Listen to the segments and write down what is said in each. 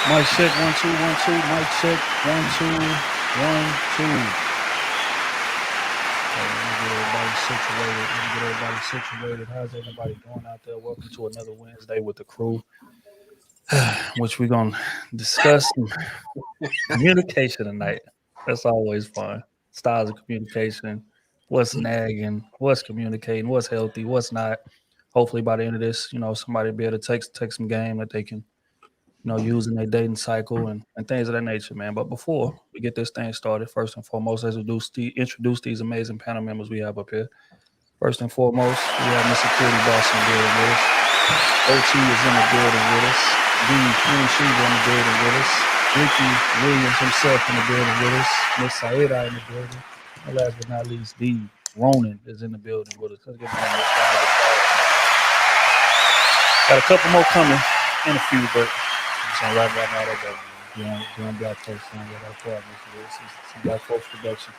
Mic check 1 2 1 2. Mic check 1 2 1 2. Let me get everybody situated. How's everybody doing out there? Welcome to another Wednesday with the crew, which we're gonna discuss communication tonight. That's always fun. Styles of communication. What's nagging? What's communicating? What's healthy? What's not? Hopefully, by the end of this, somebody will be able to take some game that they can using their dating cycle and things of that nature, man. But before we get this thing started, first and foremost, let's introduce these amazing panel members we have up here. First and foremost, we have Mr. Security Boss in the building with us. OT is in the building with us. Queen Sheba in the building with us. Ricky Williams himself in the building with us. Miss Saida in the building. And last but not least, D. Ronan is in the building with us. Let's get behind this. Got a couple more coming in a few, but right now they go. Doing Black folks thing with our partners. Some Black folks production.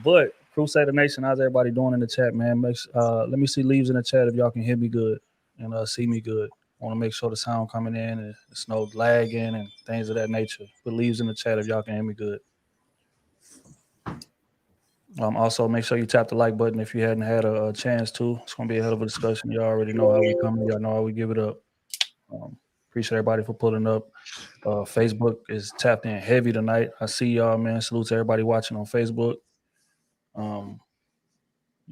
But Crusader Nation, how's everybody doing in the chat, man? Let me see leaves in the chat if y'all can hear me good and see me good. I want to make sure the sound coming in and it's no lagging and things of that nature. Put leaves in the chat if y'all can hear me good. Also, make sure you tap the like button if you hadn't had a chance to. It's going to be a hell of a discussion. Y'all already know how we come. Y'all know how we give it up. Appreciate everybody for pulling up. Facebook is tapped in heavy tonight. I see y'all, man. Salute to everybody watching on Facebook. You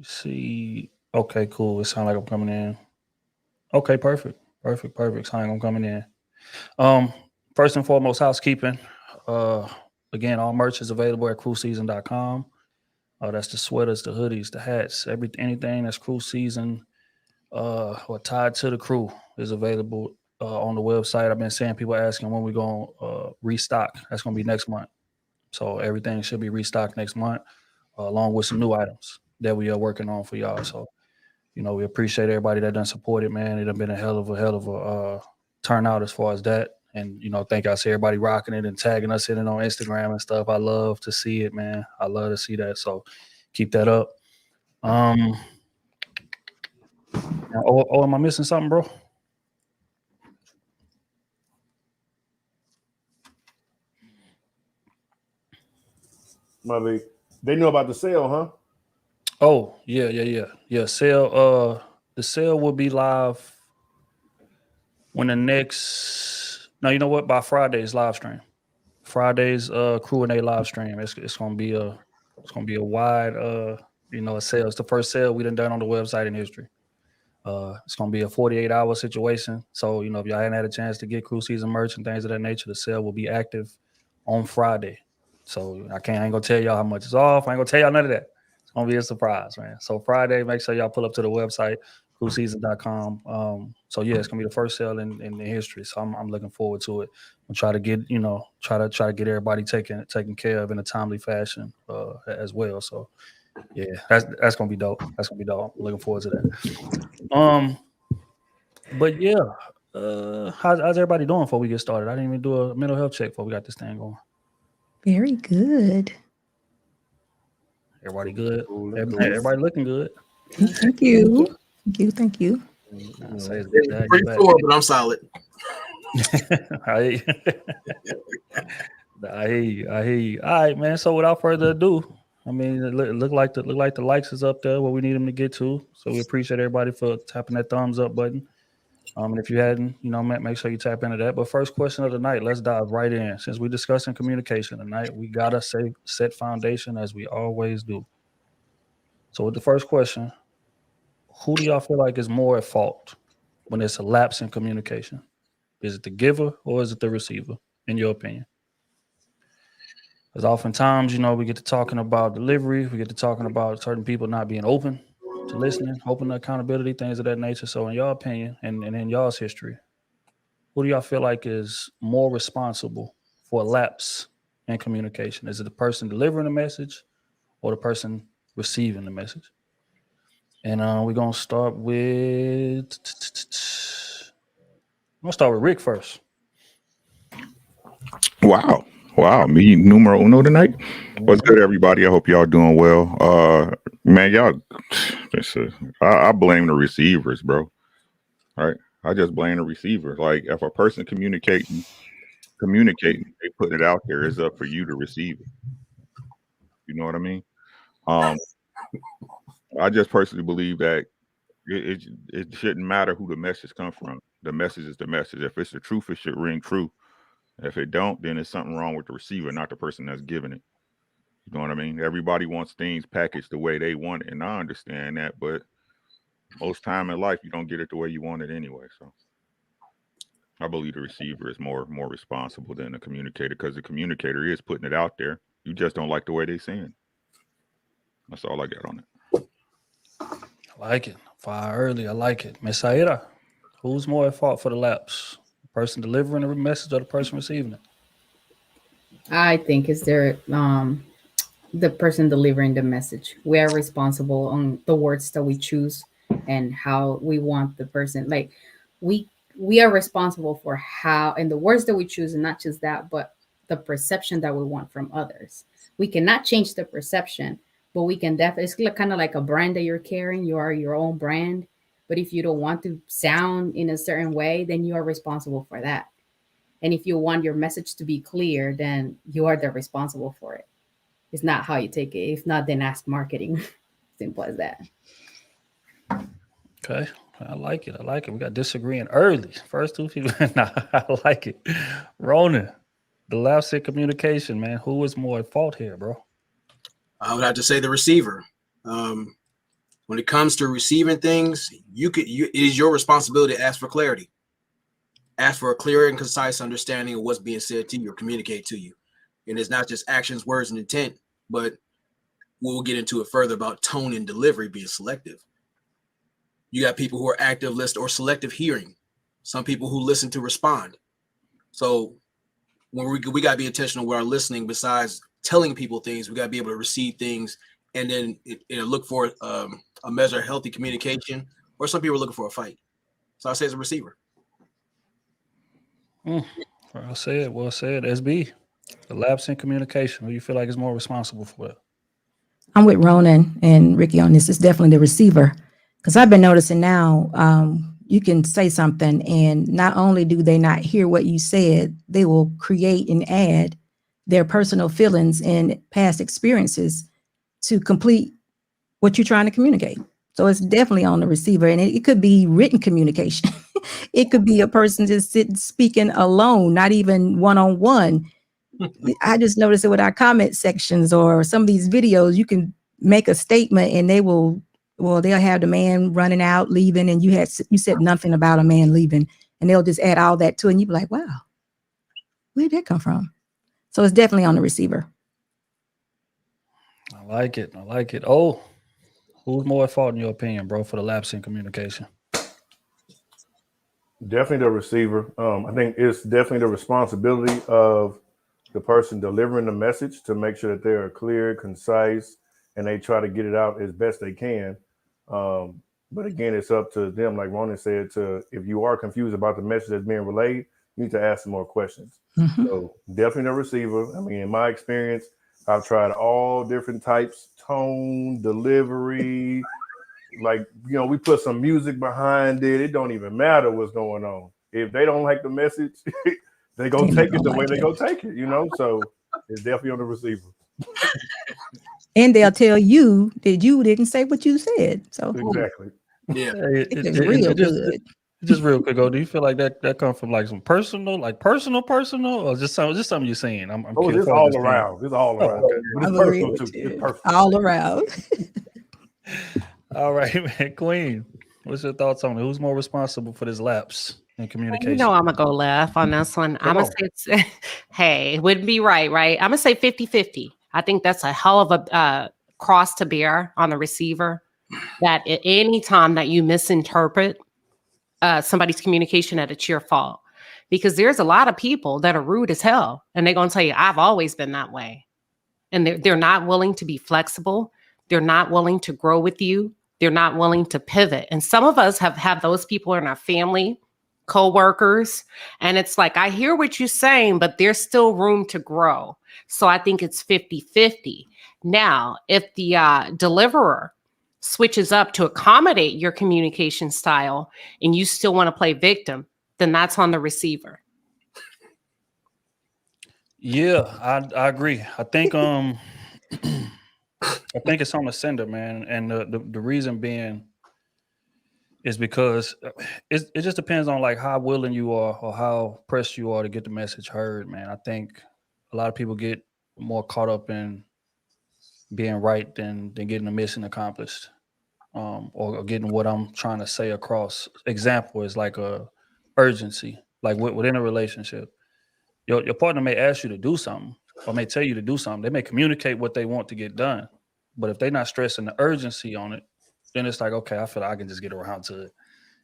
see. Okay, cool. It sounds like I'm coming in. Okay, perfect. Sounds like I'm coming in. First and foremost, housekeeping. Again, all merch is available at cruiseseason.com. That's the sweaters, the hoodies, the hats, anything that's crew season or tied to the crew is available on the website. I've been seeing people asking when we're going to restock. That's going to be next month. So everything should be restocked next month, along with some new items that we are working on for y'all. So, we appreciate everybody that done supported, man. It has been a hell of a turnout as far as that. And, thank y'all. See everybody rocking it and tagging us in it on Instagram and stuff. I love to see it, man. I love to see that. So keep that up. Am I missing something, bro? They know about the sale, huh? Oh, yeah. Sale. The sale will be live when the next. No, you know what? By Friday's live stream. Friday's Crew and A live stream. It's gonna be a wide a sale. It's the first sale we done on the website in history. It's gonna be a 48-hour situation. So if y'all hadn't had a chance to get crew season merch and things of that nature, the sale will be active on Friday. So I ain't gonna tell y'all how much it's off. I ain't gonna tell y'all none of that. It's gonna be a surprise, man. So Friday, make sure y'all pull up to the website, crewseason.com. So yeah, it's gonna be the first sale in history. So I'm looking forward to it. I'll try to get try to get everybody taken care of in a timely fashion as well. So yeah, that's gonna be dope. I'm looking forward to that. But yeah, how's everybody doing before we get started? I didn't even do a mental health check before we got this thing going. Very good. Everybody good? Everybody looking good. Thank you. Thank you. Pretty sore, but I'm solid. I hear you. All right, man. So without further ado, I mean, it look like the likes is up there where we need them to get to. So we appreciate everybody for tapping that thumbs up button. And if you hadn't, make sure you tap into that. But first question of the night, let's dive right in. Since we're discussing communication tonight, we gotta set foundation as we always do. So with the first question, who do y'all feel like is more at fault when there's a lapse in communication? Is it the giver or is it the receiver, in your opinion? Because oftentimes, we get to talking about delivery, we get to talking about certain people not being open to listening, open to accountability, things of that nature. So in your opinion and in y'all's history, who do y'all feel like is more responsible for a lapse in communication? Is it the person delivering the message or the person receiving the message? And we're going to start with... I'm going to start with Rick first. Wow. Me numero uno tonight. What's good, everybody? I hope y'all doing well. Man, y'all, I blame the receivers, bro. All right. I just blame the receiver. Like if a person communicating, they put it out there. It's up for you to receive it. You know what I mean? I just personally believe that it shouldn't matter who the message comes from. The message is the message. If it's the truth, it should ring true. If it don't, then there's something wrong with the receiver, not the person that's giving it. You know what I mean? Everybody wants things packaged the way they want it, and I understand that, but most time in life, you don't get it the way you want it anyway. So I believe the receiver is more responsible than the communicator, because the communicator is putting it out there. You just don't like the way they saying it. That's all I got on it. I like it. Fire early. I like it. Miss Saida, who's more at fault for the lapse? The person delivering the message or the person receiving it? I think it's the person delivering the message. We are responsible on the words that we choose and how we want the person. Like we are responsible for how and the words that we choose, and not just that, but the perception that we want from others. We cannot change the perception, but we can definitely, it's kind of like a brand that you're carrying. You are your own brand. But if you don't want to sound in a certain way, then you are responsible for that. And if you want your message to be clear, then you are the responsible for it. It's not how you take it. If not, then ask marketing. Simple as that. Okay. I like it. I like it. We got disagreeing early. First two people. Nah, I like it. Ronan, the lapse in communication, man. Who is more at fault here, bro? I would have to say the receiver. When it comes to receiving things, it is your responsibility to ask for clarity. Ask for a clear and concise understanding of what's being said to you or communicated to you. And it's not just actions, words, and intent, but we'll get into it further about tone and delivery being selective. You got people who are active list or selective hearing. Some people who listen to respond. So when we got to be intentional with our listening. Besides telling people things, we got to be able to receive things and then look for a measure of healthy communication. Or some people are looking for a fight. So I say it's a receiver. Well said. Well said. SB, the lapse in communication. Who you feel like is more responsible for that? I'm with Ronan and Ricky on this. It's definitely the receiver, because I've been noticing now you can say something and not only do they not hear what you said, they will create and add their personal feelings and past experiences to complete what you're trying to communicate. So it's definitely on the receiver, and it could be written communication. It could be a person just sitting speaking alone, not even one-on-one. I just noticed it with our comment sections or some of these videos. You can make a statement and they'll have the man running out, leaving, and you said nothing about a man leaving, and they'll just add all that to it, and you be like, wow, where did that come from? So it's definitely on the receiver. I like it. I like it. Oh, who's more at fault in your opinion, bro, for the lapse in communication? Definitely the receiver. I think it's definitely the responsibility of the person delivering the message to make sure that they are clear, concise, and they try to get it out as best they can. But again, it's up to them, like Ronan said, if you are confused about the message that's being relayed, you need to ask some more questions. Mm-hmm. So definitely the receiver. I mean, in my experience, I've tried all different types, tone, delivery. Like, we put some music behind it. It don't even matter what's going on. If they don't like the message, they go take it the way they go take it, So it's definitely on the receiver. And they'll tell you that you didn't say what you said. So exactly. Yeah. It's real good. Just real quick, do you feel like that comes from like some personal, or just something you're saying? I'm it's all around. It's all around. Okay. But it's personal too. It's perfect. All around. All right, man. Queen, what's your thoughts on it? Who's more responsible for this lapse in communication? I'm going to go left on this one. I'm going to say, hey, it wouldn't be right? I'm going to say 50-50. I think that's a hell of a cross to bear on the receiver, that at any time that you misinterpret somebody's communication, that it's your fault. Because there's a lot of people that are rude as hell, and they're going to tell you, I've always been that way. And they're not willing to be flexible. They're not willing to grow with you. They're not willing to pivot. And some of us have those people in our family, co-workers. And it's like, I hear what you're saying, but there's still room to grow. So I think it's 50-50. Now, if the deliverer switches up to accommodate your communication style and you still want to play victim, then that's on the receiver. Yeah, I agree. I think I think it's on the sender, man, and the reason being is because it just depends on like how willing you are or how pressed you are to get the message heard, man. I think a lot of people get more caught up in being right than getting the mission accomplished, or getting what I'm trying to say across. Example is like a urgency, like within a relationship. Your partner may ask you to do something or may tell you to do something. They may communicate what they want to get done. But if they're not stressing the urgency on it, then it's like, okay, I feel like I can just get around to it,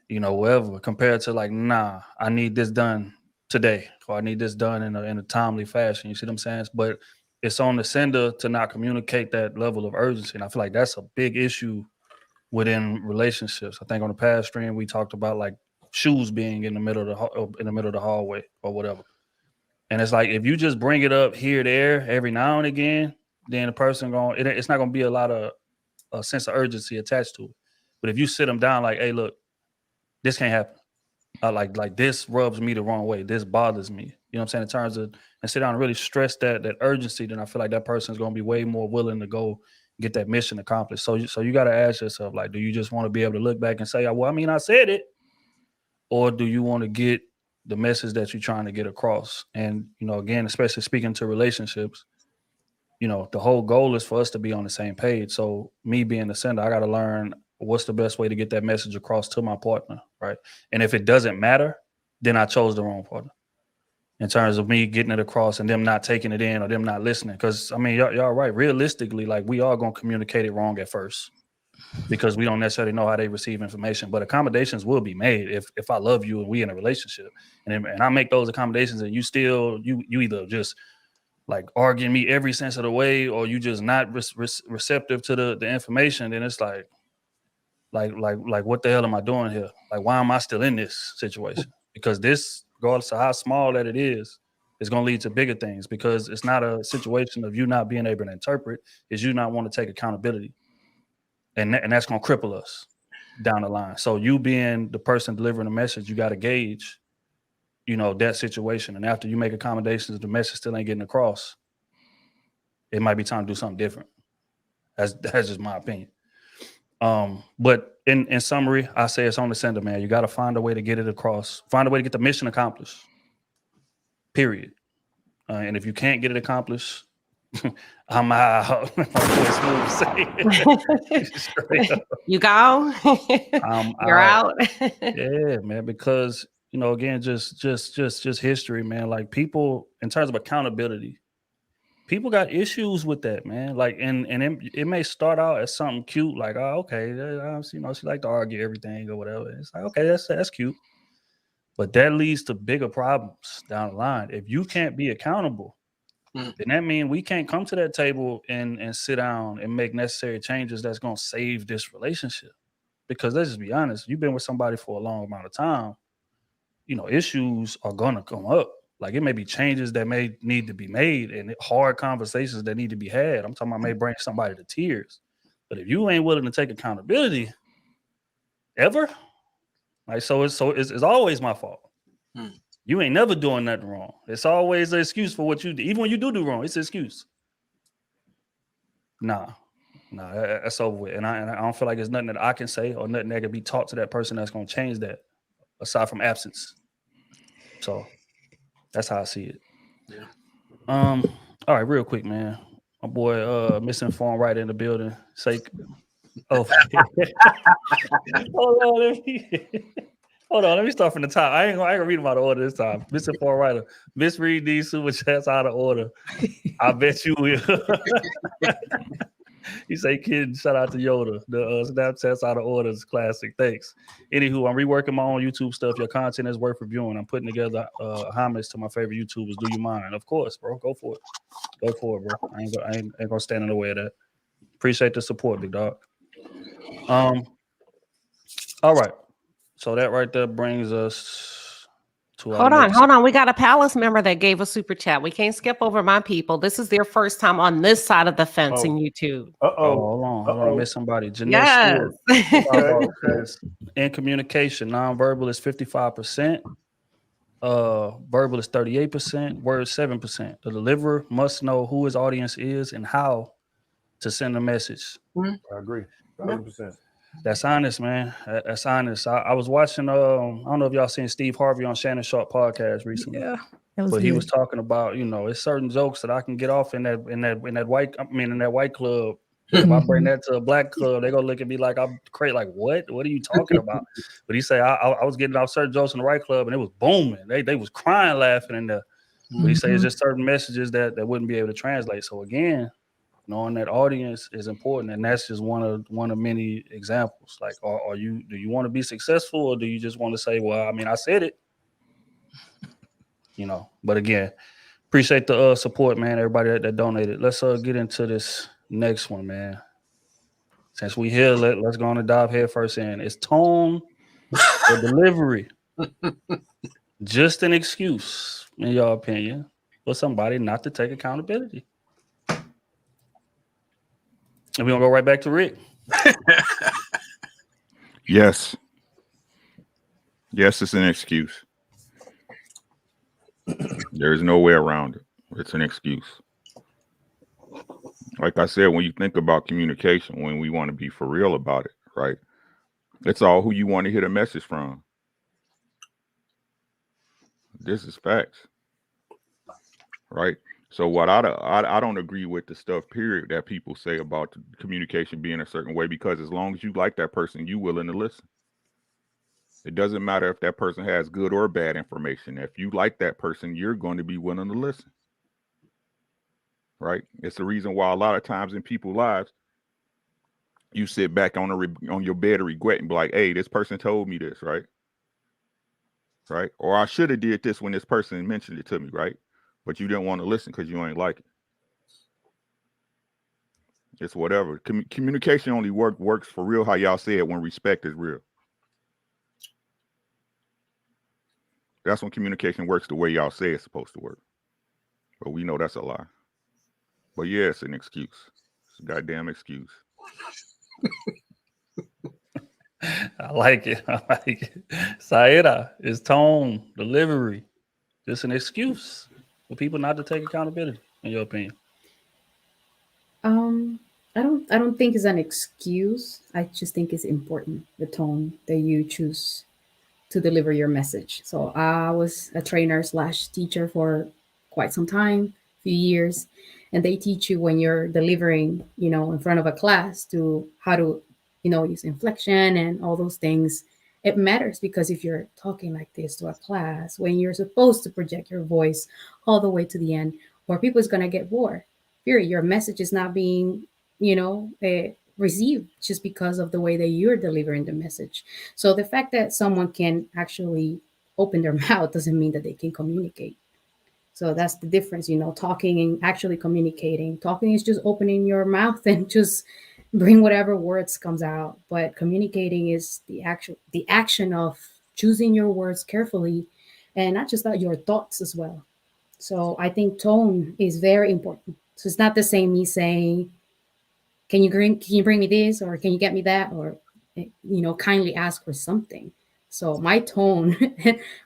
whatever. Compared to like, nah, I need this done today, or I need this done in a timely fashion. You see what I'm saying? But it's on the sender to not communicate that level of urgency. And I feel like that's a big issue within relationships. I think on the past stream, we talked about like shoes being in the middle of the hallway or whatever. And it's like if you just bring it up here, there, every now and again, then the person it's not gonna be a lot of a sense of urgency attached to it. But if you sit them down, like, hey, look, this can't happen. Like this rubs me the wrong way. This bothers me. You know what I'm saying? In terms of, and sit down and really stress that urgency, then I feel like that person is gonna be way more willing to go get that mission accomplished. So you got to ask yourself, like, do you just want to be able to look back and say, well, I mean, I said it, or do you want to get the message that you're trying to get across? And, again, especially speaking to relationships, the whole goal is for us to be on the same page. So me being the sender, I got to learn what's the best way to get that message across to my partner, right? And if it doesn't matter, then I chose the wrong partner in terms of me getting it across and them not taking it in or them not listening. Because, I mean, y'all right. Realistically, like, we are going to communicate it wrong at first, because we don't necessarily know how they receive information. But accommodations will be made if I love you and we in a relationship, and I make those accommodations, and you still you either just like arguing me every sense of the way, or you just not receptive to the information. Then it's like what the hell am I doing here? Like, why am I still in this situation? Because this, regardless of how small that it is going to lead to bigger things, because it's not a situation of you not being able to interpret, it's you not want to take accountability. And that's going to cripple us down the line. So you being the person delivering the message, you got to gauge, that situation. And after you make accommodations, the message still ain't getting across, it might be time to do something different. That's just my opinion. But in summary, I say it's on the sender, man. You got to find a way to get it across, find a way to get the mission accomplished, period. And if you can't get it accomplished, I'm out. You go. You're out. Yeah, man. Because again, just history, man. Like, people, in terms of accountability, people got issues with that, man. Like, and it may start out as something cute, like, oh, okay, she like to argue everything or whatever. It's like, okay, that's cute, but that leads to bigger problems down the line. If you can't be accountable, then that means we can't come to that table and sit down and make necessary changes that's going to save this relationship. Because let's just be honest, you've been with somebody for a long amount of time, issues are going to come up. Like, it may be changes that may need to be made and hard conversations that need to be had. I'm talking about may bring somebody to tears. But if you ain't willing to take accountability ever, like, so it's always my fault. You ain't never doing nothing wrong. It's always an excuse for what you do. Even when you do wrong, it's an excuse. Nah, that's over with. And I don't feel like there's nothing that I can say or nothing that can be taught to that person that's going to change that, aside from absence. So that's how I see it. Yeah. All right, real quick, man. My boy, misinformed right in the building. Say, oh, hold on. Let me start from the top. I ain't gonna read them out of order this time. Misinformed writer, misread these super chats out of order. I bet you will. He say, kid, shout out to Yoda. The Snapchats out of order is classic. Thanks. Anywho, I'm reworking my own YouTube stuff. Your content is worth reviewing. I'm putting together homage to my favorite YouTubers. Do you mind? Of course, bro. Go for it. Go for it, bro. I ain't gonna stand in the way of that. Appreciate the support, big dog. All right. So that right there brings us Hold on. We got a Palace member that gave a super chat. We can't skip over my people. This is their first time on this side of the fence in YouTube. Hold on. I missed somebody. Jeanette Yes. Stewart says, in communication, nonverbal is 55%. Verbal is 38%. Words 7%. The deliverer must know who his audience is and how to send a message. I agree. 100%. That's honest, man. That's honest. I was watching. I don't know if y'all seen Steve Harvey on Shannon Sharp podcast recently. Yeah, that was but good. he was talking about, it's certain jokes that I can get off in that white club. If I bring that to a black club, they're gonna look at me like I'm crazy. Like, what? What are you talking about? But he said I was getting off certain jokes in the right club and it was booming. They was crying, laughing in there. But he said it's just certain messages that wouldn't be able to translate. So again, knowing that audience is important, and that's just one of many examples. Like, do you want to be successful, or do you just want to say, well, I mean, I said it, But again, appreciate the support, man. Everybody that donated. Let's get into this next one, man. Since we here, let's go on and dive head first in. Is tone or delivery just an excuse, in your opinion, for somebody not to take accountability? And we're gonna go right back to Rick. Yes, it's an excuse. There's no way around it. It's an excuse. Like I said, when you think about communication, when we want to be for real about it, right? It's all who you want to hear the message from. This is facts, right? So what I don't agree with the stuff, period, that people say about communication being a certain way, because as long as you like that person, you willing to listen. It doesn't matter if that person has good or bad information. If you like that person, you're going to be willing to listen, right? It's the reason why a lot of times in people's lives, you sit back on your bed of regret and be like, hey, this person told me this, right? Right? Or I should have did this when this person mentioned it to me, right? But you didn't want to listen because you ain't like it. It's whatever. Communication only works for real, how y'all say it, when respect is real. That's when communication works the way y'all say it's supposed to work. But we know that's a lie. But yeah, it's an excuse. It's a goddamn excuse. I like it. Saida, is tone, delivery just an excuse for people not to take accountability, in your opinion? I don't think it's an excuse. I just think it's important, the tone that you choose to deliver your message. So I was a trainer / teacher for quite some time, few years, and they teach you when you're delivering, in front of a class, to how to, use inflection and all those things. It matters, because if you're talking like this to a class when you're supposed to project your voice all the way to the end, or people's gonna get bored. Period. Your message is not being, received just because of the way that you're delivering the message. So the fact that someone can actually open their mouth doesn't mean that they can communicate. So that's the difference, talking and actually communicating. Talking is just opening your mouth and just bring whatever words comes out. But communicating is the action of choosing your words carefully, and not just that, your thoughts as well. So I think tone is very important. So it's not the same me saying, can you bring me this, or can you get me that, or kindly ask for something. So my tone,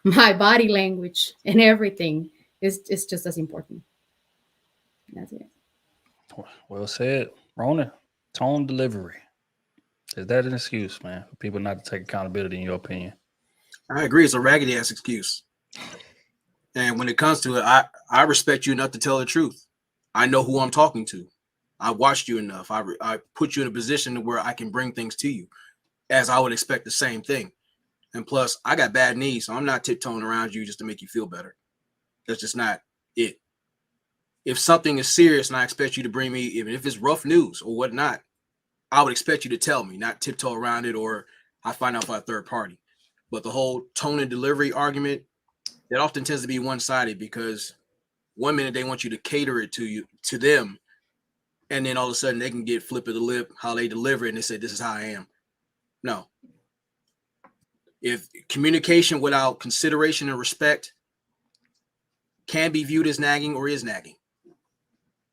my body language, and everything is just as important. That's it. Well said. Ronan, tone, delivery. Is that an excuse, man, for people not to take accountability, in your opinion? I agree. It's a raggedy ass excuse. And when it comes to it, I respect you enough to tell the truth. I know who I'm talking to. I watched you enough. I put you in a position where I can bring things to you, as I would expect the same thing. And plus, I got bad knees, so I'm not tiptoeing around you just to make you feel better. That's just not it. If something is serious and I expect you to bring me, even if it's rough news or whatnot, I would expect you to tell me, not tiptoe around it, or I find out by a third party. But the whole tone and delivery argument, it often tends to be one-sided, because one minute they want you to cater it to them, and then all of a sudden they can get flip of the lip how they deliver it, and they say, this is how I am. No. if communication without consideration and respect can be viewed as nagging or is nagging.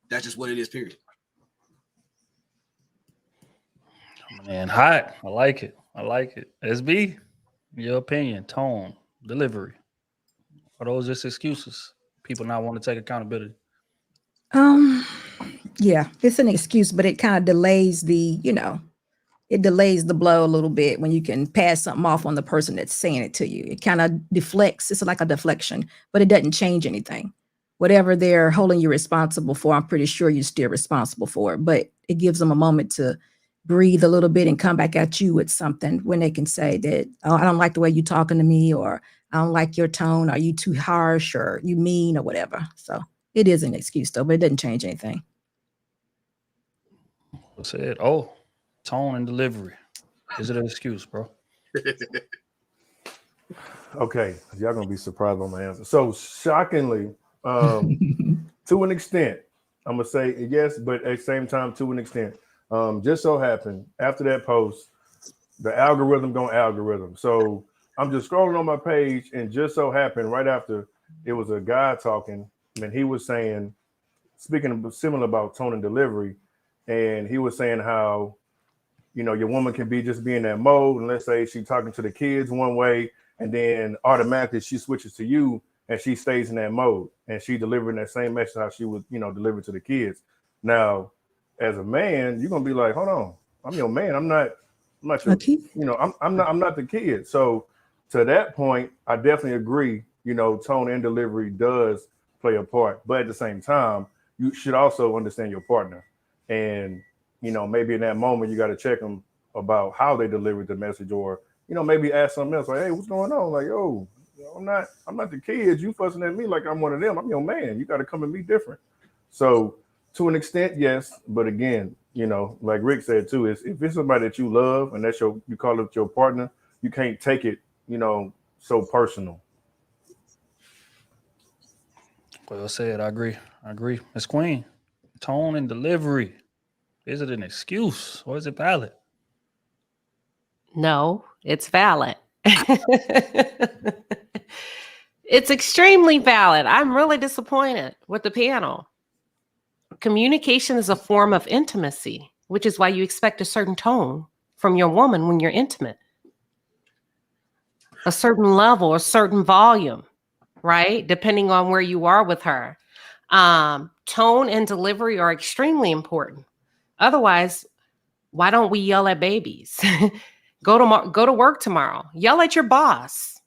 That's just what it is, period. Man, hot. I like it. I like it. SB, your opinion, tone, delivery. Are those just excuses? People not want to take accountability. Yeah, it's an excuse, but it kind of delays the, it delays the blow a little bit when you can pass something off on the person that's saying it to you. It kind of deflects. It's like a deflection, but it doesn't change anything. Whatever they're holding you responsible for, I'm pretty sure you're still responsible for it, but it gives them a moment to breathe a little bit and come back at you with something when they can say that, oh, I don't like the way you're talking to me, or I don't like your tone. Are you too harsh, or you mean, or whatever. So it is an excuse though, but it doesn't change anything. Said, oh, tone and delivery. Is it an excuse, bro? Okay, y'all gonna be surprised by my answer. So shockingly, to an extent, I'm gonna say yes, but at the same time, to an extent, just so happened after that post, the algorithm gonna algorithm. So I'm just scrolling on my page, and just so happened right after it was a guy talking, and he was saying, speaking of similar about tone and delivery, and he was saying how, your woman can be just be in that mode, and let's say she's talking to the kids one way, and then automatically she switches to you, and she stays in that mode, and she delivering that same message how she would, deliver to the kids. Now, as a man, you're gonna be like, hold on, I'm your man. I'm not your, Okay. I'm not the kid. So to that point, I definitely agree. Tone and delivery does play a part, but at the same time, you should also understand your partner, and maybe in that moment you got to check them about how they delivered the message, or maybe ask something else like, hey, what's going on? Like, yo, I'm not the kid. You fussing at me like I'm one of them. I'm your man. You got to come at me different. So to an extent, yes, but again, like Rick said too, is if it's somebody that you love and that's you call it your partner, you can't take it, so personal. Well said. I agree. Miss Queen, tone and delivery. Is it an excuse or is it valid? No, it's valid. It's extremely valid. I'm really disappointed with the panel. Communication is a form of intimacy, which is why you expect a certain tone from your woman when you're intimate. A certain level, a certain volume, right? Depending on where you are with her. Tone and delivery are extremely important. Otherwise, why don't we yell at babies? Go to work tomorrow. Yell at your boss.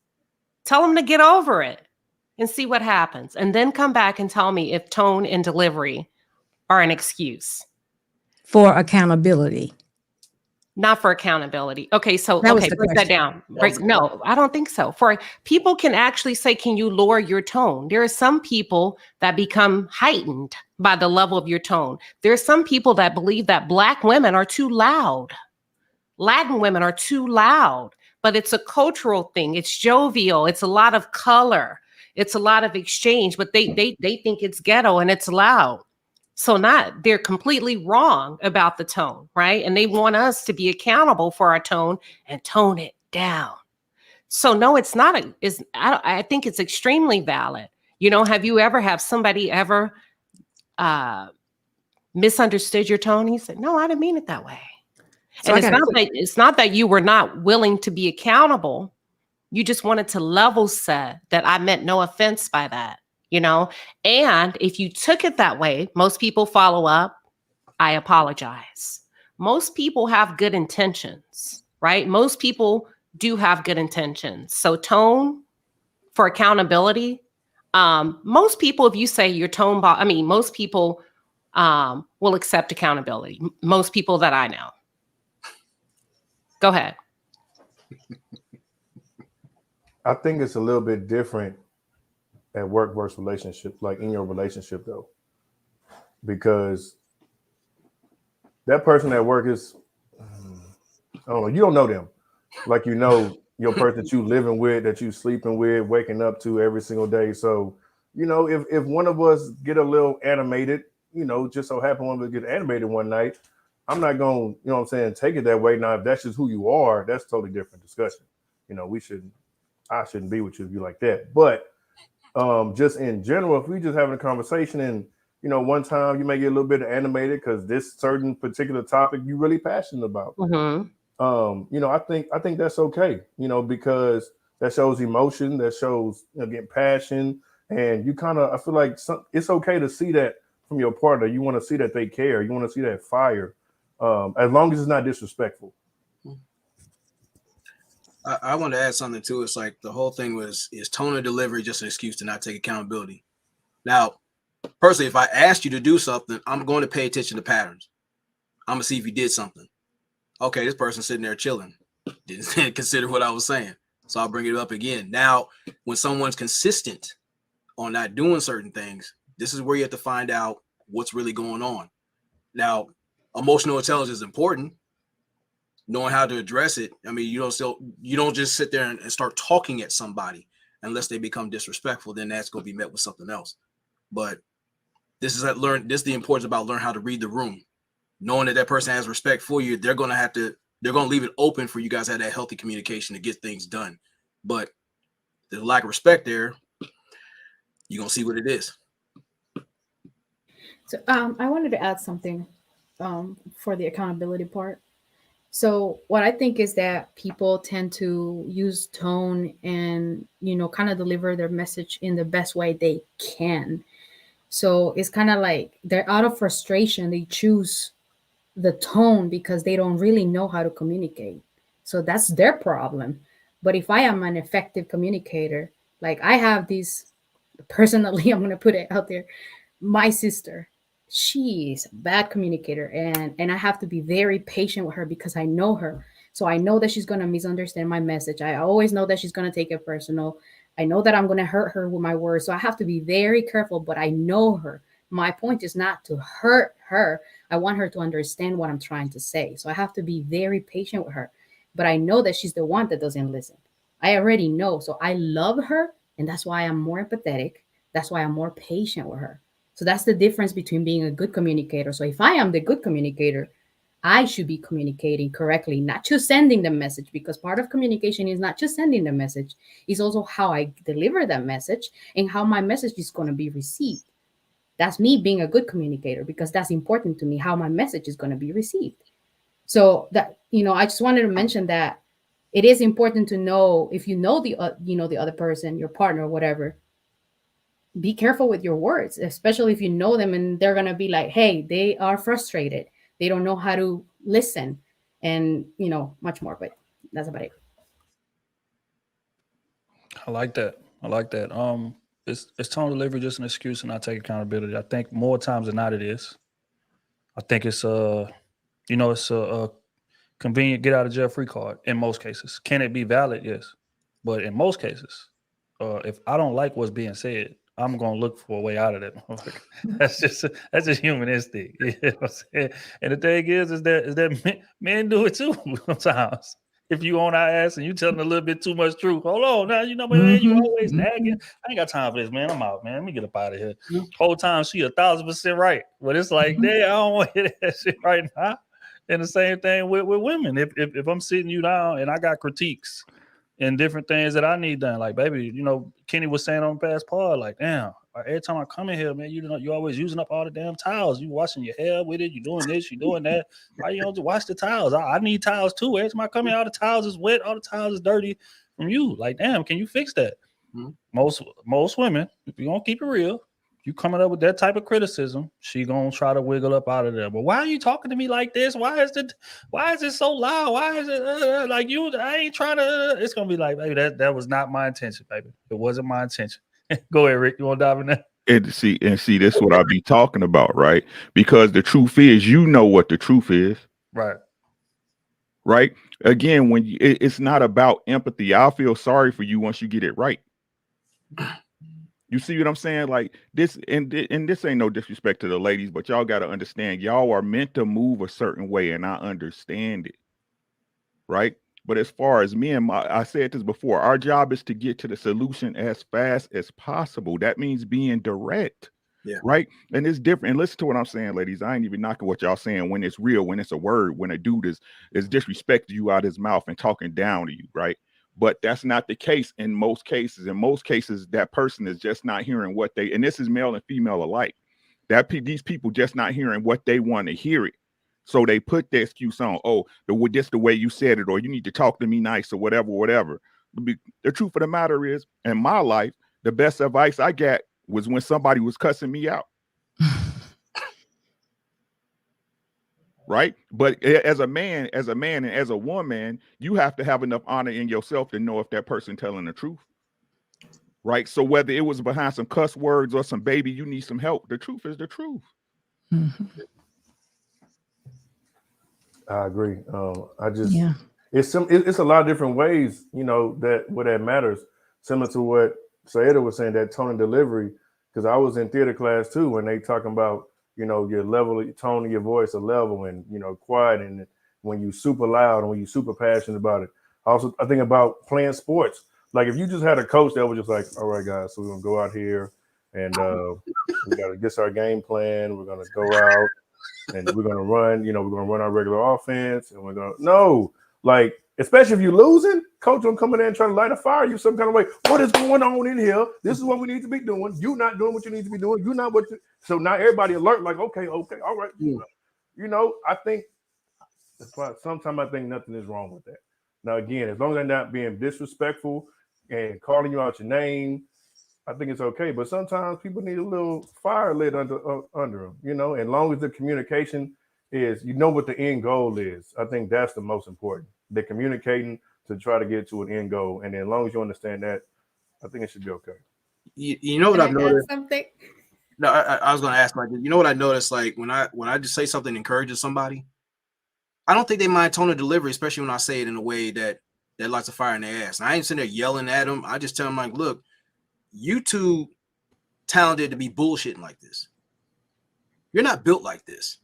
Tell them to get over it and see what happens. And then come back and tell me if tone and delivery are an excuse. For accountability. Not for accountability. Okay, so That was okay, the break that down. No, I don't think so. For people can actually say, can you lower your tone? There are some people that become heightened by the level of your tone. There are some people that believe that Black women are too loud. Latin women are too loud, but it's a cultural thing. It's jovial. It's a lot of color. It's a lot of exchange, but they think it's ghetto and it's loud. So they're completely wrong about the tone, right? And they want us to be accountable for our tone and tone it down. So no, it's not. I think it's extremely valid. Have you ever have somebody ever misunderstood your tone? You said, no, I didn't mean it that way. So and it's not that you were not willing to be accountable. You just wanted to level set that I meant no offense by that. And if you took it that way, most people follow up, I apologize. Most people have good intentions, right? Most people do have good intentions. So tone for accountability, most people, if you say your tone, most people will accept accountability. Most people that I know. Go ahead. I think it's a little bit different at work versus relationship, like in your relationship though, because that person at work is, I don't know, you don't know them. Like, your person that you living with, that you sleeping with, waking up to every single day. So, if one of us get a little animated, just so happen one of us get animated one night, I'm not going to, take it that way. Now, if that's just who you are, that's a totally different discussion. I shouldn't be with you if you like that. But just in general, if we just having a conversation and one time you may get a little bit animated because this certain particular topic you really passionate about. Mhm. I think that's okay, because that shows emotion, that shows getting passion, and I feel like it's okay to see that from your partner. You want to see that they care. You want to see that fire, as long as it's not disrespectful. I want to add something too. It's like the whole thing is tone of delivery just an excuse to not take accountability. Now, personally, if I asked you to do something, I'm going to pay attention to patterns. I'm gonna see if you did something. Okay, this person's sitting there chilling, didn't consider what I was saying, so I'll bring it up again. Now, when someone's consistent on not doing certain things, this is where you have to find out what's really going on. Now, emotional intelligence is important. Knowing how to address it. I mean, you don't just sit there and start talking at somebody unless they become disrespectful. Then that's going to be met with something else. But this is the importance about learn how to read the room, knowing that person has respect for you. They're going to leave it open for you guys to have that healthy communication to get things done. But the lack of respect there, you're going to see what it is. So I wanted to add something for the accountability part. So what I think is that people tend to use tone and, kind of deliver their message in the best way they can. So it's kind of like they're out of frustration. They choose the tone because they don't really know how to communicate. So that's their problem. But if I am an effective communicator, like I have these, personally, I'm going to put it out there, my sister, she's a bad communicator, and I have to be very patient with her because I know her. So I know that she's going to misunderstand my message. I always know that she's going to take it personal. I know that I'm going to hurt her with my words. So I have to be very careful, but I know her. My point is not to hurt her. I want her to understand what I'm trying to say. So I have to be very patient with her. But I know that she's the one that doesn't listen. I already know. So I love her, and that's why I'm more empathetic. That's why I'm more patient with her. So that's the difference between being a good communicator. So if I am the good communicator, I should be communicating correctly, not just sending the message, because part of communication is not just sending the message, it's also how I deliver that message and how my message is going to be received. That's me being a good communicator, because that's important to me, how my message is going to be received. So that, I just wanted to mention that it is important to know, if the other person, your partner, whatever, be careful with your words, especially if you know them and they're going to be like, hey, they are frustrated. They don't know how to listen and, much more, but that's about it. I like that. It's tone delivery just an excuse and not take accountability. I think more times than not it is. I think it's a convenient get out of jail free card in most cases. Can it be valid? Yes. But in most cases, if I don't like what's being said, I'm gonna look for a way out of that. That's just human instinct. You know what I'm saying? And the thing is that men do it too sometimes. If you on our ass and you telling a little bit too much truth, hold on now, man, you always nagging. I ain't got time for this, man. I'm out, man. Let me get up out of here. Whole time she 1,000% right, but it's like, damn, I don't want to hear that shit right now. And the same thing with women. If I'm sitting you down and I got critiques and different things that I need done, like, baby, Kenny was saying on past pod, like, damn, every time I come in here, man, you always using up all the damn towels. You washing your hair with it. You doing this, you doing that. Why you don't wash the towels? I need towels too. Every time I come in, all the towels is wet, all the towels is dirty from you. Like, damn, can you fix that? Mm-hmm. Most women, if you gonna keep it real, you coming up with that type of criticism, she gonna try to wiggle up out of there. But why are you talking to me like this? Why is it so loud? Why is it like you? I ain't trying to. It's gonna be like, baby, that was not my intention, baby. It wasn't my intention. Go ahead, Rick. You want to dive in there? And see, this is what I be talking about, right? Because the truth is, what the truth is, right? Right. Again, when it's not about empathy, I'll feel sorry for you once you get it right. You see what I'm saying? Like this, and this ain't no disrespect to the ladies, but y'all got to understand, y'all are meant to move a certain way, and I understand it, right? But as far as me and I said this before, our job is to get to the solution as fast as possible. That means being direct, right? And it's different. And listen to what I'm saying, ladies. I ain't even knocking what y'all saying when it's real, when it's a word, when a dude is disrespecting you out his mouth and talking down to you, right? But that's not the case in most cases. In most cases, that person is just not hearing what they, and this is male and female alike, these people just not hearing what they want to hear it. So they put the excuse on, oh, this the way you said it, or you need to talk to me nice, or whatever. The truth of the matter is, in my life, the best advice I got was when somebody was cussing me out. Right? But as a man and as a woman, you have to have enough honor in yourself to know if that person telling the truth. Right? So whether it was behind some cuss words or some baby, you need some help, the truth is the truth. Mm-hmm. I agree. It's a lot of different ways, that matters. Similar to what Saida was saying, that tone and delivery, because I was in theater class too, when they talking about, your level, tone of your voice, a level, and, quiet, and when you super loud and when you super passionate about it. Also, I think about playing sports. Like if you just had a coach that was just like, all right, guys, so we're going to go out here and we got to get our game plan. We're going to go out and we're going to run, we're going to run our regular offense, and we're going to, like, especially if you're losing, coach will come in there and try to light a fire you some kind of way. What is going on in here? This is what we need to be doing. You're not doing what you need to be doing. You're not so now everybody alert, like, okay, all right. I think sometimes I think nothing is wrong with that. Now, again, as long as they're not being disrespectful and calling you out your name, I think it's okay. But sometimes people need a little fire lit under them, and long as the communication is, what the end goal is. I think that's the most important. They're communicating to try to get to an end goal. And then as long as you understand that, I think it should be okay. You know what I've noticed? Something? No, I was going to ask, like, you know what I noticed? Like when I just say something encourages somebody, I don't think they mind tone of delivery, especially when I say it in a way that lights a fire in their ass. And I ain't sitting there yelling at them. I just tell them, like, look, you too talented to be bullshitting like this. You're not built like this.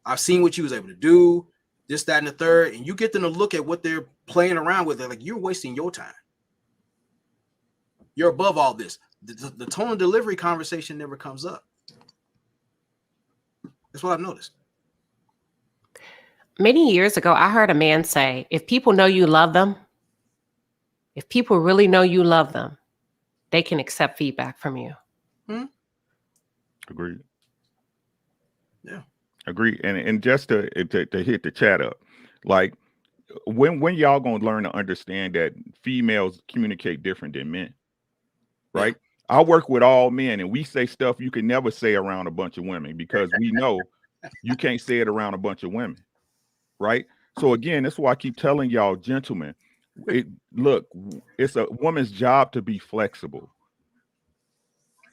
I've seen what you was able to do, this, that, and the third, and you get them to look at what they're playing around with. They're like, you're wasting your time. You're above all this. The tone of delivery conversation never comes up. That's what I've noticed. Many years ago, I heard a man say, if people know you love them, if people really know you love them, they can accept feedback from you. Agreed. Yeah. Agree. And just to hit the chat up, like when y'all gonna learn to understand that females communicate different than men, right? I work with all men, and we say stuff you can never say around a bunch of women because we know you can't say it around a bunch of women, right? So again, that's why I keep telling y'all, gentlemen, look, it's a woman's job to be flexible.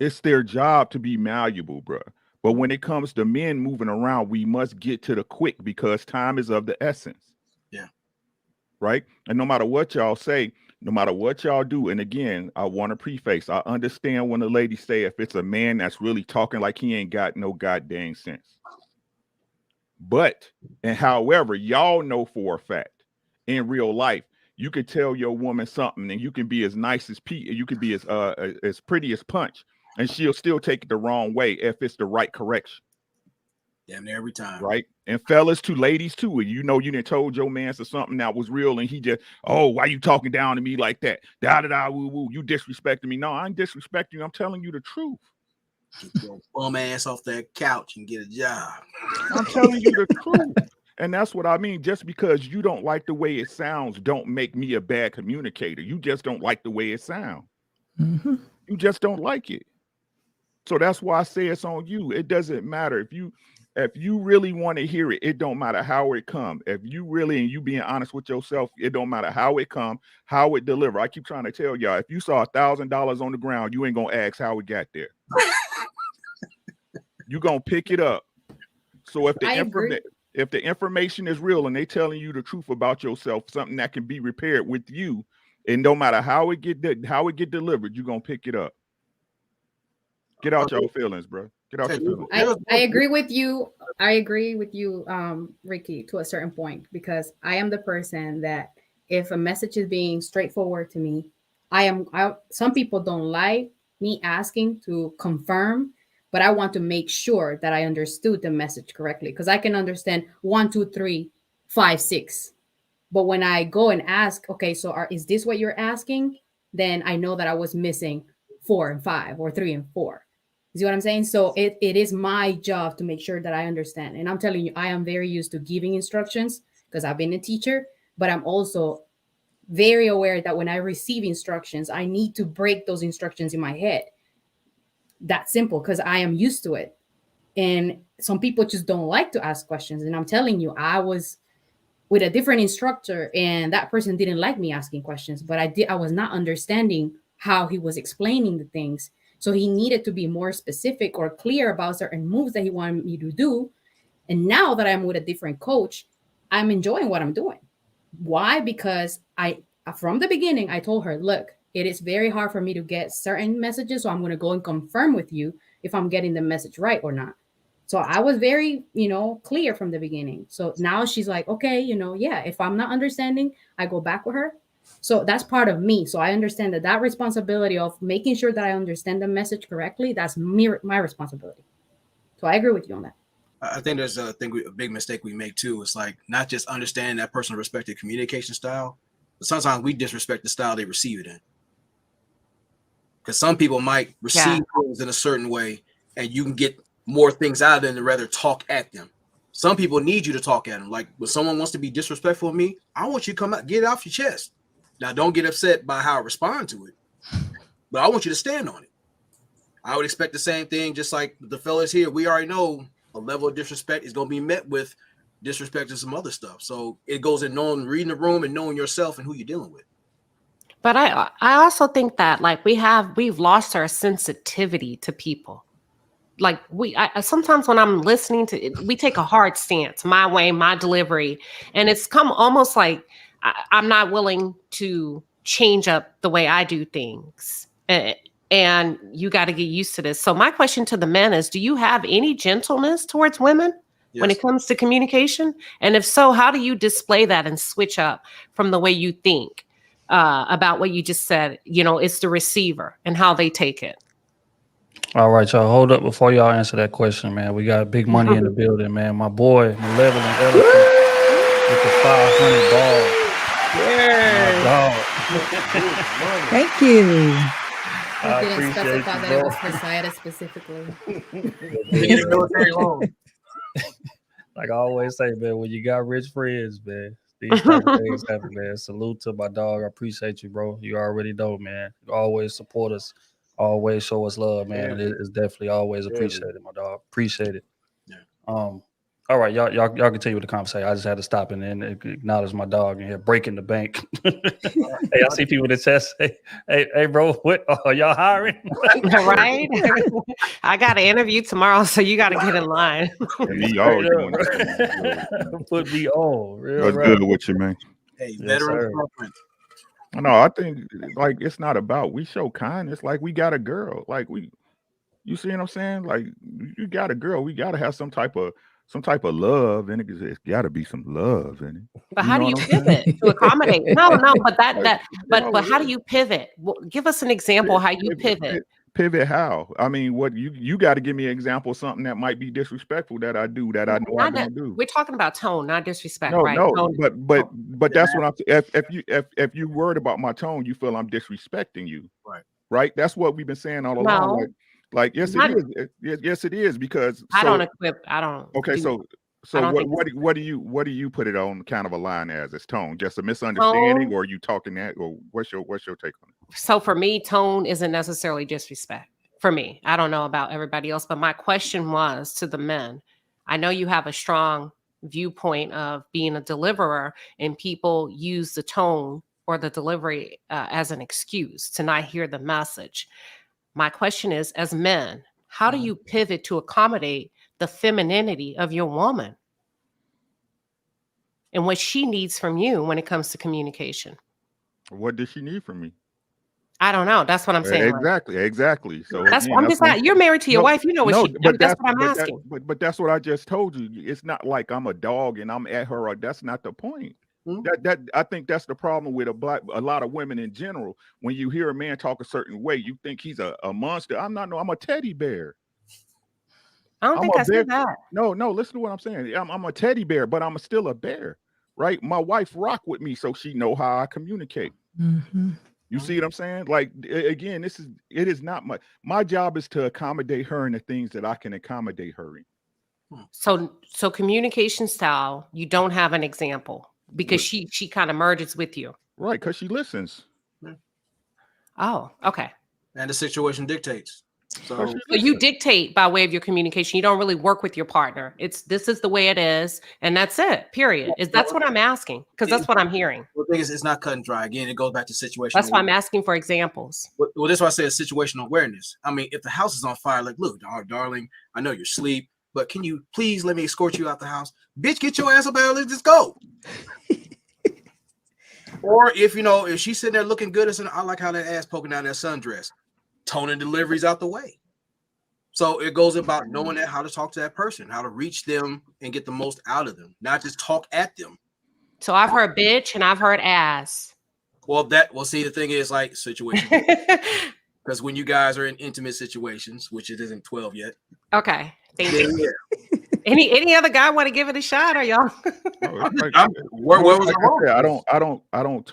It's their job to be malleable, bro. But when it comes to men moving around, we must get to the quick because time is of the essence. Yeah. Right? And no matter what y'all say, no matter what y'all do, and again, I want to preface, I understand when the ladies say if it's a man that's really talking like he ain't got no goddamn sense. But, and however, y'all know for a fact, in real life, you could tell your woman something and you can be as nice as Pete, you could be as pretty as Punch, and she'll still take it the wrong way if it's the right correction. Damn near every time. Right? And fellas to ladies too. You done told your man something that was real and he just, oh, why you talking down to me like that? Da-da-da, woo-woo. You disrespecting me. No, I ain't disrespecting you. I'm telling you the truth. Get your bum ass off that couch and get a job. I'm telling you the truth. And that's what I mean. Just because you don't like the way it sounds, don't make me a bad communicator. You just don't like the way it sounds. Mm-hmm. You just don't like it. So that's why I say it's on you. It doesn't matter. If you really want to hear it, it don't matter how it come. If you really, and you being honest with yourself, it don't matter how it come, how it deliver. I keep trying to tell y'all, if you saw $1,000 on the ground, you ain't gonna ask how it got there. You gonna pick it up. So if the information is real and they telling you the truth about yourself, something that can be repaired with you, and no matter how it get delivered, you're gonna pick it up. Get out your feelings, bro. Get out your feelings. I agree with you. I agree with you, Ricky, to a certain point, because I am the person that if a message is being straightforward to me, some people don't like me asking to confirm, but I want to make sure that I understood the message correctly, because I can understand 1, 2, 3, 5, 6. But when I go and ask, okay, so is this what you're asking? Then I know that I was missing 4 and 5 or 3 and 4. You see what I'm saying? So it is my job to make sure that I understand. And I'm telling you, I am very used to giving instructions because I've been a teacher, but I'm also very aware that when I receive instructions, I need to break those instructions in my head. That's simple because I am used to it. And some people just don't like to ask questions. And I'm telling you, I was with a different instructor and that person didn't like me asking questions, but I was not understanding how he was explaining the things. So he needed to be more specific or clear about certain moves that he wanted me to do. And now that I'm with a different coach, I'm enjoying what I'm doing. Why? Because from the beginning, I told her, look, it is very hard for me to get certain messages. So I'm going to go and confirm with you if I'm getting the message right or not. So I was very, clear from the beginning. So now she's like, okay, yeah, if I'm not understanding, I go back with her. So that's part of me. So I understand that responsibility of making sure that I understand the message correctly, that's my responsibility. So I agree with you on that. I think there's a big mistake we make too. It's like not just understanding that person's respective communication style, but sometimes we disrespect the style they receive it in. Because some people might receive things in a certain way, and you can get more things out of them than rather talk at them. Some people need you to talk at them. Like when someone wants to be disrespectful of me, I want you to come out, get it off your chest. Now, don't get upset by how I respond to it, but I want you to stand on it. I would expect the same thing, just like the fellas here. We already know a level of disrespect is going to be met with disrespect and some other stuff. So it goes in reading the room and knowing yourself and who you're dealing with. But I also think that like we've lost our sensitivity to people. Like sometimes when I'm listening to it, we take a hard stance, my way, my delivery, and it's come almost like I'm not willing to change up the way I do things. And you got to get used to this. So my question to the men is, do you have any gentleness towards women when it comes to communication? And if so, how do you display that and switch up from the way you think about what you just said? It's the receiver and how they take it. All right, y'all. Hold up before y'all answer that question, man. We got big money in the building, man. My boy, Malevolent Elephant, with the 500 ball. Yeah. Thank you. I didn't specify that it was for Sayada specifically. Like I always say, man, when you got rich friends, man, these type of things happen, man. Salute to my dog. I appreciate you, bro. You already know, man. You always support us. Always show us love, man. It is definitely always appreciated, my dog. Appreciate it. Yeah. All right, y'all continue with the conversation. I just had to stop and then acknowledge my dog in here breaking the bank. Hey, I see people in the chat say, "Hey, bro, what are y'all hiring?" Right? I got an interview tomorrow, so you got to get in line. Put me on. What's good with you, man? Hey, veteran. No, I think like it's not about we show kindness. Like we got a girl. Like you see what I'm saying? Like you got a girl. We got to have some type of love in it. It's got to be some love in it. But how do you pivot to accommodate? No, but but how do you pivot? Well, give us an example how you pivot. Pivot how? I mean, what you got to give me an example of something that might be disrespectful that I do that I know I don't do. We're talking about tone, not disrespect, no, right? No, tone. but that's what I'm. If you worried about my tone, you feel I'm disrespecting you, right? That's what we've been saying all along. No. Like yes, it is. Yes, it is because I don't equip. I don't. Okay, so what do you put it on kind of a line as? It's tone, just a misunderstanding, or you talking that, or what's your take on it? So for me, tone isn't necessarily disrespect. For me, I don't know about everybody else, but my question was to the men. I know you have a strong viewpoint of being a deliverer, and people use the tone or the delivery as an excuse to not hear the message. My question is, as men, how do you pivot to accommodate the femininity of your woman and what she needs from you when it comes to communication? What does she need from me? I don't know. That's what I'm saying. Exactly. So you're married to your wife. You know what that's what I'm asking. But that's what I just told you. It's not like I'm a dog and I'm at her. That's not the point. That I think that's the problem with a lot of women in general. When you hear a man talk a certain way, you think he's a monster. I'm a teddy bear. I don't think I said that. No, listen to what I'm saying. I'm a teddy bear, but I'm still a bear. right? My wife rock with me, so she know how I communicate. Mhm. You see what I'm saying? Like, again, it is not my job is to accommodate her in the things that I can accommodate her in. So communication style, you don't have an example because she kind of merges with you. Right, because she listens. Oh, okay. And the situation dictates. So So you dictate by way of your communication. You don't really work with your partner. This is the way it is, and that's it. Period. That's what I'm asking, because that's what I'm hearing. the thing is, it's not cut and dry. Again, it goes back to situational. That's why I'm asking for examples. Well, that's why I say it's situational awareness. I mean, if the house is on fire, like, look, darling, I know you're asleep, but can you please let me escort you out the house? Bitch, get your ass up there. Let's just go. Or if she's sitting there looking good, I like how that ass poking down that sundress. Tone and delivery's out the way. So it goes about knowing how to talk to that person, how to reach them and get the most out of them, not just talk at them. So I've heard bitch and I've heard ass. Well, see, the thing is, like, situation. Because when you guys are in intimate situations, which it isn't 12 yet. Okay. Thank you. Yeah. Any other guy want to give it a shot, or y'all? I don't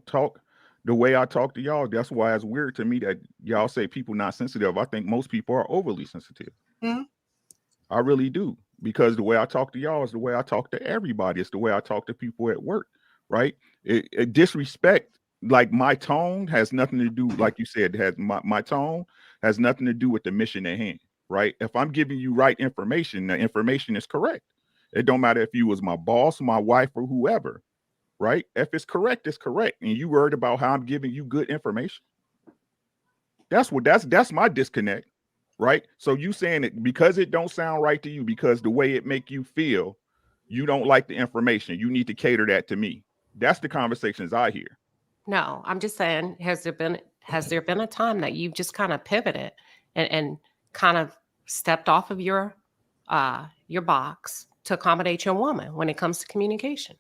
talk the way I talk to y'all. That's why it's weird to me that y'all say people not sensitive. I think most people are overly sensitive. Mm-hmm. I really do, because the way I talk to y'all is the way I talk to everybody. It's the way I talk to people at work, right? It disrespect, like, my tone has nothing to do, like you said, my tone has nothing to do with the mission at hand, right? If I'm giving you right information, the information is correct. It don't matter if you was my boss, my wife, or whoever, right? If it's correct, it's correct. And you worried about how I'm giving you good information. That's my disconnect, right? So you saying it because it don't sound right to you, because the way it make you feel, you don't like the information. You need to cater that to me. That's the conversations I hear. No, I'm just saying, has there been a time that you've just kind of pivoted and kind of stepped off of your box to accommodate your woman when it comes to communication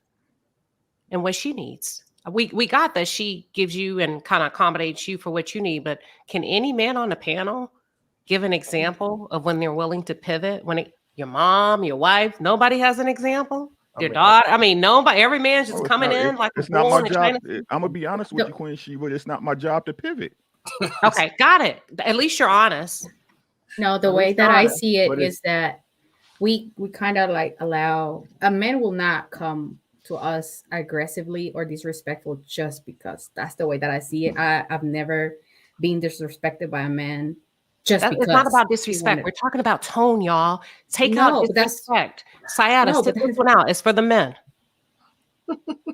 and what she needs? We got that she gives you and kind of accommodates you for what you need, but can any man on the panel give an example of when they're willing to pivot? Your mom, your wife, nobody has an example? Your daughter, nobody, every man's just coming in like it's not my job. I'm gonna be honest with you, Queen Sheba. It's not my job to pivot. Okay, got it. At least you're honest. No, the way that I see it is that we kind of like allow a man will not come to us aggressively or disrespectful just because. That's the way that I see it. I've never been disrespected by a man just because. It's not about disrespect. We're talking about tone, y'all. Take out disrespect. Sciatta, sit this one out. It's for the men.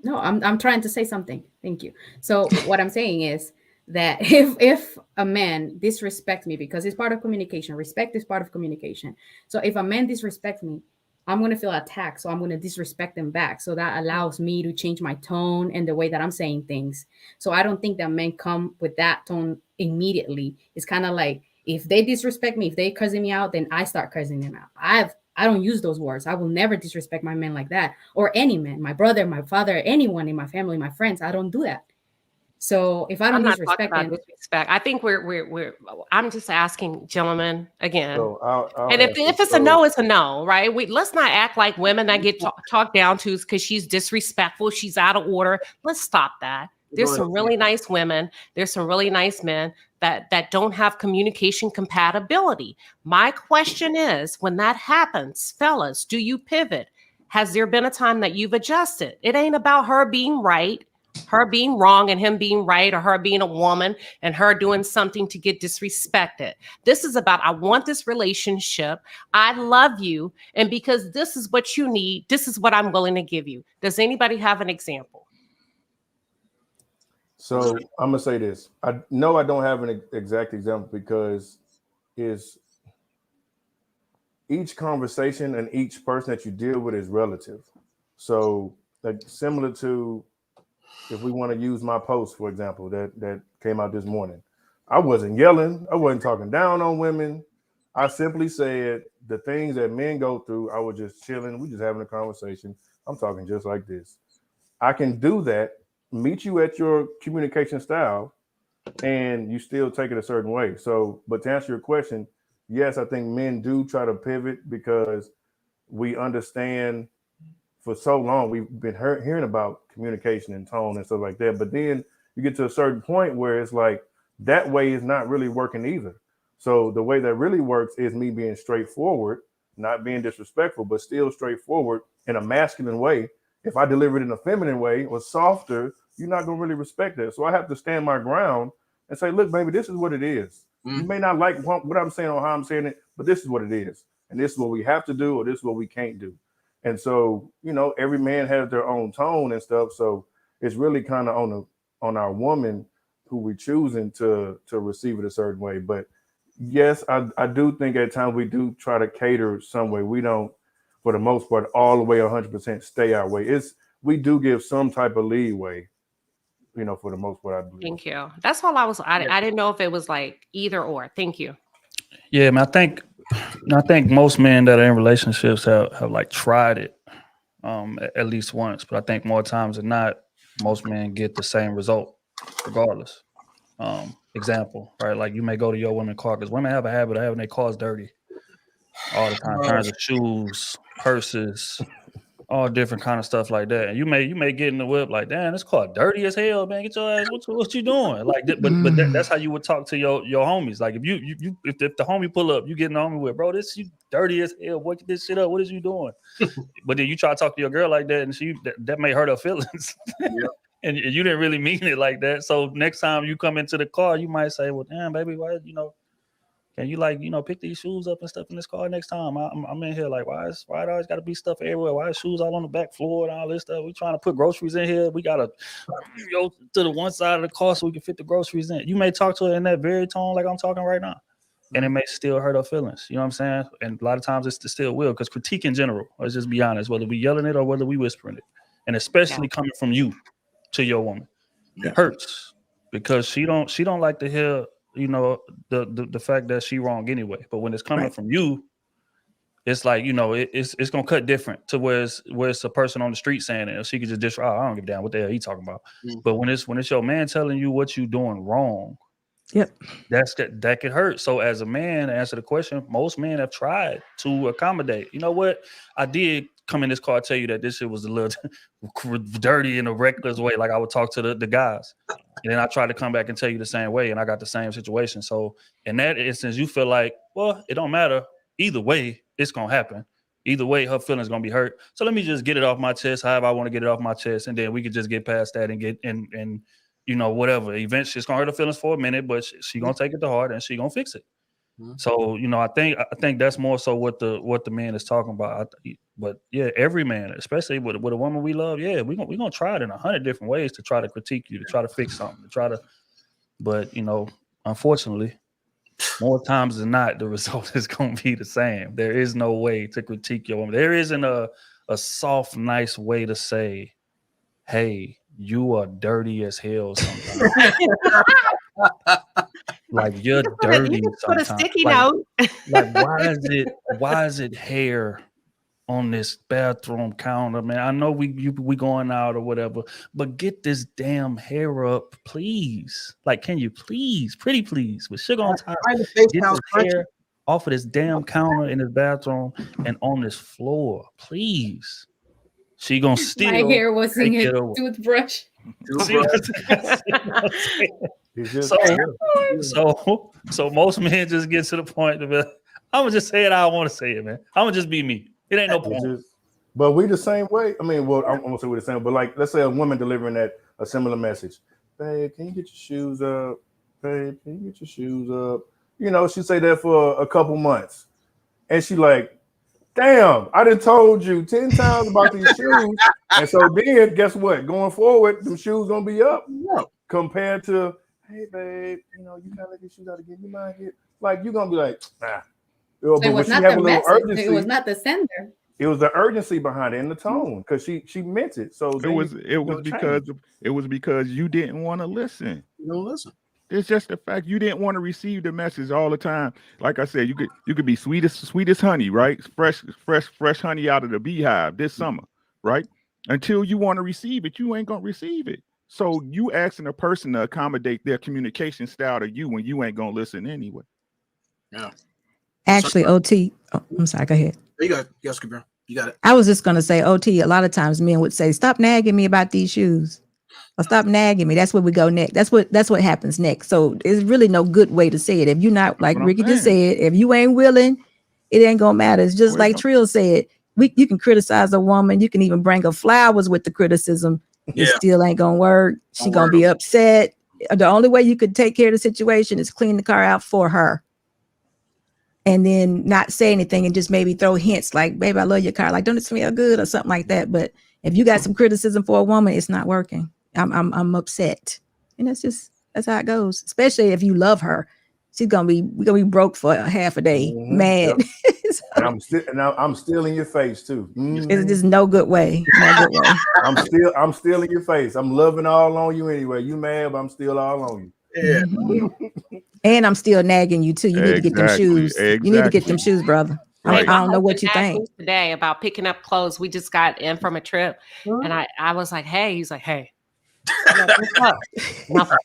No, I'm trying to say something. Thank you. So what I'm saying is that if a man disrespects me, because it's part of communication, respect is part of communication. So if a man disrespects me, I'm going to feel attacked. So I'm going to disrespect them back. So that allows me to change my tone and the way that I'm saying things. So I don't think that men come with that tone immediately. It's kind of like, if they disrespect me, if they cursing me out, then I start cursing them out. I don't use those words. I will never disrespect my men like that, or any man, my brother, my father, anyone in my family, my friends. I don't do that. So if I don't disrespect them, disrespect, I think I'm just asking, gentlemen, again. So I'll and if it's a no, it's a no, right? Let's not act like women that get talked down to because she's disrespectful, she's out of order. Let's stop that. There's some really nice women. There's some really nice men that don't have communication compatibility. My question is, when that happens, fellas, do you pivot? Has there been a time that you've adjusted? It ain't about her being right, her being wrong, and him being right, or her being a woman and her doing something to get disrespected. This is about, I want this relationship. I love you. And because this is what you need, this is what I'm willing to give you. Does anybody have an example? So I'm gonna say this. I know I don't have an exact example, because each conversation and each person that you deal with is relative. So, like, similar to, if we want to use my post, for example, that came out this morning, I wasn't yelling. I wasn't talking down on women. I simply said the things that men go through. I was just chilling. We just having a conversation. I'm talking just like this. I can do that, meet you at your communication style, and you still take it a certain way. So, but to answer your question, yes, I think men do try to pivot because we understand for so long we've been hearing about communication and tone and stuff like that. But then you get to a certain point where it's like that way is not really working either. So the way that really works is me being straightforward, not being disrespectful, but still straightforward in a masculine way. If I deliver it in a feminine way or softer, you're not going to really respect that. So I have to stand my ground and say, look, baby, this is what it is. You may not like what I'm saying or how I'm saying it, but this is what it is. And this is what we have to do, or this is what we can't do. And so, you know, every man has their own tone and stuff. So it's really kind of on our woman who we choosing to receive it a certain way. But yes, I do think at times we do try to cater some way. We don't, for the most part, all the way 100% stay our way. We do give some type of leeway, you know, for the most part, I believe. Thank you. That's all I didn't know if it was like either or. Thank you. Yeah, man. I think most men that are in relationships have like tried it at least once, but I think more times than not, most men get the same result regardless. Example, right? Like you may go to your women's car because women have a habit of having their cars dirty all the time, kinds of shoes, purses, all different kind of stuff like that. And you may get in the whip like, damn, this car dirty as hell, man. Get your ass. What you doing? Like, but that's how you would talk to your homies. Like if if the homie pull up, you get in the homie with, bro, this you dirty as hell. Boy, get this shit up. What is you doing? But then you try to talk to your girl like that, and that may hurt her feelings. Yeah. And you didn't really mean it like that. So next time you come into the car, you might say, well, damn, baby, why, can you pick these shoes up and stuff in this car next time? I'm in here like, why it always got to be stuff everywhere? Why is shoes all on the back floor and all this stuff? We trying to put groceries in here. We got to go to the one side of the car so we can fit the groceries in. You may talk to her in that very tone like I'm talking right now, and it may still hurt her feelings. You know what I'm saying? And a lot of times it still will, because critique in general, let's just be honest, whether we yelling it or whether we whispering it, and especially coming from you to your woman, it hurts because she don't like to hear, the fact that she wrong anyway. But when it's coming from you, it's like, it's gonna cut different to where it's a person on the street saying it. She could just I don't give a damn what the hell he talking about. But when it's your man telling you what you doing wrong, that could hurt. So as a man, to answer the question, most men have tried to accommodate. You know what? I did come in this car, tell you that this shit was a little dirty in a reckless way. Like I would talk to the guys, and then I tried to come back and tell you the same way, and I got the same situation. So in that instance, you feel like, well, it don't matter. Either way, it's gonna happen. Either way, her feelings gonna be hurt. So let me just get it off my chest, however I want to get it off my chest, and then we could just get past that and get and whatever. Eventually, it's gonna hurt her feelings for a minute, but she gonna take it to heart and she gonna fix it. So I think that's more so what the man is talking about. But yeah, every man, especially with a woman we love, yeah, we're gonna try it in 100 different ways to try to critique you, to try to fix something, but unfortunately, more times than not, the result is gonna be the same. There is no way to critique your woman. There isn't a soft, nice way to say, hey, you are dirty as hell sometimes. Like you're dirty. You put a sticky like, note. Like why is it hair on this bathroom counter, man? I know we going out or whatever, but get this damn hair up, please. Like, can you please, pretty please, with sugar on top, get this hair off of this damn counter in this bathroom and on this floor, please. She gonna steal. My hair was in a toothbrush. So most men just get to the point of it. I'm gonna just say it how I want to say it, man. I'm gonna just be me. It ain't no point. But we the same way. I mean, well, I'm gonna say we're the same. But like, let's say a woman delivering a similar message. Babe, can you get your shoes up? Babe, can you get your shoes up? She say that for a couple months, and she like, damn, I done told you 10 times about these shoes. And so then guess what? Going forward, them shoes gonna be up compared to, hey babe, you gotta let your shoes out again. You mind here? Like you're gonna be like, nah. So it was not the message. It was not the sender. It was the urgency behind it and the tone, because she meant it. So it was because you didn't want to listen. You don't listen. It's just the fact you didn't want to receive the message all the time. Like I said, you could be sweet as honey, right? Fresh honey out of the beehive this summer, right? Until you want to receive it, you ain't gonna receive it. So you asking a person to accommodate their communication style to you when you ain't gonna listen anyway. Yeah. Actually, OT. Oh, I'm sorry. Go ahead. You go. Yes, Kabir. You got it. I was just going to say, OT, a lot of times men would say, stop nagging me about these shoes. Or stop nagging me. That's where we go next. That's what happens next. So it's really no good way to say it. If you're not, like what I'm Ricky just saying. said, if you ain't willing, it ain't gonna matter. It's just Where's like Trill said. You can criticize a woman. You can even bring her flowers with the criticism. It Yeah. still ain't gonna work. She Don't gonna work. be upset. The only way you could take care of the situation is clean the car out for her. And then not say anything and just maybe throw hints like, babe, I love your car. Like, don't it smell good or something like that. But if you got some criticism for a woman, it's not working. I'm upset. And that's how it goes. Especially if you love her. We're gonna be broke for half a day, mad. Yep. And I'm still in your face too. It's just no good way. No good way. I'm still in your face. I'm loving all on you anyway. You mad, but I'm still all on you. Yeah. Mhm. And I'm still nagging you too. You need to get them shoes. You need to get them shoes, brother. Right. I don't know what you Husband think. asked me today about picking up clothes. We just got in from a trip, and I was like, "Hey," he's like, "Hey." I'm like, "What's up?" Nothing.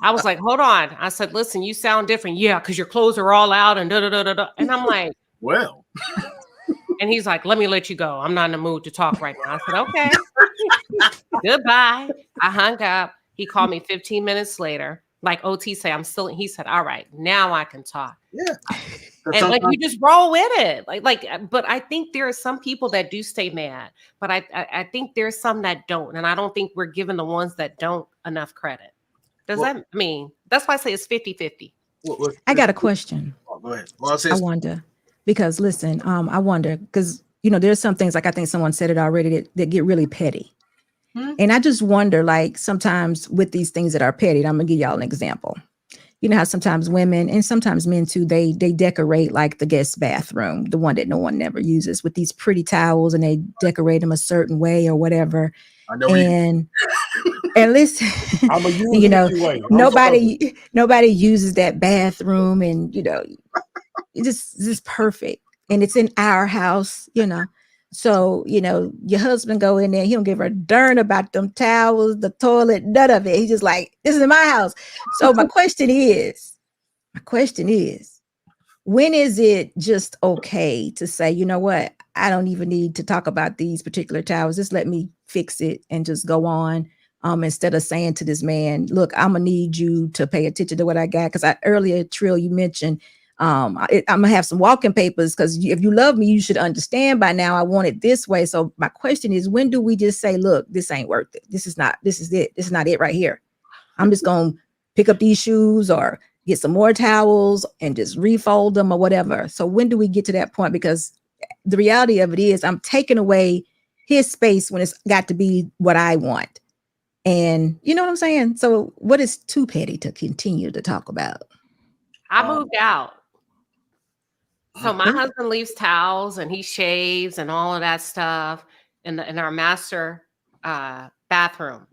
I was like, "Hold on." I said, "Listen, you sound different." Yeah, because your clothes are all out and da da da da da. And I'm like, Well, and he's like, "Let me let you go. I'm not in the mood to talk right now." I said, "Okay." Goodbye. I hung up. He called me 15 minutes later. Like OT say, I'm still. He said, "All right, now I can talk." yeah. And like you just roll with it, but I think there are some people that do stay mad, but I think there's some that don't, and I don't think we're giving the ones that don't enough credit. Does that mean? That's why I say it's 50-50. I got a question. Oh, go ahead. Well, I wonder because listen, I wonder because there's some things like I think someone said it already that get really petty. And I just wonder, like sometimes with these things that are petty, I'm gonna give y'all an example. You know how sometimes women and sometimes men too, they decorate like the guest bathroom, the one that no one never uses, with these pretty towels, and they decorate them a certain way or whatever. I know. And listen, I'm gonna use it anyway. nobody uses that bathroom, and it's just perfect, and it's in our house, So, your husband go in there, he don't give a darn about them towels, the toilet, none of it. He's just like, this is my house. So my question is, when is it just okay to say, you know what? I don't even need to talk about these particular towels. Just let me fix it and just go on. Instead of saying to this man, look, I'm gonna need you to pay attention to what I got. Because earlier, Trill, you mentioned I'm gonna have some walking papers because if you love me, you should understand by now I want it this way. So my question is, when do we just say, look, this ain't worth it? This is it. This is not it right here. I'm just gonna pick up these shoes or get some more towels and just refold them or whatever. So when do we get to that point? Because the reality of it is I'm taking away his space when it's got to be what I want. And you know what I'm saying? So what is too petty to continue to talk about? I moved out. So my husband leaves towels and he shaves and all of that stuff in our master bathroom,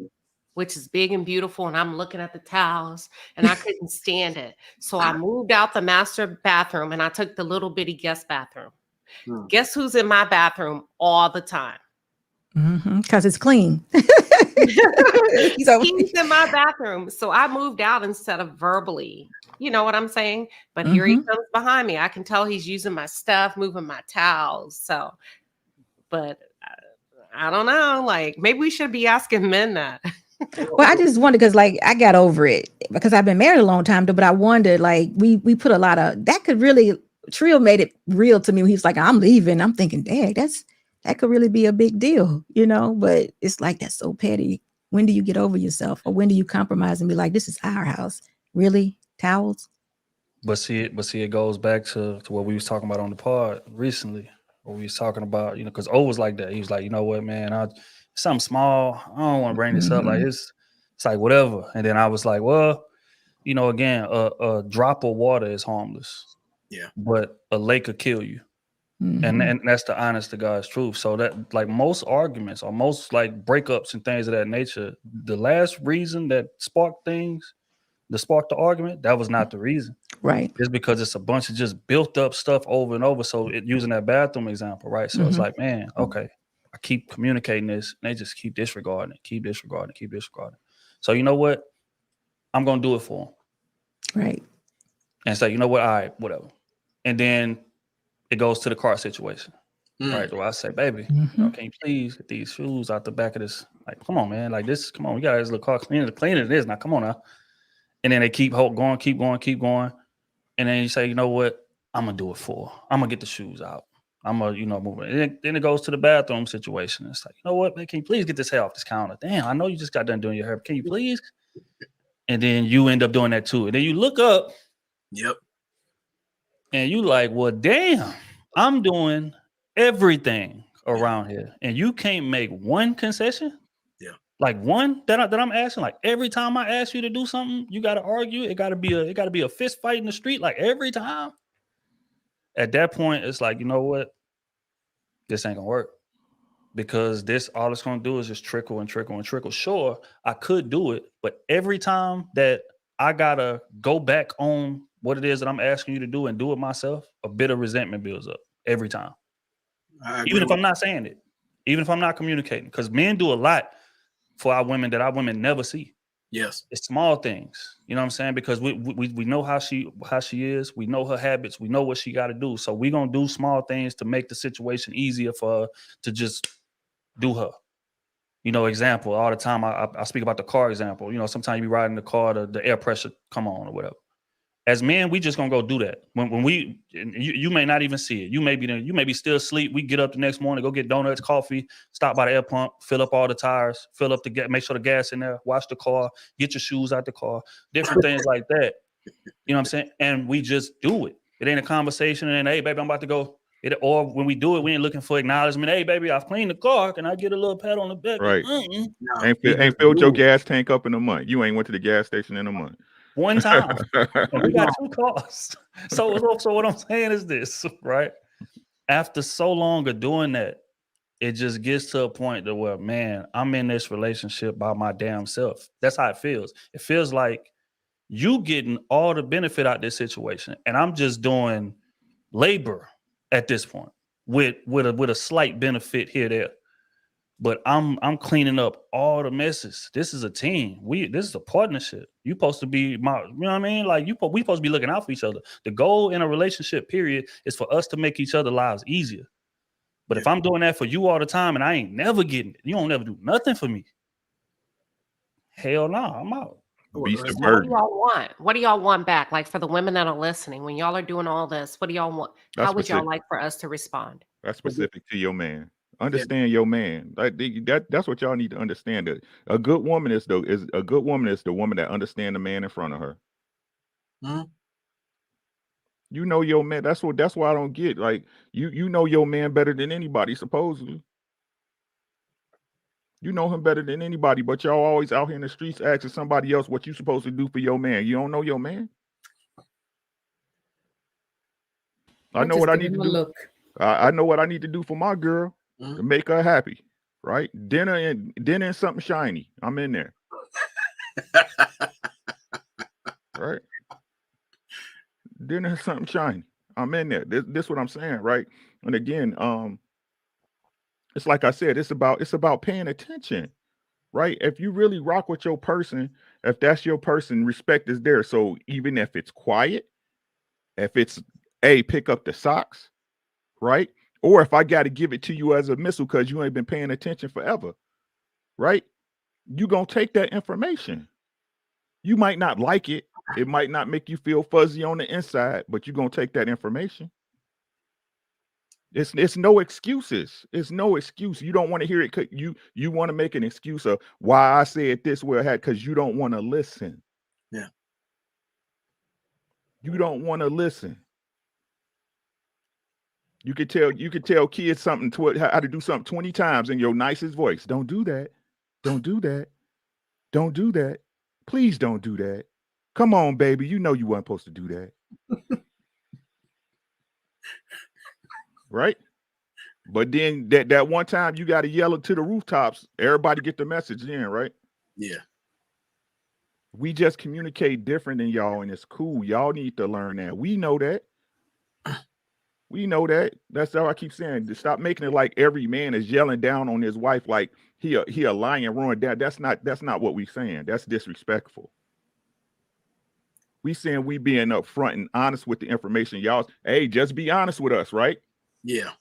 which is big and beautiful. And I'm looking at the towels and I couldn't stand it. So I moved out the master bathroom and I took the little bitty guest bathroom. Guess who's in my bathroom all the time? Because it's clean. He's in my bathroom. So I moved out instead of verbally. You know what I'm saying? But here he comes behind me. I can tell he's using my stuff, moving my towels. So, but I don't know. Like maybe we should be asking men that. Well, I just wonder because like I got over it because I've been married a long time, but I wondered like we put a lot of that could really Trill made it real to me. He was like, I'm leaving. I'm thinking, dang, that could really be a big deal, but it's like that's so petty. When do you get over yourself or when do you compromise and be like, this is our house? Really? Towels? But see, it goes back to what we was talking about on the pod recently. Where we was talking about, because O was like that. He was like, you know what, man, something small. I don't want to bring this up. Like it's like whatever. And then I was like, well, again, a drop of water is harmless. Yeah. But a lake could kill you. And that's the honest to God's truth. So that like most arguments or most like breakups and things of that nature, the last reason that sparked the argument, that was not the reason. Right. It's because it's a bunch of just built up stuff over and over. So using that bathroom example, right? So it's like, man, okay, I keep communicating this and they just keep disregarding it. So you know what? I'm going to do it for them. Right. And say, you know what? All right, whatever. And then it goes to the car situation. right? So I say, baby, can you please get these shoes out the back of this? Like, come on, man. Like this, come on. We got this little car cleaner it is. Now, come on now. And then they keep going. And then you say, you know what? I'm going to do it I'm going to get the shoes out. I'm going to, move it. And then it goes to the bathroom situation. It's like, you know what, man? Can you please get this hair off this counter? Damn, I know you just got done doing your hair. Can you please? And then you end up doing that too. And then you look up. Yep. And you like, well, damn, I'm doing everything around here. And you can't make one concession? Yeah. Like one that I'm asking, like every time I ask you to do something, you got to argue. It got to be a fist fight in the street, like every time. At that point, it's like, you know what? This ain't gonna work. Because all it's gonna do is just trickle and trickle and trickle. Sure, I could do it, but every time that I gotta go back on what it is that I'm asking you to do and do it myself, a bit of resentment builds up every time. Even if I'm not saying it, even if I'm not communicating, because men do a lot for our women that our women never see. Yes, it's small things. You know what I'm saying? Because we know how she is. We know her habits. We know what she got to do. So we're gonna do small things to make the situation easier for her to just do her. Example all the time. I speak about the car example. Sometimes you be riding the car, the air pressure come on or whatever. As men, we just gonna go do that. When you may not even see it. You may be still asleep. We get up the next morning, go get donuts, coffee, stop by the air pump, fill up all the tires, fill up make sure the gas in there, wash the car, get your shoes out the car, different things like that. You know what I'm saying? And we just do it. It ain't a conversation. And hey, baby, I'm about to go. Or when we do it, we ain't looking for acknowledgement. Hey, baby, I've cleaned the car. Can I get a little pat on the back? Right. No. Ain't filled your gas tank up in a month. You ain't went to the gas station in a month. One time. We got 2 cars. So what I'm saying is this, right? After so long of doing that, it just gets to a point to where, man, I'm in this relationship by my damn self. That's how it feels. It feels like you getting all the benefit out of this situation, and I'm just doing labor at this point with a slight benefit here there. But I'm cleaning up all the messes. This is a team. This is a partnership. You supposed to be you know what I mean? Like we supposed to be looking out for each other. The goal in a relationship, period, is for us to make each other's lives easier. But if I'm doing that for you all the time and I ain't never getting it, you don't never do nothing for me. Hell no, I'm out. Beast of What burden. do y'all want? What do y'all want back? Like for the women that are listening, when y'all are doing all this, what do y'all want? How would y'all like for us to respond? That's specific to your man. Understand your man. That's what y'all need to understand. That a good woman is the woman that understands the man in front of her. Mm-hmm. You know your man. That's why I don't get, like, you know your man better than anybody, supposedly. You know him better than anybody, but y'all always out here in the streets asking somebody else what you supposed to do for your man. You don't know your man. I know what I need to do. I know what I need to do for my girl to make her happy, right? Dinner and something shiny. I'm in there. Right? Dinner and something shiny. I'm in there. This what I'm saying, right? And again, it's like I said, it's about paying attention, right? If you really rock with your person, if that's your person, respect is there. So even if it's quiet, if it's pick up the socks, right? Or if I got to give it to you as a missile because you ain't been paying attention forever, right? You gonna take that information. You might not like it. It might not make you feel fuzzy on the inside, but you're gonna take that information. It's no excuses. It's no excuse. You don't want to hear it. You want to make an excuse of why I said this way because you don't want to listen. Yeah. You don't want to listen. You could tell kids something how to do something 20 times in your nicest voice. Don't do that. Don't do that. Don't do that. Please don't do that. Come on, baby. You know you weren't supposed to do that. Right? But then that one time you got to yell it to the rooftops. Everybody get the message in, right? Yeah. We just communicate different than y'all, and it's cool. Y'all need to learn that. We know that. We know that. That's how I keep saying. To stop making it like every man is yelling down on his wife like he a lion roaring down. That's not what we saying. That's disrespectful. We saying we being upfront and honest with the information. Y'all, hey, just be honest with us, right? Yeah.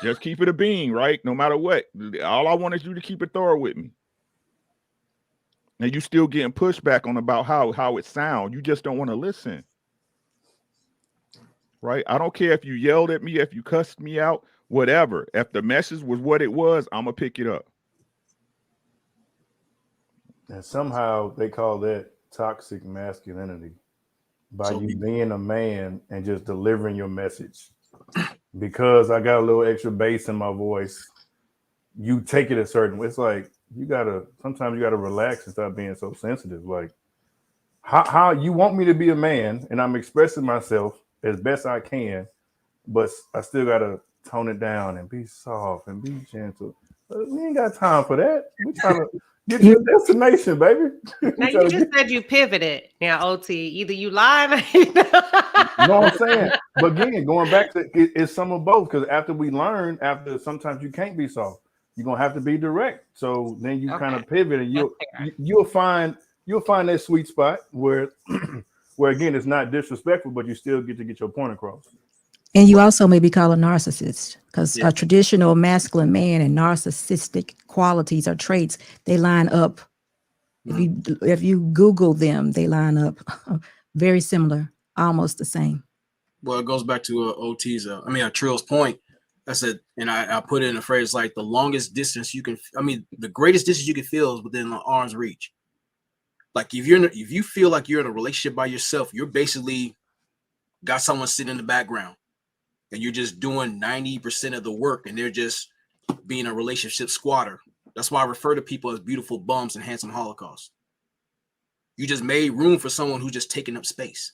Just keep it a being, right? No matter what. All I want is you to keep it thorough with me. And you still getting pushback on about how it sounds. You just don't want to listen. Right? I don't care if you yelled at me, if you cussed me out, whatever. If the message was what it was, I'm gonna pick it up. And somehow they call that toxic masculinity by So you being a man and just delivering your message. Because I got a little extra bass in my voice, you take it a certain way. It's like sometimes you gotta relax and stop being so sensitive. Like how you want me to be a man and I'm expressing myself as best I can, but I still gotta tone it down and be soft and be gentle. We ain't got time for that. We trying to get to the destination, baby. Now you just said you pivoted. Now, OT, either you lying or you know what I'm saying? But again, going back to it's some of both, because after we learn, sometimes you can't be soft. You're gonna have to be direct. So then you kind of pivot and you'll find that sweet spot where where again it's not disrespectful, but you still get to get your point across. And you also may be called a narcissist, because a traditional masculine man and narcissistic qualities or traits, they line up. If you Google them, they line up very similar, almost the same. Well, it goes back to Trill's point. I said, and I put it in a phrase like the longest distance you can, the greatest distance you can feel is within the arm's reach. Like if you feel like you're in a relationship by yourself, you're basically got someone sitting in the background and you're just doing 90% of the work and they're just being a relationship squatter. That's why I refer to people as beautiful bums and handsome holocaust. You just made room for someone who's just taking up space.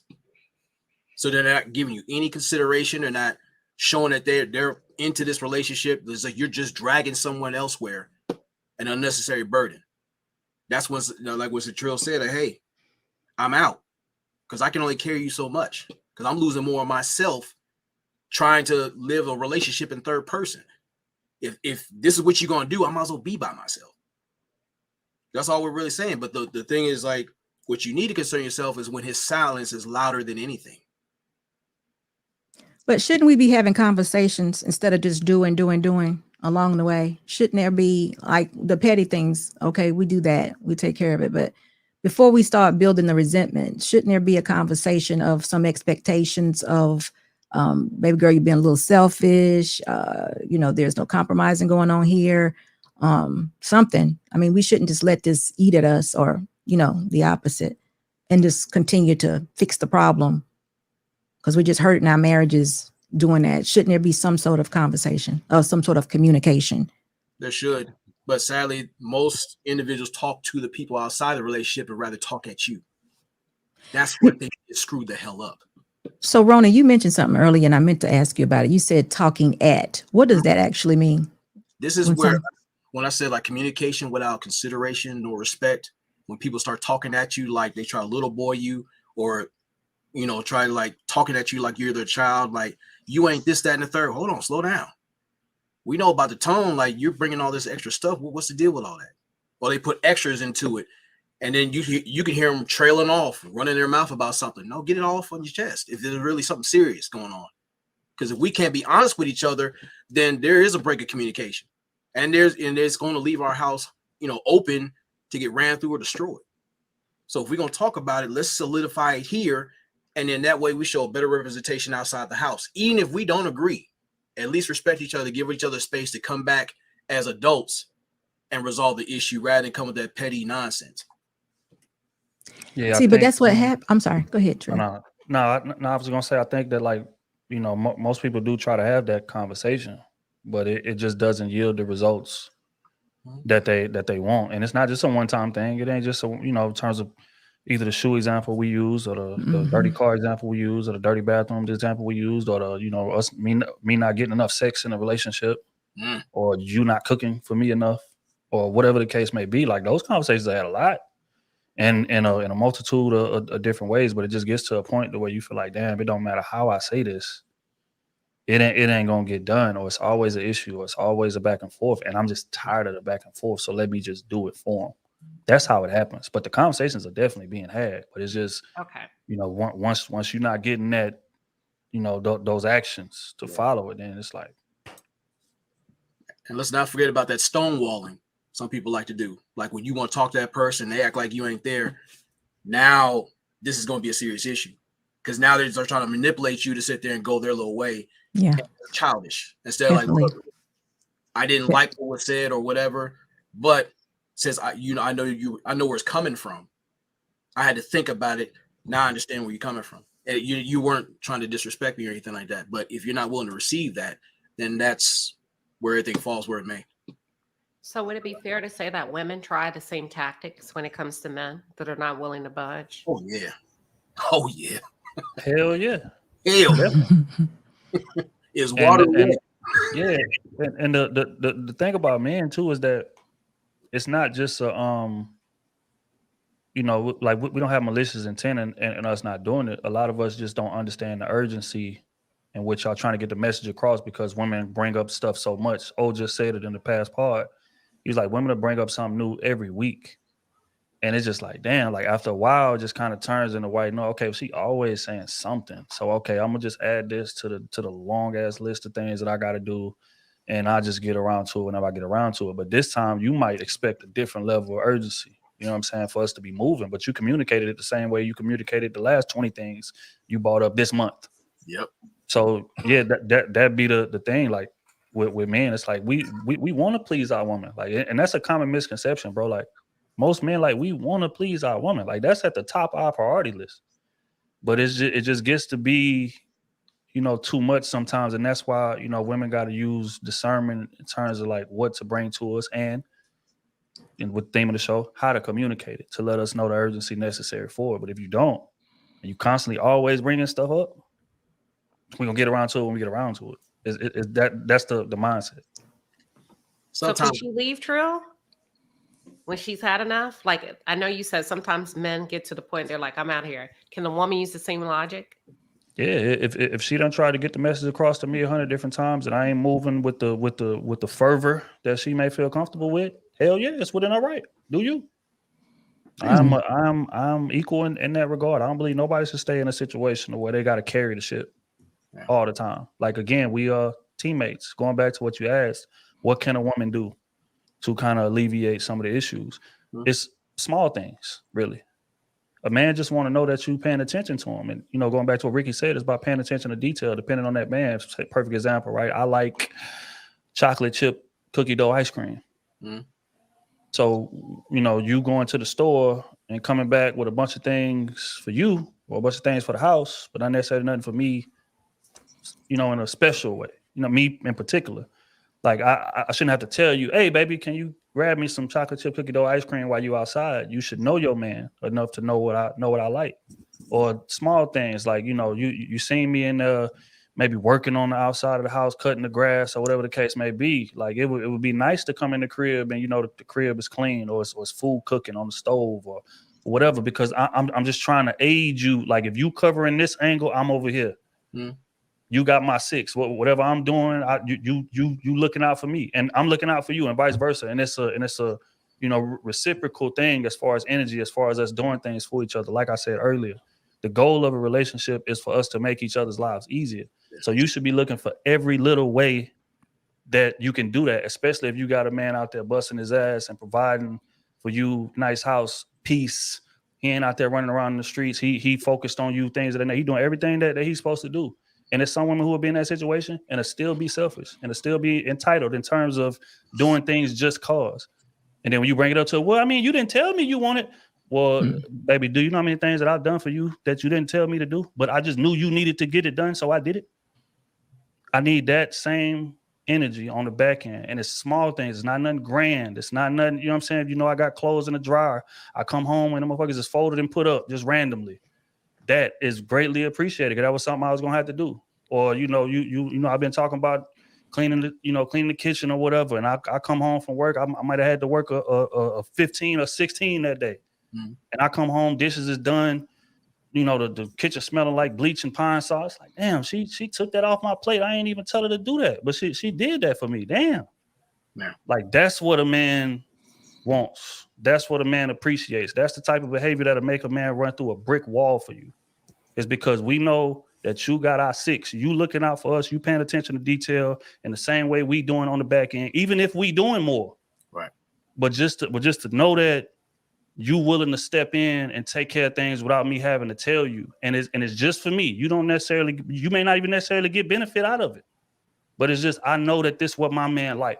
So they're not giving you any consideration. They're not showing that they're into this relationship. It's like you're just dragging someone elsewhere, an unnecessary burden. That's when, like what Trill said, like, hey, I'm out because I can only carry you so much because I'm losing more of myself trying to live a relationship in third person. If this is what you're going to do, I might as well be by myself. That's all we're really saying. But the thing is, like, what you need to concern yourself is when his silence is louder than anything. But shouldn't we be having conversations instead of just doing along the way? Shouldn't there be like the petty things? Okay, we do that. We take care of it. But before we start building the resentment, shouldn't there be a conversation of some expectations of, baby girl, you've been a little selfish. There's no compromising going on here. Something. I mean, we shouldn't just let this eat at us or, the opposite and just continue to fix the problem because we're just hurting our marriages doing that. Shouldn't there be some sort of conversation or some sort of communication? There should. But sadly, most individuals talk to the people outside the relationship and rather talk at you. That's what they get screwed the hell up. So, Rona, you mentioned something earlier, and I meant to ask you about it. You said talking at. What does that actually mean? This is when I said like communication without consideration nor respect, when people start talking at you like they try to little boy you or, try to like talking at you like you're their child, like you ain't this, that, and the third. Hold on, slow down. We know about the tone, like you're bringing all this extra stuff. What's the deal with all that? Well, they put extras into it. And then you can hear them trailing off, running their mouth about something. No, get it off on your chest if there's really something serious going on. Because if we can't be honest with each other, then there is a break of communication. And there's going to leave our house, open to get ran through or destroyed. So if we're going to talk about it, let's solidify it here. And then that way we show a better representation outside the house. Even if we don't agree, at least respect each other, give each other space to come back as adults and resolve the issue rather than come with that petty nonsense. Yeah. See, but that's what happened. I'm sorry. Go ahead, Trey. No, I was gonna say I think that like most people do try to have that conversation, but it just doesn't yield the results that they want, and it's not just a one-time thing. It ain't just in terms of either the shoe example we use or the dirty car example we use or the dirty bathroom example we used or the me not getting enough sex in a relationship or you not cooking for me enough or whatever the case may be. Like those conversations I had a lot. And in a multitude of different ways, but it just gets to a point where you feel like, damn, it don't matter how I say this, it ain't gonna get done, or it's always an issue, or it's always a back and forth, and I'm just tired of the back and forth. So let me just do it for them. That's how it happens. But the conversations are definitely being had. But it's just once you're not getting that, those actions to follow it, then it's like And let's not forget about that stonewalling some people like to do. Like when you want to talk to that person, they act like you ain't there. Now this is going to be a serious issue because now they're trying to manipulate you to sit there and go their little way. Yeah. Childish. Instead Definitely. of like, look, I didn't like what was said or whatever, but since I know where it's coming from. I had to think about it. Now I understand where you're coming from. And you weren't trying to disrespect me or anything like that. But if you're not willing to receive that, then that's where everything falls where it may. So would it be fair to say that women try the same tactics when it comes to men that are not willing to budge? Oh yeah. Oh yeah. Hell yeah. Hell is water. Yeah. And the thing about men too is that it's not just a like we don't have malicious intent and us not doing it. A lot of us just don't understand the urgency in which y'all trying to get the message across because women bring up stuff so much. Just said it in the past part. He's like, women will bring up something new every week. And it's just like, damn, like after a while, it just kind of turns into white. No, okay, she always saying something. So, okay, I'm gonna just add this to the long ass list of things that I got to do. And I just get around to it whenever I get around to it. But this time you might expect a different level of urgency. You know what I'm saying? For us to be moving, but you communicated it the same way you communicated the last 20 things you brought up this month. Yep. So yeah, that be the thing. Like with men, it's like we want to please our woman. Like, and that's a common misconception, bro. Like most men, like we want to please our woman. Like that's at the top of our priority list. But it just gets to be, too much sometimes, and that's why women got to use discernment in terms of like what to bring to us and with the theme of the show, how to communicate it to let us know the urgency necessary for it. But if you don't, and you constantly always bringing stuff up, we're gonna get around to it when we get around to it. That's the mindset. So can she leave Trill when she's had enough? Like I know you said sometimes men get to the point they're like, I'm out of here. Can the woman use the same logic? Yeah, if she done tried to get the message across to me 100 different times and I ain't moving with the fervor that she may feel comfortable with, hell yeah, it's within her right. Do you? I'm equal in that regard. I don't believe nobody should stay in a situation where they got to carry the ship all the time. Like again, we are teammates. Going back to what you asked, what can a woman do to kind of alleviate some of the issues? Mm-hmm. It's small things, really. A man just want to know that you paying attention to him. And, going back to what Ricky said, it's about paying attention to detail, depending on that man. Perfect example, right? I like chocolate chip cookie dough ice cream. Mm-hmm. So, you going to the store and coming back with a bunch of things for you or a bunch of things for the house, but not necessarily nothing for me, in a special way, me in particular. Like I shouldn't have to tell you, hey, baby, can you grab me some chocolate chip cookie dough ice cream while you outside? You should know your man enough to know what I like. Or small things like, you seen me in maybe working on the outside of the house, cutting the grass or whatever the case may be. Like it would be nice to come in the crib and the crib is clean or it's food cooking on the stove or whatever, because I'm just trying to aid you. Like if you covering this angle, I'm over here. Mm. You got my six. Whatever I'm doing, you looking out for me, and I'm looking out for you, and vice versa. And it's a reciprocal thing as far as energy, as far as us doing things for each other. Like I said earlier, the goal of a relationship is for us to make each other's lives easier. So you should be looking for every little way that you can do that, especially if you got a man out there busting his ass and providing for you, nice house, peace. He ain't out there running around in the streets. He focused on you, things that he doing everything that he's supposed to do. And there's some women who will be in that situation and will still be selfish and will still be entitled in terms of doing things just cause. And then when you bring it up to, well, I mean, you didn't tell me you wanted. Well, baby, do you know how many things that I've done for you that you didn't tell me to do? But I just knew you needed to get it done, so I did it. I need that same energy on the back end. And it's small things. It's not nothing grand. It's not nothing, you know what I'm saying? I got clothes in the dryer. I come home and the motherfuckers is folded and put up just randomly. That is greatly appreciated because that was something I was gonna have to do. Or I've been talking about cleaning the kitchen or whatever, and I come home from work. I might have had to work a 15 or 16 that day, and I come home, dishes is done. The kitchen smelling like bleach and pine sauce. Like, damn, she took that off my plate. I ain't even tell her to do that, but she did that for me. Damn, man. Like that's what a man wants. That's what a man appreciates. That's the type of behavior that'll make a man run through a brick wall for you. It's because we know that you got our six. You looking out for us. You paying attention to detail in the same way we doing on the back end, even if we doing more. Right. But just to know that you willing to step in and take care of things without me having to tell you. And it's just for me. You may not even necessarily get benefit out of it. But it's just, I know that this is what my man like.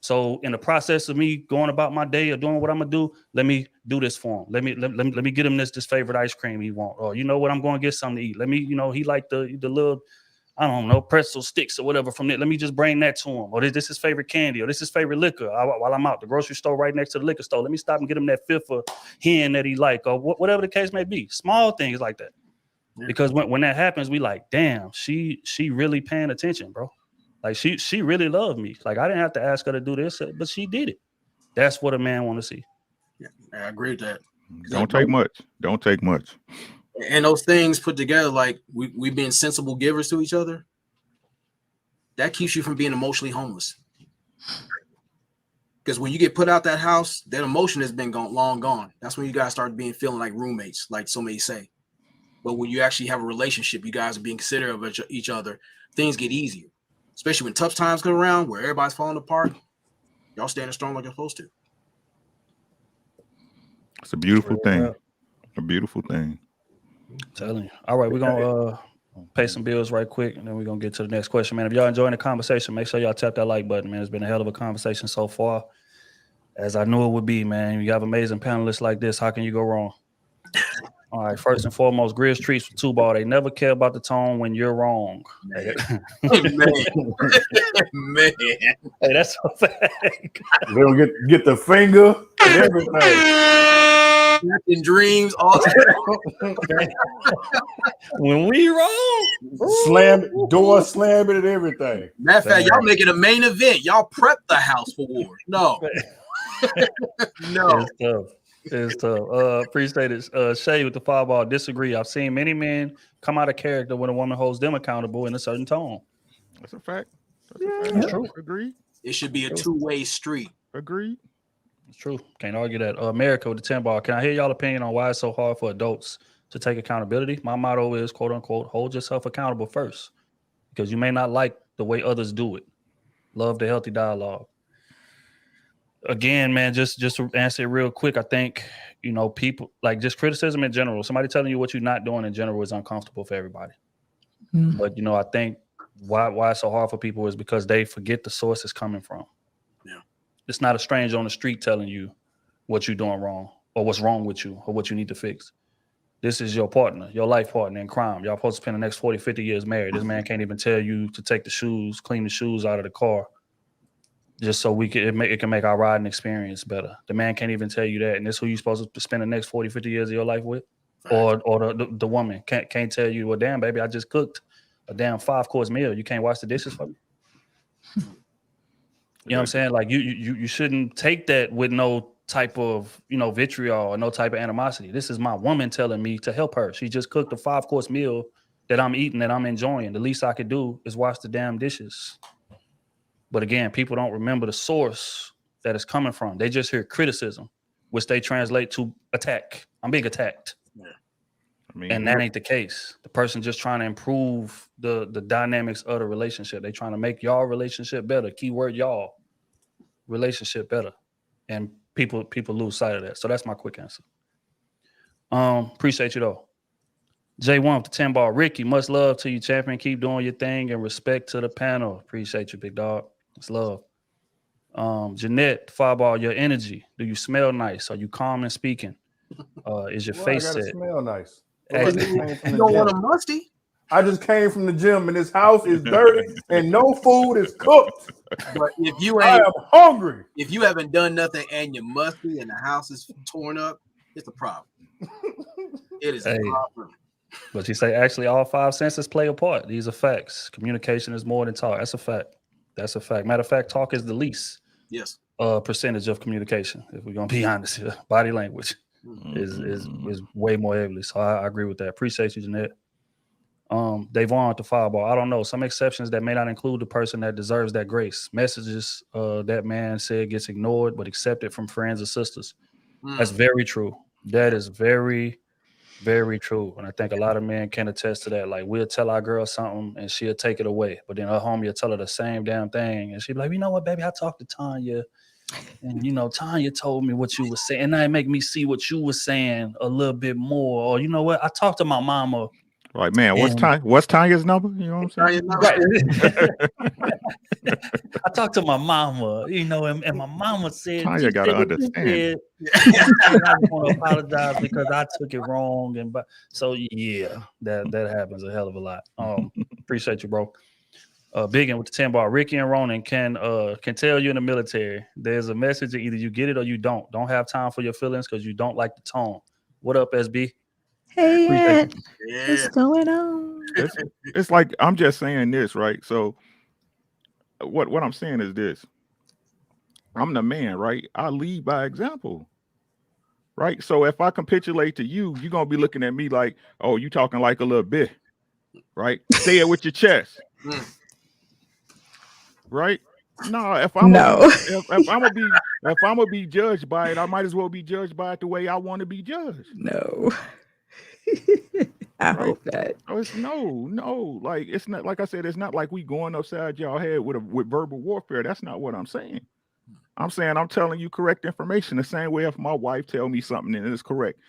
So in the process of me going about my day or doing what I'm gonna do, let me do this for him. Let me get him this favorite ice cream he want. Or you know what, I'm going to get something to eat. Let me, he like the little, I don't know, pretzel sticks or whatever from there. Let me just bring that to him. Or this is his favorite candy. Or this is his favorite liquor. While I'm out the grocery store right next to the liquor store, let me stop and get him that fifth of hen that he like, or whatever the case may be. Small things like that. Yeah. Because when that happens, we like, damn, she really paying attention, bro. Like she really loved me. Like I didn't have to ask her to do this, but she did it. That's what a man want to see. Yeah, I agree with that. Don't take much. Don't take much. And those things put together, like we being sensible givers to each other, that keeps you from being emotionally homeless. Because when you get put out that house, that emotion has been long gone. That's when you guys start feeling like roommates, like so many say. But when you actually have a relationship, you guys are being considerate of each other. Things get easier. Especially when tough times come around where everybody's falling apart, y'all standing strong like you're supposed to. It's a beautiful thing. A beautiful thing. I'm telling you. All right, we're going to pay some bills right quick, and then we're going to get to the next question, man. If y'all enjoying the conversation, make sure y'all tap that like button, man. It's been a hell of a conversation so far, as I knew it would be, man. You have amazing panelists like this. How can you go wrong? All right, first and foremost, Grizz Treats for 2-ball. They never care about the tone when you're wrong. Man. Man. Hey, that's a fact. They don't get the finger and everything. In dreams, all when we wrong, door slamming and everything. Matter of fact, y'all make it a main event. Y'all prep the house for war. No. No. It's tough. It's tough. Appreciate it. Shay with the 5-ball. Disagree. I've seen many men come out of character when a woman holds them accountable in a certain tone. That's a fact. That's true. Agreed. It should be a two-way street. Agreed. It's true. Can't argue that. America with the 10-ball. Can I hear y'all opinion on why it's so hard for adults to take accountability? My motto is, quote unquote, hold yourself accountable first, because you may not like the way others do it. Love the healthy dialogue. Again, man, just to answer it real quick, I think, people like just criticism in general. Somebody telling you what you're not doing in general is uncomfortable for everybody. Mm. But, I think why it's so hard for people is because they forget the source it's coming from. Yeah. It's not a stranger on the street telling you what you're doing wrong or what's wrong with you or what you need to fix. This is your partner, your life partner in crime. Y'all supposed to spend the next 40, 50 years married. This man can't even tell you to take clean the shoes out of the car, just so it can make our riding experience better. The man can't even tell you that. And this who you supposed to spend the next 40, 50 years of your life with? Right. Or the woman can't tell you, well, damn, baby, I just cooked a damn 5-course meal. You can't wash the dishes for me? You know what I'm saying? Like you shouldn't take that with no type of, vitriol or no type of animosity. This is my woman telling me to help her. She just cooked a 5-course meal that I'm eating, that I'm enjoying. The least I could do is wash the damn dishes. But again, people don't remember the source that it's coming from. They just hear criticism, which they translate to attack. I'm being attacked. Yeah. And that ain't the case. The person just trying to improve the dynamics of the relationship. They trying to make y'all relationship better. Keyword y'all. Relationship better. And people lose sight of that. So that's my quick answer. Appreciate you though. J1 with the 10-ball. Ricky, much love to you, champion. Keep doing your thing and respect to the panel. Appreciate you, big dog. It's love. Jeanette, 5-ball, your energy. Do you smell nice? Are you calm and speaking? Is your face I gotta set? Smell nice. You don't want a musty? I just came from the gym and this house is dirty and no food is cooked. But I am hungry. If you haven't done nothing and you're musty and the house is torn up, it's a problem. It is a problem. But you say actually all 5 senses play a part. These are facts. Communication is more than talk. That's a fact. That's a fact. Matter of fact, talk is the least percentage of communication. If we're gonna be honest here, body language is way more heavily. So I agree with that. Appreciate you, Jeanette. Davon with the 5-ball. I don't know. Some exceptions that may not include the person that deserves that grace. Messages that man said gets ignored but accepted from friends or sisters. That's very true. That is very Very true. And I think a lot of men can attest to that. Like, we'll tell our girl something and she'll take it away. But then her homie will tell her the same damn thing. And she'll be like, you know what, baby, I talked to Tanya. And, you know, Tanya told me what you were saying. And that make me see what you were saying a little bit more. Or, you know what, I talked to my mama. Like, man, what's Tanya's number? You know what I'm saying? I talked to my mama, you know, and my mama said, Tanya got to understand. I want to apologize because I took it wrong. And so yeah, that happens a hell of a lot. Appreciate you, bro. Biggin with the 10 bar. Ricky and Ronan can tell you in the military there's a message that either you get it or you don't. Don't have time for your feelings because you don't like the tone. What up, SB? Hey, Ed. Yeah. What's going on? It's like, I'm just saying this, right? So what I'm saying is this. I'm the man, right? I lead by example, right? So if I capitulate to you, you're going to be looking at me like, oh, you talking like a little bit, right? Say it with your chest, right? No, if I'm gonna be judged by it, I might as well be judged by it the way I want to be judged. No. I hope that. Oh, it's no. Like, it's not, like I said, it's not like we going upside y'all head with verbal warfare. That's not what I'm saying. I'm saying I'm telling you correct information. The same way if my wife tell me something and it's correct,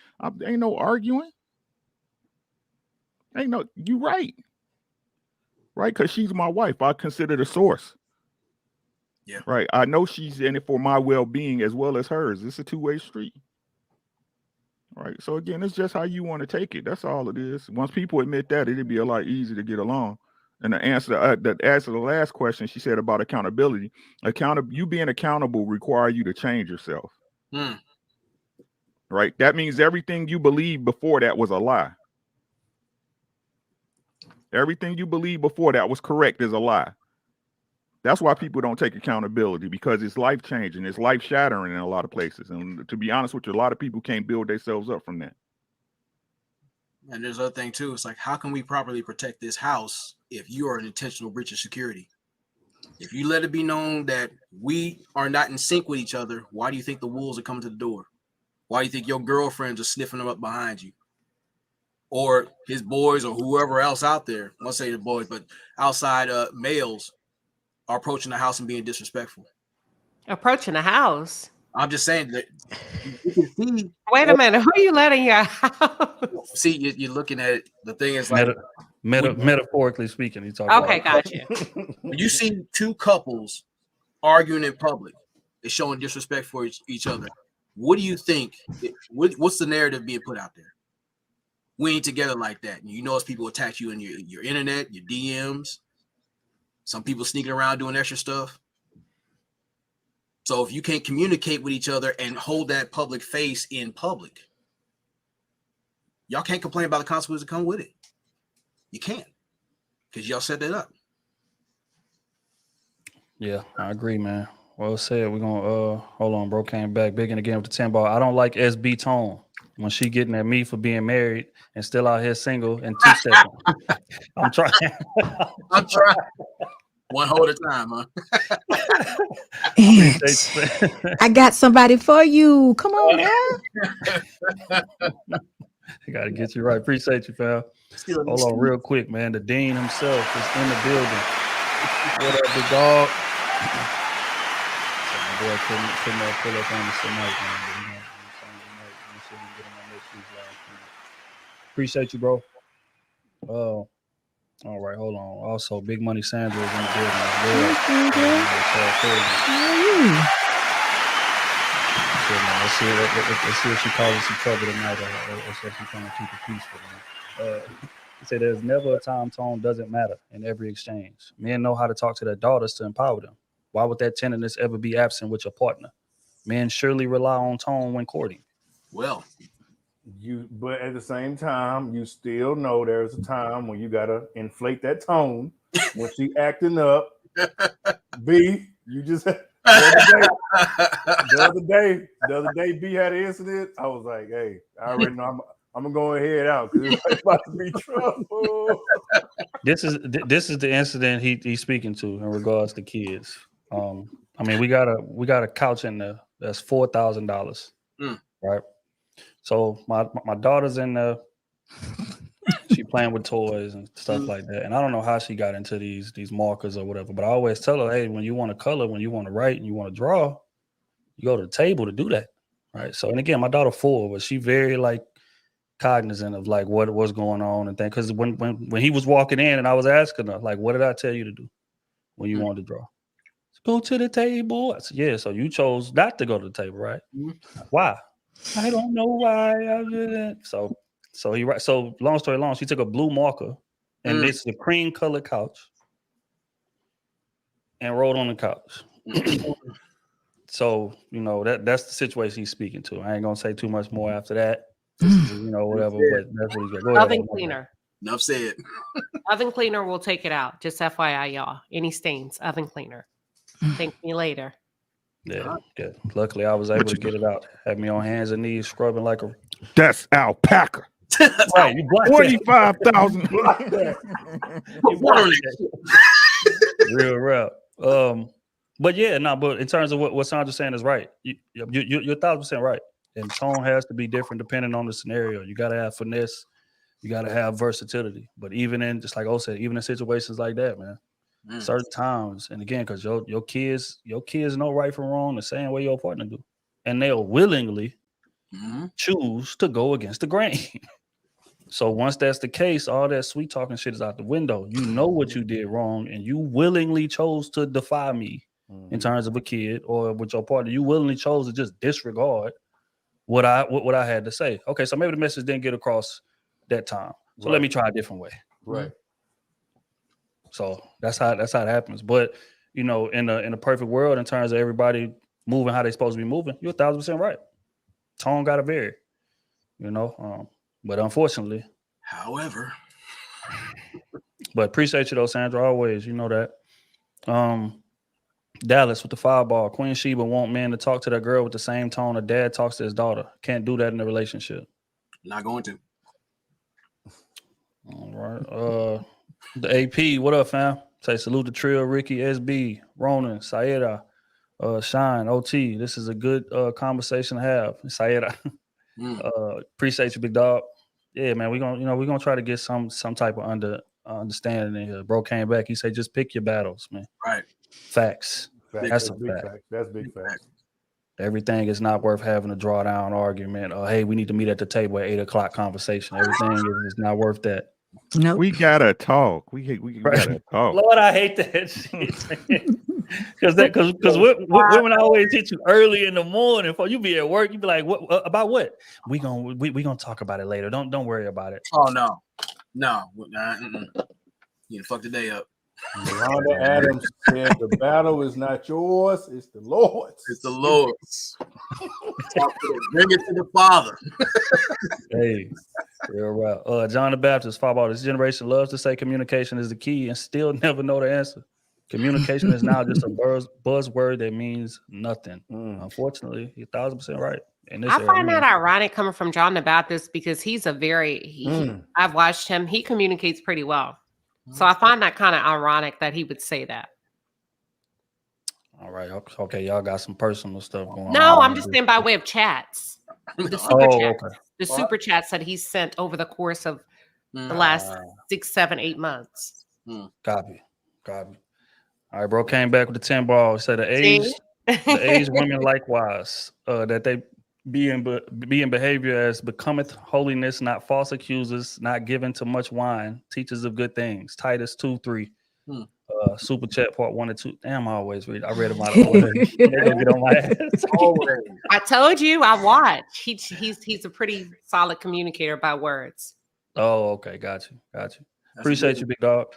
ain't no arguing. You right, because she's my wife. I consider the source. Yeah. Right. I know she's in it for my well-being as well as hers. It's a two-way street. Right. So again, it's just how you want to take it. That's all it is. Once people admit that, it'd be a lot easier to get along. And the answer to the last question she said about accountability, you being accountable require you to change yourself. Right. That means everything you believed before that was a lie. Everything you believed before that was correct is a lie. That's why people don't take accountability, because it's life changing, it's life shattering in a lot of places. And to be honest with you, a lot of people can't build themselves up from that. And there's other thing too. It's like, how can we properly protect this house if you are an intentional breach of security? If you let it be known that we are not in sync with each other, why do you think the wolves are coming to the door? Why do you think your girlfriends are sniffing them up behind you? Or his boys or whoever else out there, I won't say the boys, but outside males are approaching the house and being disrespectful. Approaching the house? I'm just saying that you can see. Wait a minute. Who are you letting your house? See, you're looking at it. The thing is, like, metaphorically speaking, you talking. Okay, gotcha. When you see two couples arguing in public, they're showing disrespect for each other. What do you think? What's the narrative being put out there? We ain't together like that. You notice people attack you in your internet, your DMs. Some people sneaking around doing extra stuff. So if you can't communicate with each other and hold that public face in public, y'all can't complain about the consequences that come with it. You can't, because y'all set that up. Yeah, I agree, man. Well said. We're gonna hold on, bro. Came back big and again with the 10 ball. I don't like SB tone when she getting at me for being married and still out here single and two-stepping. I'm trying. I'm trying. One hole at a time, huh? I got somebody for you. Come on now. I gotta get you right. Appreciate you, fam. Hold on real quick, man. The dean himself is in the building. What up, big dog? So my boy couldn't pull up on us tonight, man. Appreciate you, bro. All right, hold on. Also, Big Money Sandra is in the building as well. Let's see if she causes some trouble tonight, or if she's trying to keep it peaceful. He said there's never a time tone doesn't matter in every exchange. Men know how to talk to their daughters to empower them. Why would that tenderness ever be absent with your partner? Men surely rely on tone when courting. Well, but at the same time, you still know there's a time when you gotta inflate that tone when she acting up. B, you just the other day, B had an incident. I was like, hey, I already know I'm gonna go ahead out because it's about to be trouble. This is the incident he's speaking to in regards to kids. I mean, we got a couch in there that's $4,000, right? So my daughter's in there. She playing with toys and stuff like that. And I don't know how she got into these markers or whatever, but I always tell her, hey, when you want to color, when you want to write and you want to draw, you go to the table to do that. Right. So, and again, my daughter 4, but she very like cognizant of like what's going on and things. Because when he was walking in and I was asking her, like, what did I tell you to do when you wanted to draw? Go to the table. I said, yeah. So you chose not to go to the table, right? Why? I don't know why I didn't. So long story long, she took a blue marker and this is a cream colored couch and wrote on the couch. So, you know, that's the situation he's speaking to. I ain't gonna say too much more after that. You know, whatever, but that's what he's got. Go ahead. Oven cleaner. Enough said. Oven cleaner will take it out. Just FYI, y'all. Any stains, oven cleaner. Thank me later. Yeah. Luckily, I was able to get it out. Had me on hands and knees scrubbing like a. That's alpaca. Right, you blocked 25,000. Real rap. But yeah, but in terms of what Sandra's saying is right. You're 1,000% right. And tone has to be different depending on the scenario. You got to have finesse. You got to have versatility. But even in, just like O said, even in situations like that, man, certain times, and again, because your kids know right from wrong the same way your partner do, and they'll willingly choose to go against the grain. So once that's the case, all that sweet talking shit is out the window. You know what you did wrong, and you willingly chose to defy me in terms of a kid or with your partner. You willingly chose to just disregard what I had to say. Okay, so maybe the message didn't get across that time. So let me try a different way. Right. So that's how it happens. But you know, in a perfect world, in terms of everybody moving how they're supposed to be moving, you're 1,000% right. Tone got to vary. You know, but unfortunately. However. But appreciate you though, Sandra. Always, you know that. Dallas with the fireball. Queen Sheba want men to talk to that girl with the same tone a dad talks to his daughter. Can't do that in a relationship. Not going to. All right. The AP, what up, fam? Say salute to Trill, Ricky, SB, Ronan, Sayeda, Shine, OT. This is a good conversation to have. Sayeda. Appreciate you, big dog. Yeah, man. We're gonna try to get some type of understanding in here. Bro came back. He said, just pick your battles, man. Right. Facts. That's a big fact. fact. That's big fact. Everything is not worth having a drawdown argument. Or hey, we need to meet at the table at 8:00 conversation. Everything is not worth that. Nope. We gotta talk. We gotta talk. Lord, I hate that shit. Because women always hit you early in the morning. For you be at work, you be like, "What about what? We gonna talk about it later. Don't worry about it." Oh no. You fuck the day up. Rhonda Adams said the battle is not yours, it's the Lord's. It's the Lord's. Bring it to the Father. Hey, real right. John the Baptist, football. This generation loves to say communication is the key and still never know the answer. Communication is now just a buzzword that means nothing. Unfortunately, you're 1,000% right. I find that ironic coming from John the Baptist because he's I've watched him. He communicates pretty well. So I find that kind of ironic that he would say that. All right. Okay. Y'all got some personal stuff going on. No, I'm just saying by way of chats. The super chats. Okay. The super chats that he's sent over the course of the last 6, 7, 8 months. Copy. All right, bro. Came back with the 10 ball. Said the age women likewise. That they be in behavior as becometh holiness, not false accusers, not given to much wine, teachers of good things. Titus 2:3. Super chat part 1 and 2. Damn, I always read. I read them out of order. They gonna get on my ass. I told you, I watch. He's a pretty solid communicator by words. Oh, okay. Got you. Appreciate you, big dog.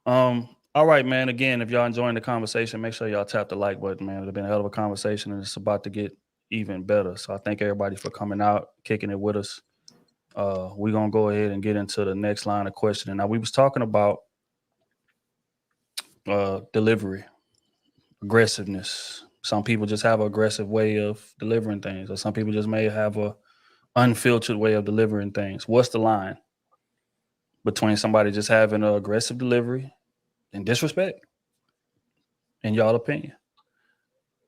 All right, man. Again, if y'all enjoying the conversation, make sure y'all tap the like button, man. It's been a hell of a conversation, and it's about to get even better. So I thank everybody for coming out, kicking it with us. We're gonna go ahead and get into the next line of questioning. Now, we was talking about delivery, aggressiveness. Some people just have an aggressive way of delivering things, or some people just may have a unfiltered way of delivering things. What's the line between somebody just having an aggressive delivery and disrespect, in y'all opinion?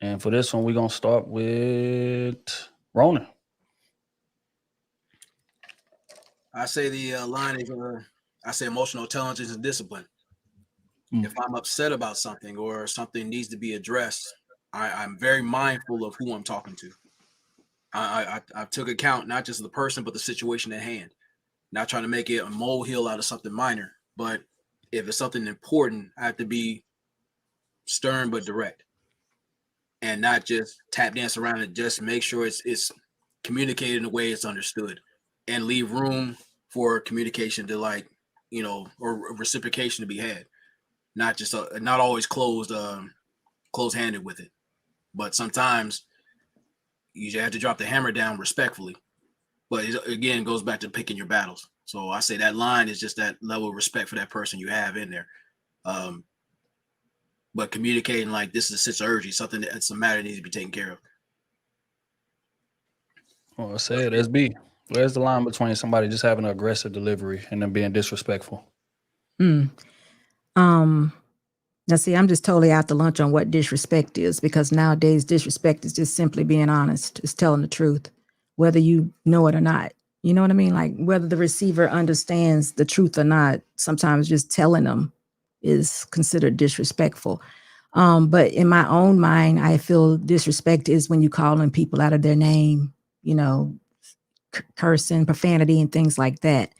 And for this one, we're going to start with Ronan. I say the line is, I say emotional intelligence and discipline. If I'm upset about something or something needs to be addressed, I'm very mindful of who I'm talking to. I took account not just the person, but the situation at hand. Not trying to make it a molehill out of something minor, but if it's something important, I have to be stern but direct, and not just tap dance around it. Just make sure it's communicated in a way it's understood, and leave room for communication to, like, or reciprocation to be had. Not just not always close-handed with it, but sometimes you just have to drop the hammer down respectfully. But it, again, goes back to picking your battles. So I say that line is just that level of respect for that person you have in there. But communicating like this is a sense of urgency, something that's a matter that needs to be taken care of. Well, I said, SB, where's the line between somebody just having an aggressive delivery and then being disrespectful? Now see, I'm just totally out to lunch on what disrespect is, because nowadays disrespect is just simply being honest. It's telling the truth, whether you know it or not. You know what I mean? Like whether the receiver understands the truth or not, sometimes just telling them is considered disrespectful. But in my own mind, I feel disrespect is when you calling people out of their name, cursing, profanity, and things like that.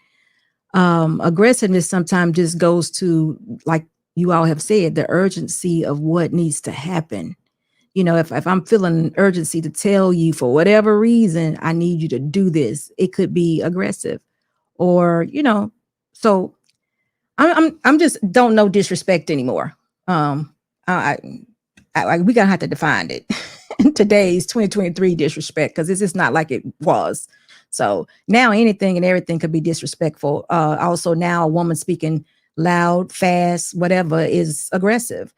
Aggressiveness sometimes just goes to, like you all have said, the urgency of what needs to happen. If I'm feeling an urgency to tell you for whatever reason, I need you to do this, it could be aggressive, or, so I'm just don't know disrespect anymore. We gotta have to define it in today's 2023 disrespect, because it's just not like it was. So now anything and everything could be disrespectful. Also now a woman speaking loud, fast, whatever is aggressive.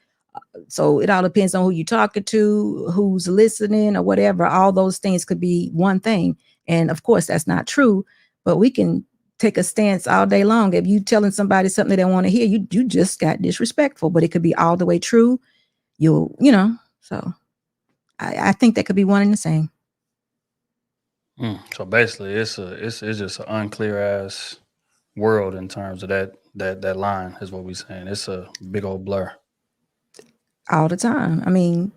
So it all depends on who you're talking to, who's listening, or whatever. All those things could be one thing. And of course, that's not true, but we can take a stance all day long. If you telling somebody something they don't want to hear, you just got disrespectful, but it could be all the way true. So I think that could be one and the same. So basically, it's just an unclear ass world in terms of that line is what we're saying. It's a big old blur. All the time. I mean,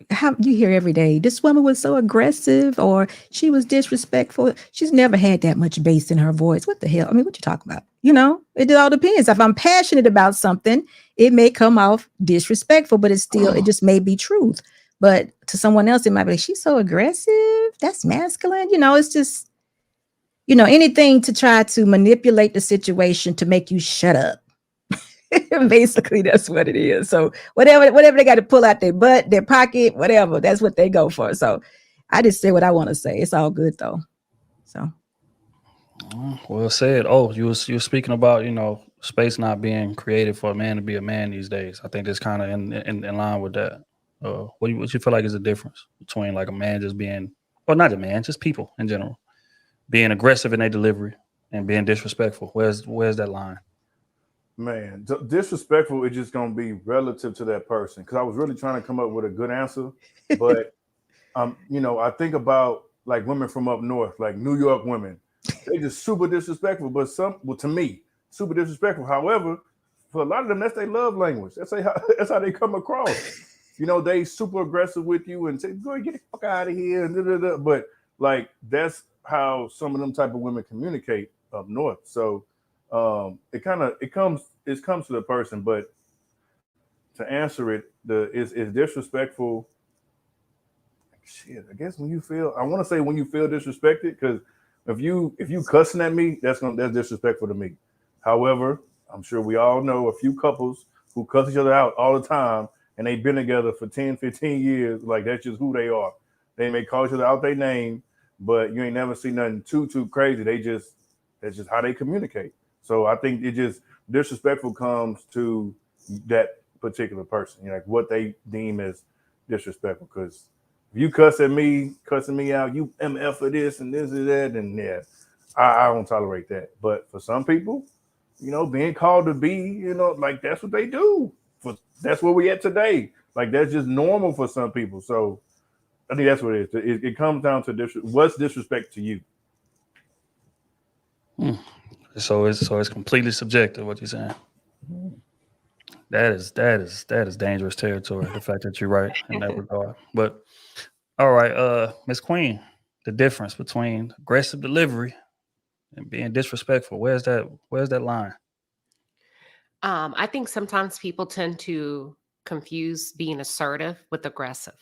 how you hear every day, this woman was so aggressive, or she was disrespectful. She's never had that much bass in her voice. What the hell? I mean, what you talking about? It all depends. If I'm passionate about something, it may come off disrespectful, but it just may be truth. But to someone else, it might be like, she's so aggressive. That's masculine. It's just, anything to try to manipulate the situation to make you shut up. Basically, that's what it is. So whatever they got to pull out their butt, their pocket, whatever, that's what they go for. So I just say what I want to say. It's all good though. So. Well said. Oh, you were speaking about, space not being created for a man to be a man these days. I think that's kind of in line with that. What you feel like is the difference between like a man just being, or not a man, just people in general, being aggressive in their delivery and being disrespectful? Where's that line? Man, disrespectful is just going to be relative to that person. Because I was really trying to come up with a good answer, but I think about like women from up north, like New York women. They just super disrespectful, but to me, super disrespectful. However, for a lot of them, that's their love language. That's how they come across. They super aggressive with you and say, "Go get the fuck out of here," and but like that's how some of them type of women communicate up north. So it comes to the person, but to answer it, is disrespectful. Shit, I guess when you feel disrespected, because if you cussing at me, that's disrespectful to me. However, I'm sure we all know a few couples who cuss each other out all the time, and they've been together for 10, 15 years. Like that's just who they are. They may call each other out their name, but you ain't never seen nothing too crazy. That's just how they communicate. So I think it just disrespectful comes to that particular person, like what they deem as disrespectful. Because if you cussing me out, you MF for this and this and that, and yeah, I don't tolerate that. But for some people, being called to be, like that's what they do. That's where we at today. Like that's just normal for some people. So I think that's what it is. It comes down to what's disrespect to you. So it's completely subjective. What you're saying? That is dangerous territory. The fact that you're right in that regard. But all right, Miss Queen, the difference between aggressive delivery and being disrespectful. Where's that line? I think sometimes people tend to confuse being assertive with aggressive.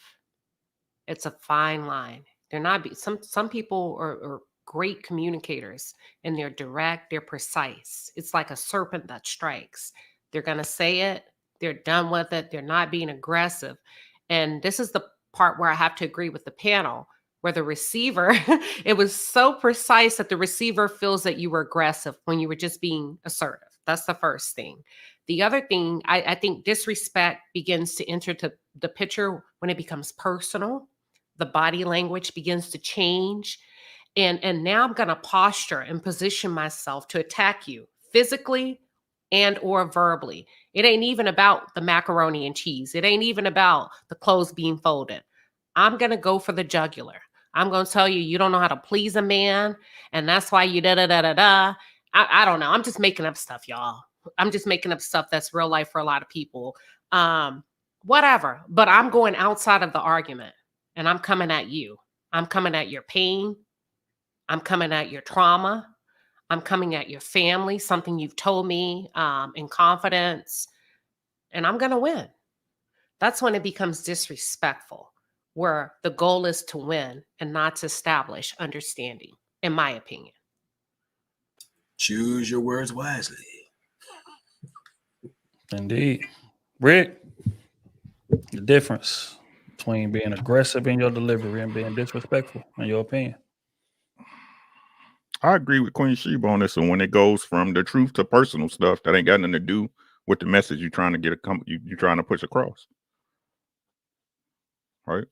It's a fine line. They're not some people are great communicators and they're direct, they're precise. It's like a serpent that strikes. They're gonna say it, they're done with it, they're not being aggressive. And this is the part where I have to agree with the panel, where the receiver, it was so precise that the receiver feels that you were aggressive when you were just being assertive. That's the first thing. The other thing, I think disrespect begins to enter to the picture when it becomes personal. The body language begins to change. And now I'm going to posture and position myself to attack you physically and or verbally. It ain't even about the macaroni and cheese. It ain't even about the clothes being folded. I'm going to go for the jugular. I'm going to tell you, you don't know how to please a man. And that's why you da-da-da-da-da. I don't know. I'm just making up stuff, y'all. I'm just making up stuff that's real life for a lot of people. Whatever. But I'm going outside of the argument and I'm coming at you. I'm coming at your pain. I'm coming at your trauma. I'm coming at your family, something you've told me in confidence. And I'm going to win. That's when it becomes disrespectful, where the goal is to win and not to establish understanding, in my opinion. Choose your words wisely. Indeed. Rick, the difference between being aggressive in your delivery and being disrespectful, in your opinion. I agree with Queen Sheba on this. And when it goes from the truth to personal stuff that ain't got nothing to do with the message you're trying to you're trying to push across. Right?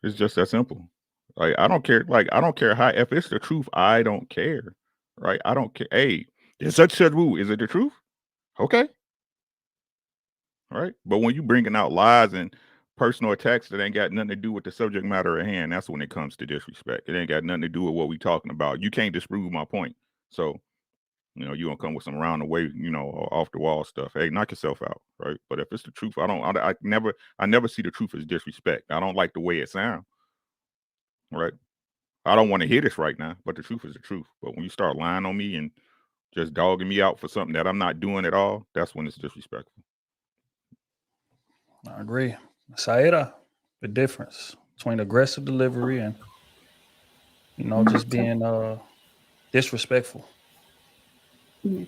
It's just that simple. Like, I don't care. Like, I don't care how, if it's the truth, I don't care. Right? I don't care. Hey, it's such a rule. Is it the truth? Okay. Right. But when you bringing out lies and personal attacks that ain't got nothing to do with the subject matter at hand, that's when it comes to disrespect. It ain't got nothing to do with what we talking about. You can't disprove my point. So, you know, you gonna come with some round the way, you know, off the wall stuff. Hey, knock yourself out. Right. But if it's the truth, I never see the truth as disrespect. I don't like the way it sounds. Right. I don't want to hear this right now, but the truth is the truth. But when you start lying on me and just dogging me out for something that I'm not doing at all, that's when it's disrespectful. I agree. Saida, the difference between aggressive delivery and, you know, just being disrespectful.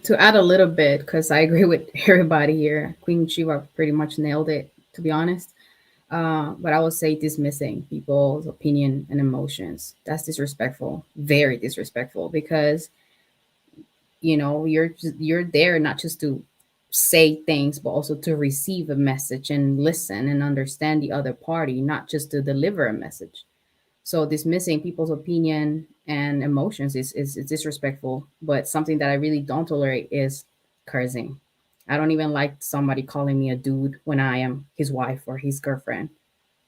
To add a little bit, because I agree with everybody here, Queen Shiva pretty much nailed it, to be honest. But I would say dismissing people's opinion and emotions. That's disrespectful, very disrespectful, because you know you're there not just to say things, but also to receive a message and listen and understand the other party, not just to deliver a message. So dismissing people's opinion and emotions is disrespectful. But something that I really don't tolerate is cursing. I don't even like somebody calling me a dude when I am his wife or his girlfriend.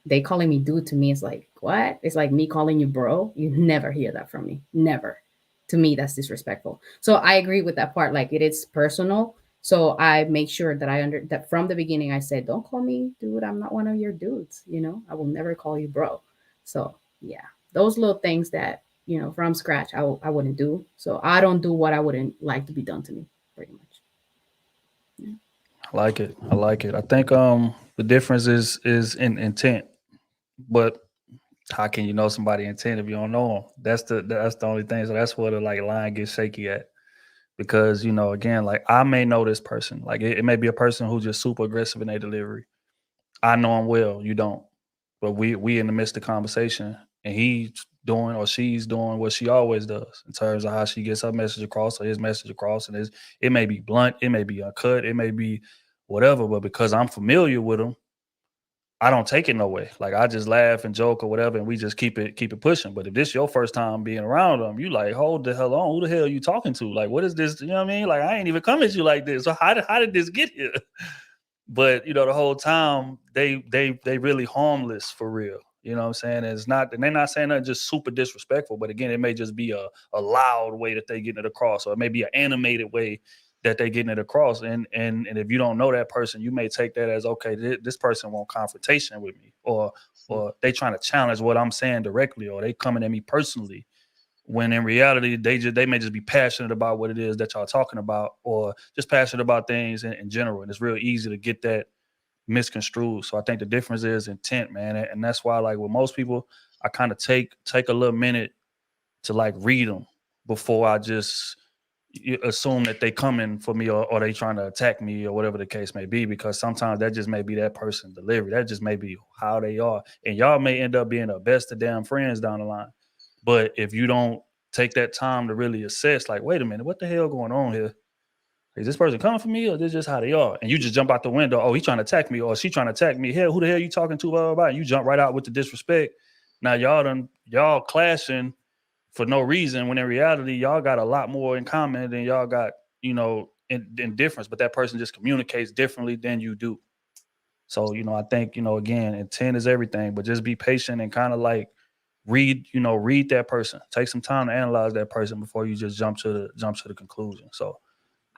They calling me dude to me is like, what? It's like me calling you bro. You never hear that from me. Never. To me, that's disrespectful. So I agree with that part. Like, it is personal. So I make sure that that from the beginning I said, don't call me dude. I'm not one of your dudes. You know, I will never call you bro. So yeah, those little things that, you know, from scratch, I wouldn't do. So I don't do what I wouldn't like to be done to me, pretty much. Yeah. I like it. I think the difference is in intent. But how can you know somebody's intent if you don't know them? That's the only thing. So that's where the like line gets shaky at. Because, you know, again, like I may know this person. Like it may be a person who's just super aggressive in their delivery. I know him well, you don't. But we in the midst of conversation and he's doing or she's doing what she always does in terms of how she gets her message across or his message across. And it may be blunt, it may be uncut, it may be whatever, but because I'm familiar with them, I don't take it no way. Like I just laugh and joke or whatever, and we just keep it pushing. But if this your first time being around them, you like, hold the hell on. Who the hell are you talking to? Like, what is this? You know what I mean? Like, I ain't even come at you like this. So how did this get here? But you know, the whole time they really harmless for real. You know what I'm saying? It's not, and they're not saying that just super disrespectful, but again, it may just be a loud way that they getting it across, or it may be an animated way that they getting it across. And if you don't know that person, you may take that as, okay, this person want confrontation with me, or they trying to challenge what I'm saying directly, or they coming at me personally. When in reality, they may just be passionate about what it is that y'all talking about, or just passionate about things in general. And it's real easy to get that misconstrued. So I think the difference is intent, man. And that's why, like, with most people, I kind of take a little minute to like read them before I just assume that they coming for me, or they trying to attack me, or whatever the case may be, because sometimes that just may be that person's delivery. That just may be how they are. And y'all may end up being the best of damn friends down the line. But if you don't take that time to really assess, like, wait a minute, what the hell going on here? Is this person coming for me, or this is just how they are? And you just jump out the window. Oh, he trying to attack me, or she trying to attack me. Hell, who the hell you talking to? Blah, blah, blah. And you jump right out with the disrespect. Now y'all clashing for no reason, when in reality, y'all got a lot more in common than y'all got, in difference. But that person just communicates differently than you do. So, I think, again, intent is everything, but just be patient and kind of like read that person. Take some time to analyze that person before you just jump to the conclusion. So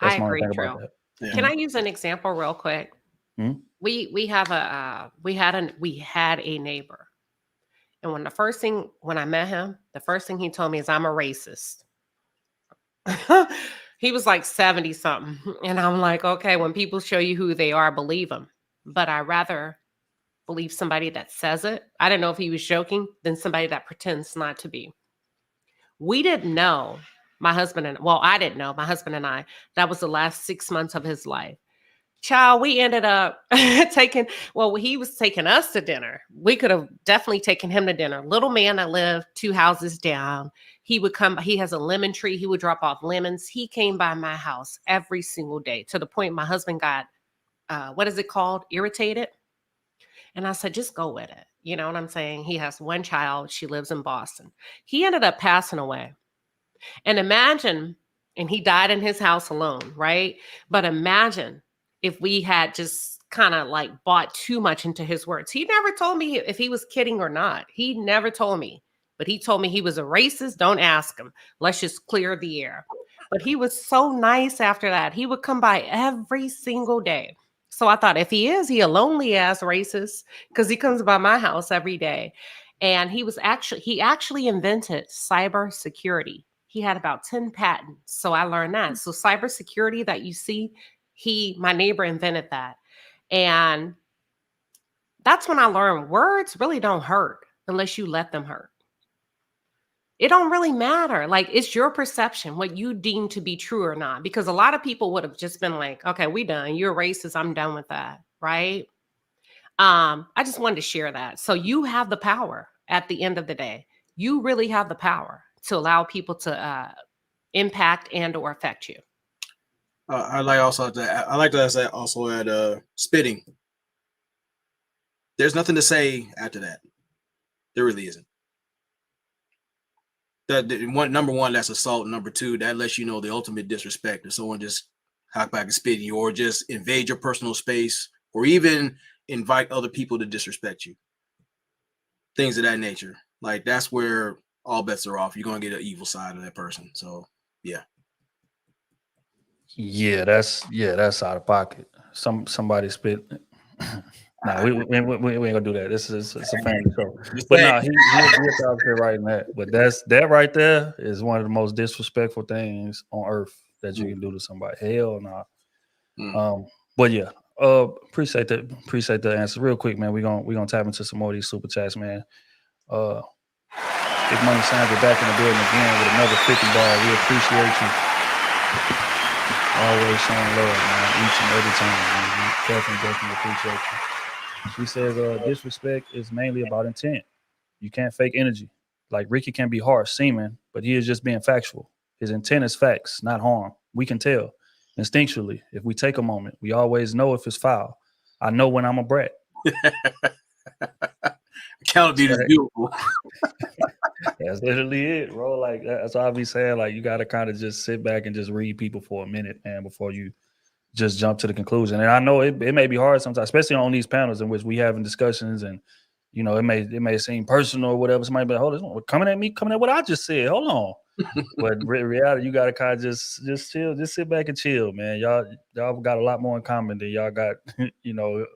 that's I my agree, thing Drew. about that. Yeah. Can I use an example real quick? Hmm? We had a neighbor, and when I met him, the first thing he told me is, I'm a racist. He was like 70 something, and I'm like, okay, when people show you who they are, believe them. But I rather believe somebody that says it. I didn't know if he was joking, than somebody that pretends not to be. We didn't know, I didn't know, my husband and I, that was the last 6 months of his life. Child, we ended up he was taking us to dinner. We could have definitely taken him to dinner. Little man that lived 2 houses down. He would come, he has a lemon tree. He would drop off lemons. He came by my house every single day, to the point my husband got, what is it called? Irritated. And I said, just go with it. You know what I'm saying? He has 1 child. She lives in Boston. He ended up passing away. And imagine, and he died in his house alone, right? But imagine if we had just kind of like bought too much into his words. He never told me if he was kidding or not. He never told me. But he told me he was a racist. Don't ask him. Let's just clear the air. But he was so nice after that. He would come by every single day. So I thought, if he is, he a lonely ass racist, because he comes by my house every day. And he actually invented cybersecurity. He had about 10 patents. So I learned that. So cybersecurity that you see, my neighbor invented that. And that's when I learned words really don't hurt unless you let them hurt. It don't really matter. Like, it's your perception, what you deem to be true or not. Because a lot of people would have just been like, okay, we done. You're a racist. I'm done with that. Right? I just wanted to share that. So you have the power at the end of the day. You really have the power to allow people to impact and or affect you. I like to say also at spitting. There's nothing to say after that. There really isn't. Number one, that's assault. Number 2, that lets you know the ultimate disrespect. If someone just hop back and spit you, or just invade your personal space, or even invite other people to disrespect you. Things of that nature. Like, that's where all bets are off. You're gonna get an evil side of that person. So yeah. Yeah, that's out of pocket. Somebody spit. Nah, we ain't gonna do that. It's a family show. But no, he's out there writing that. But that right there is one of the most disrespectful things on earth that you can do to somebody. Hell no. Nah. But yeah, appreciate the answer. Real quick, man. We're gonna tap into some more of these super chats, man. Big Money Signs are back in the building again with another 50 ball. We appreciate you. Always showing love, man, each and every time, man. We definitely appreciate you. She says disrespect is mainly about intent. You can't fake energy. Like, Ricky can be harsh seeming, but he is just being factual. His intent is facts, not harm. We can tell instinctually if we take a moment. We always know if it's foul. I know when I'm a brat. Accountability is beautiful. That's literally it, bro. Like, that's what I be saying. Like, you got to kind of just sit back and just read people for a minute, man, before you just jump to the conclusion. And I know it may be hard sometimes, especially on these panels in which we having discussions and you know, it may seem personal or whatever. Somebody be like, hold on, coming at what I just said. Hold on. But in reality, you gotta kind of just chill, just sit back and chill, man. Y'all got a lot more in common than y'all got, you know,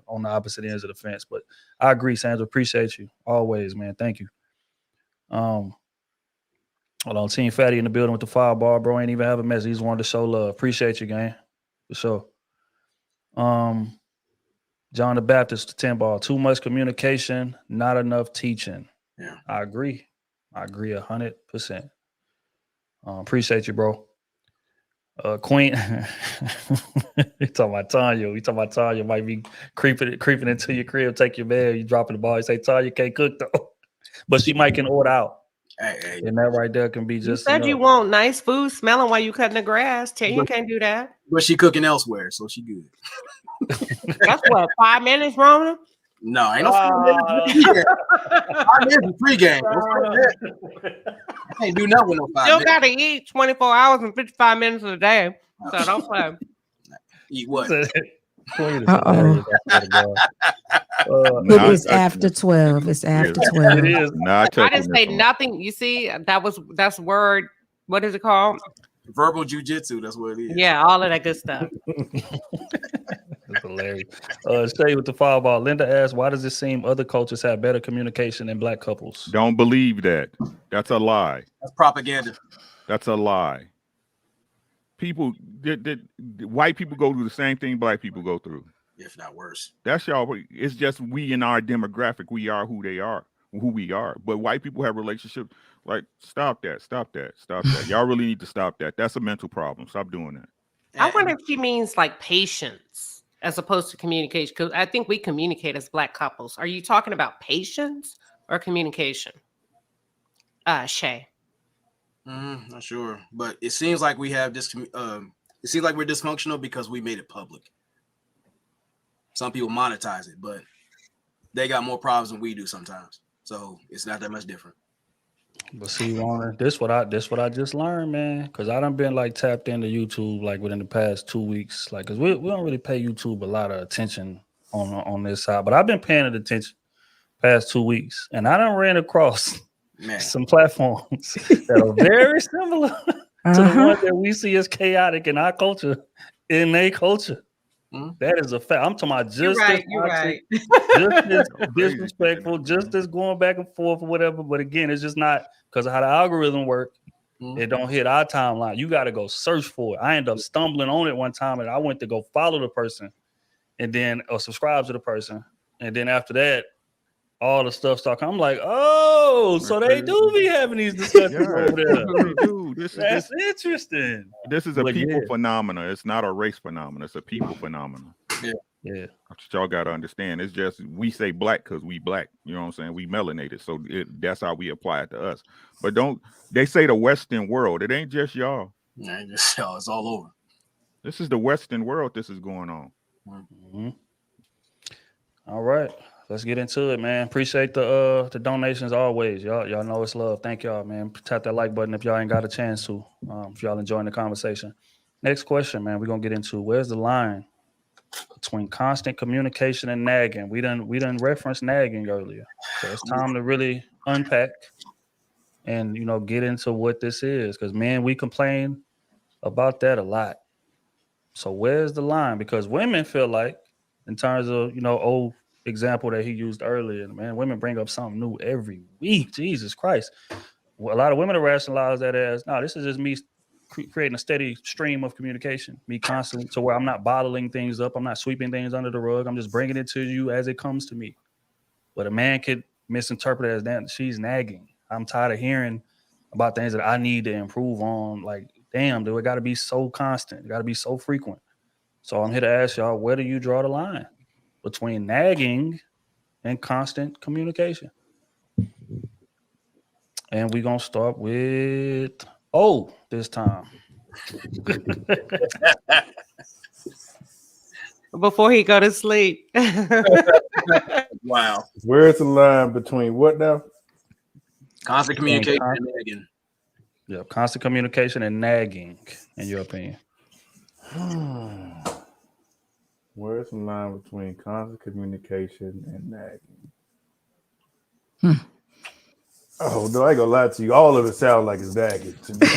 on the opposite ends of the fence. But I agree, Sandra. Appreciate you always, man. Thank you. Hold on, Team Fatty in the building with the fireball, bro. Ain't even have a message. He just wanted to show love. Appreciate you, gang. For sure. John the Baptist, the 10 ball. Too much communication, not enough teaching. Yeah. I agree 100%. Appreciate you, bro. Queen, you talking about Tanya? We talking about Tanya might be creeping into your crib, take your man, you dropping the ball. You say Tanya can't cook though, but she might can order out, and that right there can be You just. said you want nice food smelling while you cutting the grass. You can't do that. But she cooking elsewhere, so she good. That's what 5 minutes, Rona. No, ain't no 5 minutes. 5 minutes is pregame. I can't do nothing with no 5 You minutes. gotta eat 24 hours and 55 minutes a day. So don't play. Eat what? Queen is Uh-oh. hilarious, I swear to God. It is after 12. It's after 12. It is. Not I didn't say touching nothing. You see, that's word. What is it called? Verbal jujitsu. That's what it is. Yeah, all of that good stuff. That's hilarious. Shay with the fireball. Linda asked, why does it seem other cultures have better communication than black couples? Don't believe that. That's a lie. That's propaganda. That's a lie. People, white people go through the same thing black people go through. If not worse. That's y'all. It's just we in our demographic. We are who they are, who we are. But white people have relationships. Like, stop that. Y'all really need to stop that. That's a mental problem. Stop doing that. I wonder if she means like patience as opposed to communication, because I think we communicate as black couples. Are you talking about patience or communication? Shay. Not sure, but it seems like we have this. It seems like we're dysfunctional because we made it public. Some people monetize it, but they got more problems than we do sometimes. So it's not that much different. But see, Warner, this what I just learned, man. Because I done been like tapped into YouTube like within the past 2 weeks, like because we don't really pay YouTube a lot of attention on this side, but I've been paying it attention past 2 weeks, and I done ran across some platforms that are very similar to the ones that we see as chaotic in our culture, in their culture. That is a fact. I'm talking about just as toxic, just as disrespectful, just as going back and forth or whatever. But again, it's just not because of how the algorithm work. It don't hit our timeline. You got to go search for it. I ended up stumbling on it one time, and I went to go follow the person, and then subscribe to the person, and then after that, all the stuff started. I'm like, oh, so they do be having these discussions over there. They do. That's interesting. This is a people phenomena. It's not a race phenomena. It's a people phenomena. Yeah. That's what y'all got to understand. It's just we say black because we black. You know what I'm saying? We melanated. So that's how we apply it to us. But they say the Western world. It ain't just y'all. It ain't just y'all. It's all over. This is the Western world. This is going on. Mm-hmm. All right. Let's get into it, man. Appreciate the donations always. Y'all know it's love. Thank y'all, man. Tap that like button if y'all ain't got a chance to. If y'all enjoying the conversation. Next question, man. We're gonna get into where's the line between constant communication and nagging. We done referenced nagging earlier. So it's time to really unpack and get into what this is. Because man, we complain about that a lot. So where's the line? Because women feel like, in terms of old example that he used earlier, man, women bring up something new every week. Jesus Christ. Well, a lot of women rationalize that as, no, this is just me creating a steady stream of communication, me constantly, to where I'm not bottling things up. I'm not sweeping things under the rug. I'm just bringing it to you as it comes to me. But a man could misinterpret it as that she's nagging. I'm tired of hearing about things that I need to improve on. Like, damn, dude, it got to be so constant. It got to be so frequent. So I'm here to ask y'all, where do you draw the line between nagging and constant communication? And we're going to start with this time. Before he go to sleep. Wow. Where's the line between what now? Constant communication and nagging. Yeah, constant communication and nagging, in your opinion. Where's the line between constant communication and nagging? Oh no, I ain't gonna lie to you. All of it sounds like it's nagging to me.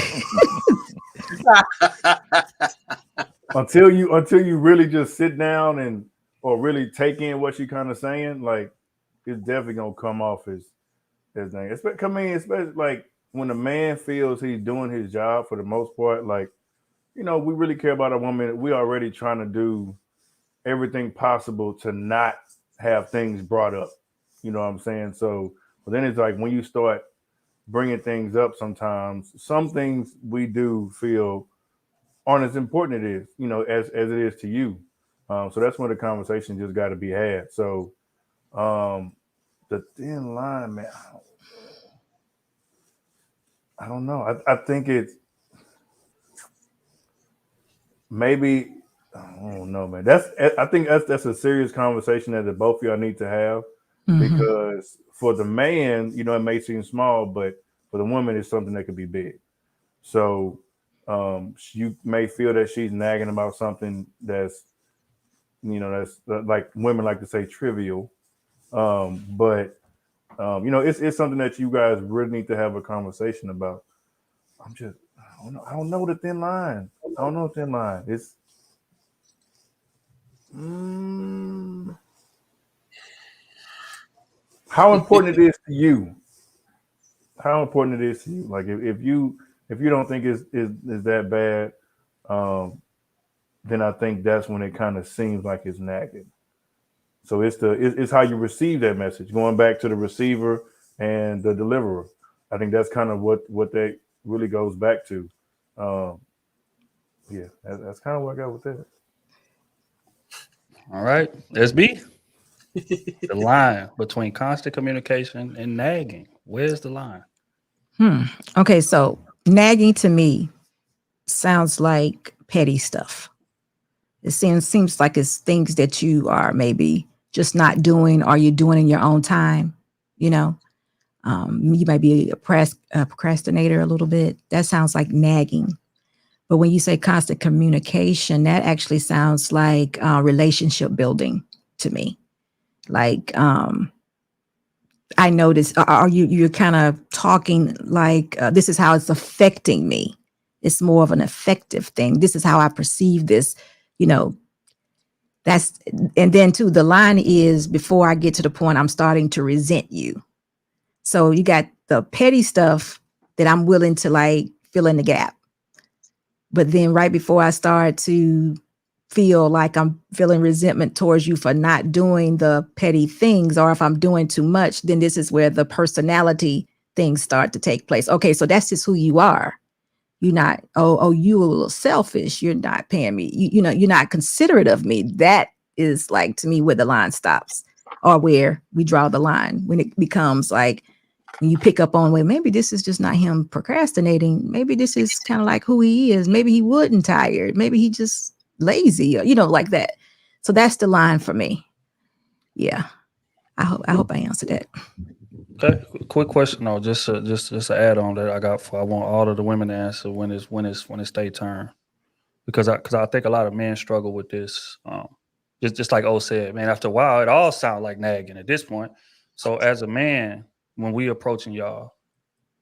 until you really just sit down and or really take in what you kind of saying, like it's definitely gonna come off as nagging. I mean, especially like when a man feels he's doing his job for the most part, like we really care about a woman. We already trying to do everything possible to not have things brought up. You know what I'm saying? So, but then it's like when you start bringing things up, sometimes some things we do feel aren't as important it is, as it is to you. So that's when the conversation just got to be had. So the thin line, man, I don't know. I think it's maybe. I don't know, man. I think that's a serious conversation that both of y'all need to have, because for the man, it may seem small, but for the woman, it's something that could be big. So you may feel that she's nagging about something that's like women like to say trivial, but it's something that you guys really need to have a conversation about. I don't know the thin line. I don't know the thin line. It's how important it is to you. How important it is to you. Like if you don't think is that bad, then I think that's when it kind of seems like it's nagging. So it's how you receive that message. Going back to the receiver and the deliverer, I think that's kind of what that really goes back to. Yeah, that's kind of what I got with that. All right, SB. The line between constant communication and nagging. Where's the line? Okay, so nagging to me sounds like petty stuff. It seems like it's things that you are maybe just not doing, or you're doing in your own time. You might be a procrastinator a little bit. That sounds like nagging. But when you say constant communication, that actually sounds like relationship building to me. Like I noticed, are you're kind of talking like this is how it's affecting me. It's more of an effective thing. This is how I perceive this. That's, and then too, the line is before I get to the point I'm starting to resent you. So you got the petty stuff that I'm willing to like fill in the gap. But then right before I start to feel like I'm feeling resentment towards you for not doing the petty things, or if I'm doing too much, then this is where the personality things start to take place. Okay, so that's just who you are. You're not, you a little selfish. You're not paying me. You're not considerate of me. That is like, to me, where the line stops, or where we draw the line, when it becomes like, when you pick up on, well, maybe this is just not him procrastinating. Maybe this is kind of like who he is. Maybe he wasn't tired. Maybe he just lazy, or, like that. So that's the line for me. Yeah. I hope I answered that. Okay. Quick question though, just an add on that I got I want all of the women to answer when it's their turn, because I think a lot of men struggle with this. Just like O said, man, after a while it all sounds like nagging at this point. So as a man, when we approaching y'all,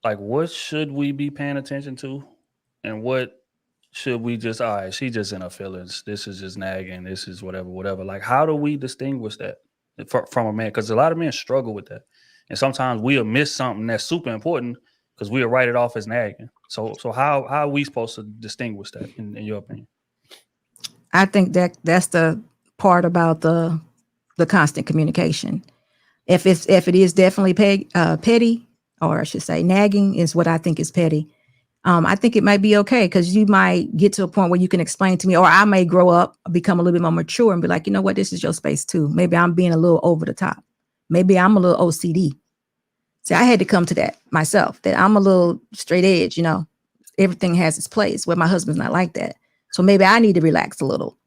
like what should we be paying attention to, and what should we just, all right, she just in her feelings, this is just nagging, this is whatever. Like, how do we distinguish that from a man? Because a lot of men struggle with that, and sometimes we'll miss something that's super important because we'll write it off as nagging. So how are we supposed to distinguish that in your opinion? I think that's the part about the constant communication. If it is definitely petty, or I should say nagging is what I think is petty. I think it might be okay, because you might get to a point where you can explain to me, or I may grow up, become a little bit more mature and be like, you know what, this is your space too. Maybe I'm being a little over the top. Maybe I'm a little OCD. See, I had to come to that myself, that I'm a little straight edge, everything has its place, where my husband's not like that. So maybe I need to relax a little.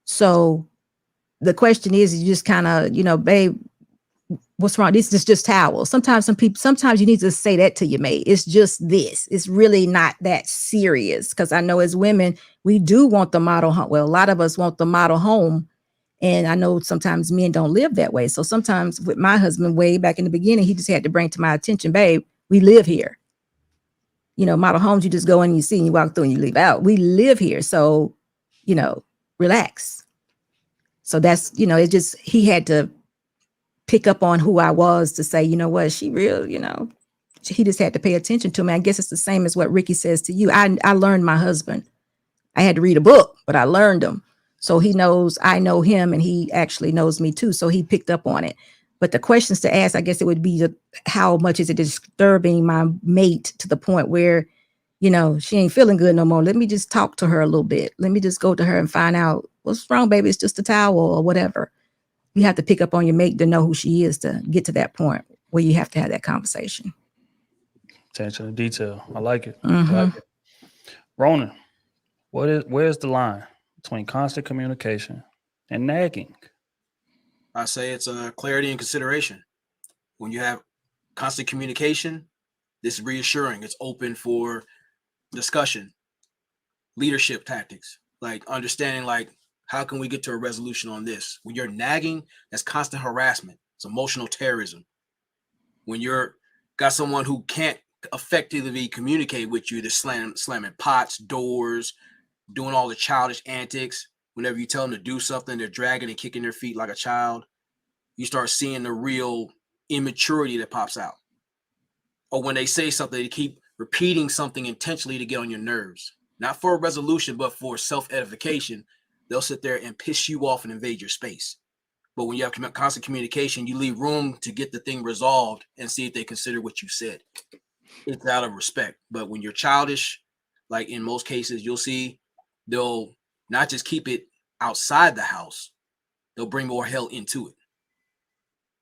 So the question is you just kind of, babe, what's wrong? This is just towels. Sometimes you need to say that to your mate. It's just this. It's really not that serious. Because I know as women, we do want the model home. Well, a lot of us want the model home, And I know sometimes men don't live that way. So sometimes with my husband, way back in the beginning, he just had to bring to my attention, babe, we live here. You know, model homes, you just go in and you see and you walk through and you leave out. We live here. So, you know, relax. So that's, you know, it just, he had to pick up on who I was to say, you know what, she real, you know, he just had to pay attention to me. I guess it's the same as what Ricky says to you. I learned my husband. I had to read a book, but I learned him. So he knows I know him and he actually knows me too. So he picked up on it. But the questions to ask, I guess it would be how much is it disturbing my mate to the point where, you know, she ain't feeling good no more. Let me just talk to her a little bit. Let me just go to her and find out what's wrong, baby. It's just a towel or whatever. You have to pick up on your mate to know who she is to get to that point where you have to have that conversation. Attention to detail. I like it. Mhm. I like it. Ronan, where's the line between constant communication and nagging? I say it's clarity and consideration. When you have constant communication, this is reassuring. It's open for discussion, leadership tactics, like understanding, like, how can we get to a resolution on this? When you're nagging, that's constant harassment. It's emotional terrorism. When you're got someone who can't effectively communicate with you, they're slamming pots, doors, doing all the childish antics. Whenever you tell them to do something, they're dragging and kicking their feet like a child. You start seeing the real immaturity that pops out. Or when they say something, they keep repeating something intentionally to get on your nerves. Not for a resolution, but for self-edification. They'll sit there and piss you off and invade your space. But when you have constant communication, you leave room to get the thing resolved and see if they consider what you said. It's out of respect. But when you're childish, like in most cases, you'll see they'll not just keep it outside the house, they'll bring more hell into it.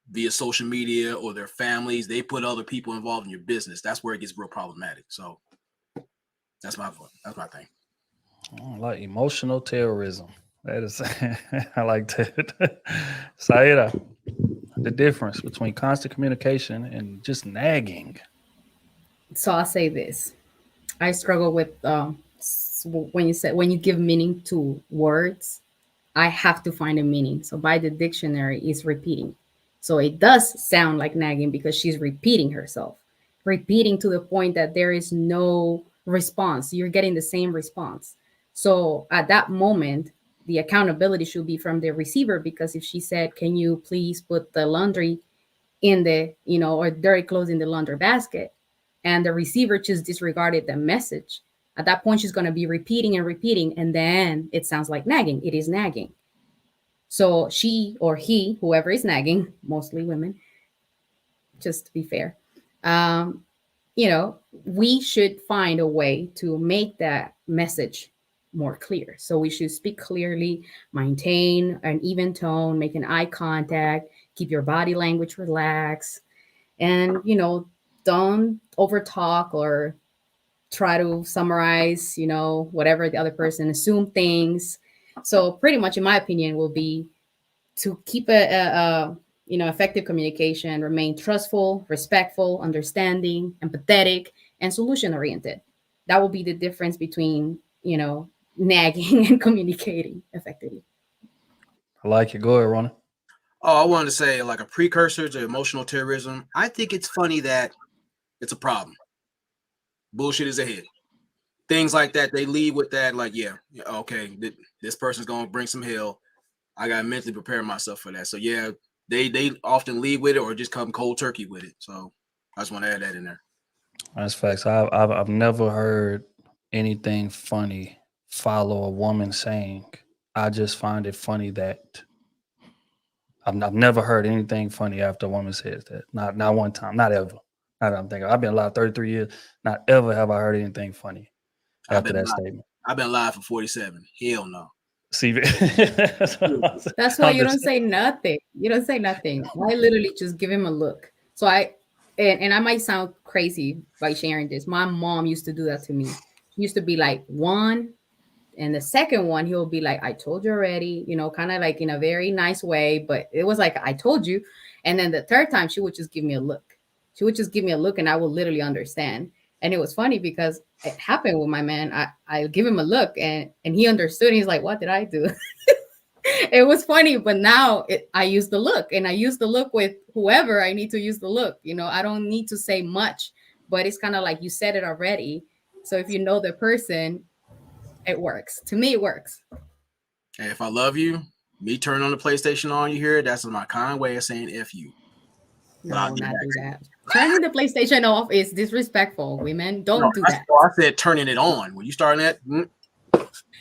Via social media or their families, they put other people involved in your business. That's where it gets real problematic. So that's my thing. I like emotional terrorism. That is, I like that. Saida, the difference between constant communication and just nagging. So I'll say this. I struggle with when you give meaning to words, I have to find a meaning. So by the dictionary is repeating. So it does sound like nagging because she's repeating herself, repeating to the point that there is no response. You're getting the same response. So at that moment, the accountability should be from the receiver, because if she said, can you please put the laundry in the, or dirty clothes in the laundry basket, and the receiver just disregarded the message, at that point, she's going to be repeating and repeating. And then it sounds like nagging. It is nagging. So she or he, whoever is nagging, mostly women, just to be fair, we should find a way to make that message more clear. So we should speak clearly, maintain an even tone, make an eye contact, keep your body language relaxed, and, don't overtalk or try to summarize, whatever the other person assume things. So pretty much, in my opinion, will be to keep effective communication, remain trustful, respectful, understanding, empathetic, and solution oriented. That will be the difference between, nagging and communicating effectively. I like it. Go ahead, Ronan. Oh, I wanted to say, like, a precursor to emotional terrorism. I think it's funny that it's a problem. Bullshit is ahead. Things like that, they lead with that, like, yeah, okay, this person's going to bring some hell. I got to mentally prepare myself for that. So, yeah, they often lead with it or just come cold turkey with it. So I just want to add that in there. That's facts. I've never heard anything funny follow a woman saying, I just find it funny that. I've never heard anything funny after a woman says that. Not one time. Not ever. I'm thinking. I've been alive 33 years. Not ever have I heard anything funny after that statement. I've been alive for 47. Hell no. See, that's why you don't say nothing. You don't say nothing. I literally just give him a look. So I might sound crazy by sharing this. My mom used to do that to me. She used to be like, one, and the second one, he'll be like, I told you already, kind of like in a very nice way, but it was like, I told you. And then the third time, she would just give me a look. She would just give me a look and I will literally understand. And it was funny because it happened with my man. I give him a look and he understood. He's like, what did I do? It was funny, but now I use the look, and I use the look with whoever I need to use the look. I don't need to say much, but it's kind of like you said it already. So if you know the person, it works. To me, it works. Hey, if I love you, me turning on the PlayStation on, you hear it? That's my kind way of saying F you. No, not do that. Turning the PlayStation off is disrespectful. Women, don't do that. I said turning it on. When you starting that,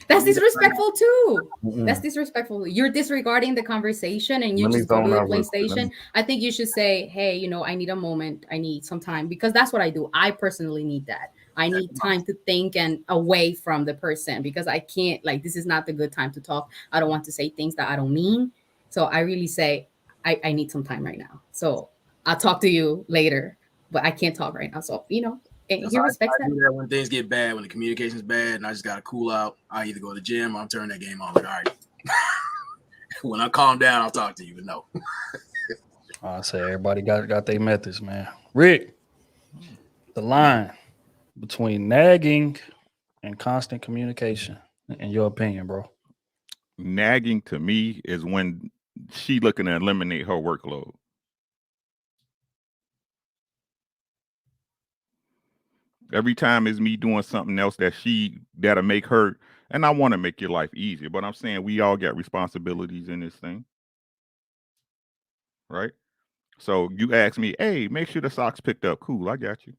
that's disrespectful too. That's disrespectful. You're disregarding the conversation and you just go to the PlayStation. I think you should say, hey, I need a moment. I need some time, because that's what I do. I personally need that. I need time to think and away from the person, because I can't, this is not the good time to talk. I don't want to say things that I don't mean. So I really say, I need some time right now. So I'll talk to you later, but I can't talk right now. So, he respects that. I do that when things get bad, when the communication's bad, and I just got to cool out. I either go to the gym or I'm turning that game on. All right. When I calm down, I'll talk to you, but no. I say everybody got their methods, man. Rick, the line between nagging and constant communication, in your opinion, bro? Nagging to me is when she looking to eliminate her workload. Every time is me doing something else that'll make her, and I want to make your life easier, but I'm saying we all got responsibilities in this thing, right? So you ask me, hey, make sure the socks picked up. Cool, I got you.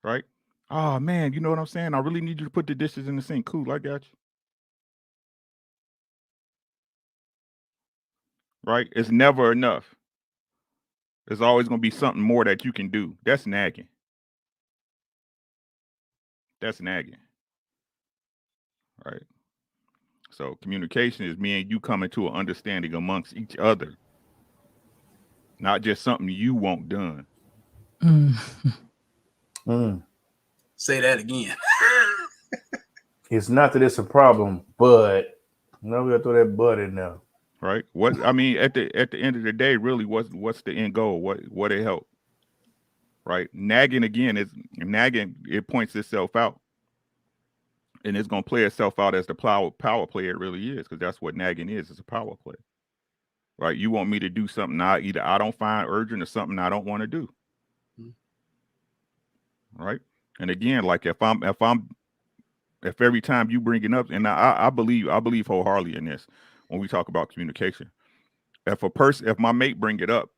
Right? Oh man, you know what I'm saying? I really need you to put the dishes in the sink. Cool, I got you. Right? It's never enough. There's always going to be something more that you can do. That's nagging. That's nagging. Right? So communication is me and you coming to an understanding amongst each other. Not just something you want done. Say that again. It's not that it's a problem, but now we got to throw that but in there. Right? What I mean, at the end of the day, really, what's the end goal? What it help? Right? Nagging again is nagging. It points itself out, and it's gonna play itself out as the power play it really is, because that's what nagging is. It's a power play. Right? You want me to do something either I don't find urgent or something I don't want to do. Right? And again, like if every time you bring it up, and I believe wholeheartedly in this when we talk about communication. If my mate bring it up,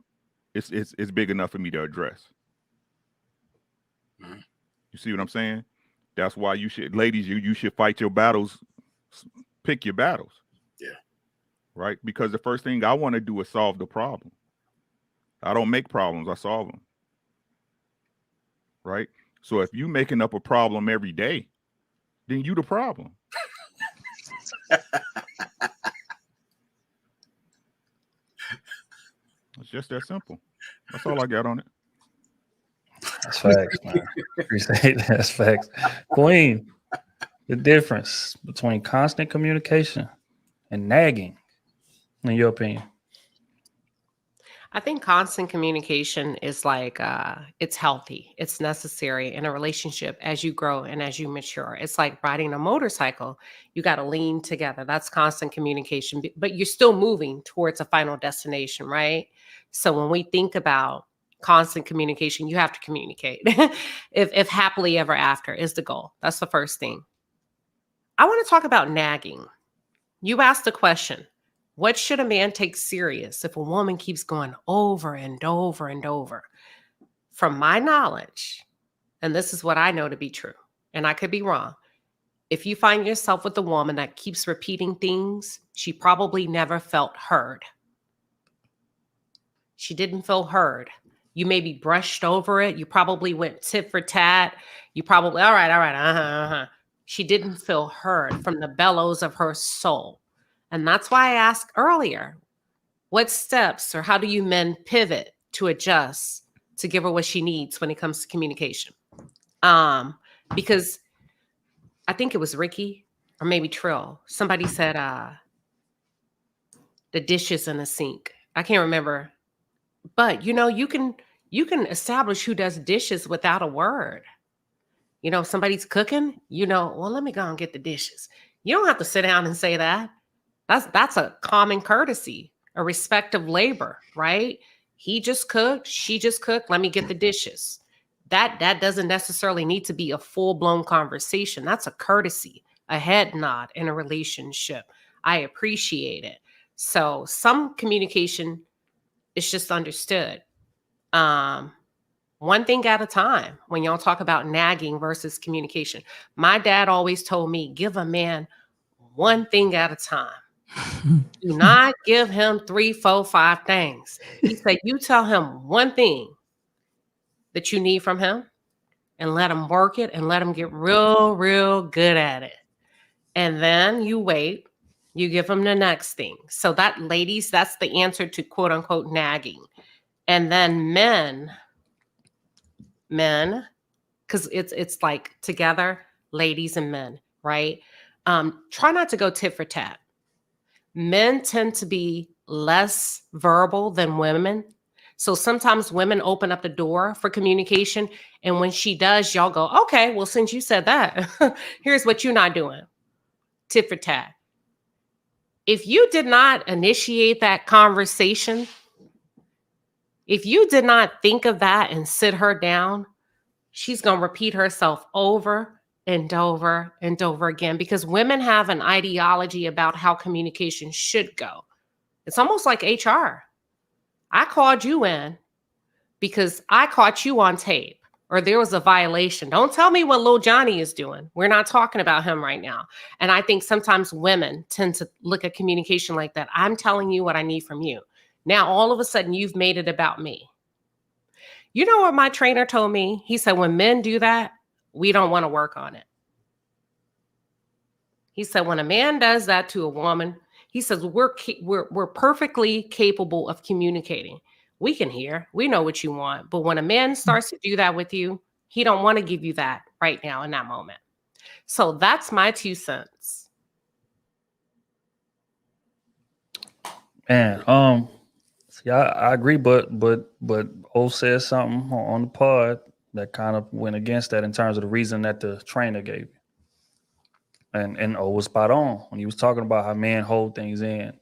it's big enough for me to address. You see what I'm saying? That's why you should, ladies, you should fight your battles, pick your battles. Yeah. Right? Because the first thing I want to do is solve the problem. I don't make problems, I solve them. Right? So if you making up a problem every day, then you the problem. It's just that simple. That's all I got on it. That's facts, man. Appreciate that. That's facts. Queen, the difference between constant communication and nagging, in your opinion? I think constant communication is it's healthy. It's necessary in a relationship as you grow and as you mature. It's like riding a motorcycle. You got to lean together. That's constant communication, but you're still moving towards a final destination, right? So when we think about constant communication, you have to communicate. if happily ever after is the goal, that's the first thing. I want to talk about nagging. You asked the question, what should a man take serious if a woman keeps going over and over and over? From my knowledge, and this is what I know to be true, and I could be wrong, if you find yourself with a woman that keeps repeating things, she probably never felt heard. She didn't feel heard. You maybe brushed over it. You probably went tit for tat. You probably, all right. She didn't feel heard from the bellows of her soul. And that's why I asked earlier, what steps or how do you men pivot to adjust to give her what she needs when it comes to communication? Because I think it was Ricky or maybe Trill. Somebody said the dishes in the sink. I can't remember. But, you can establish who does dishes without a word. If somebody's cooking, well, let me go and get the dishes. You don't have to sit down and say that. That's a common courtesy, a respect of labor, right? He just cooked, she just cooked, let me get the dishes. That doesn't necessarily need to be a full-blown conversation. That's a courtesy, a head nod in a relationship. I appreciate it. So some communication is just understood. One thing at a time when y'all talk about nagging versus communication. My dad always told me, give a man one thing at a time. Do not give him 3, 4, 5 things. He said, you tell him one thing that you need from him and let him work it and let him get real, real good at it. And then you wait, you give him the next thing. So that, ladies, that's the answer to quote unquote nagging. And then men, because it's like together, ladies and men, right? Try not to go tit for tat. Men tend to be less verbal than women. So sometimes women open up the door for communication. And when she does, y'all go, okay, well, since you said that, here's what you're not doing. Tit for tat. If you did not initiate that conversation, if you did not think of that and sit her down, she's going to repeat herself over and over and over again, because women have an ideology about how communication should go. It's almost like HR. I called you in because I caught you on tape or there was a violation. Don't tell me what little Johnny is doing. We're not talking about him right now. And I think sometimes women tend to look at communication like that. I'm telling you what I need from you. Now, all of a sudden, you've made it about me. You know what my trainer told me? He said, when men do that, we don't want to work on it. He said, when a man does that to a woman, he says, we're perfectly capable of communicating. We can hear, we know what you want. But when a man starts to do that with you, he don't want to give you that right now in that moment. So that's my 2 cents. Man, see, I agree, but O said something on the pod that kind of went against that in terms of the reason that the trainer gave you. And O was spot on when he was talking about how men hold things in.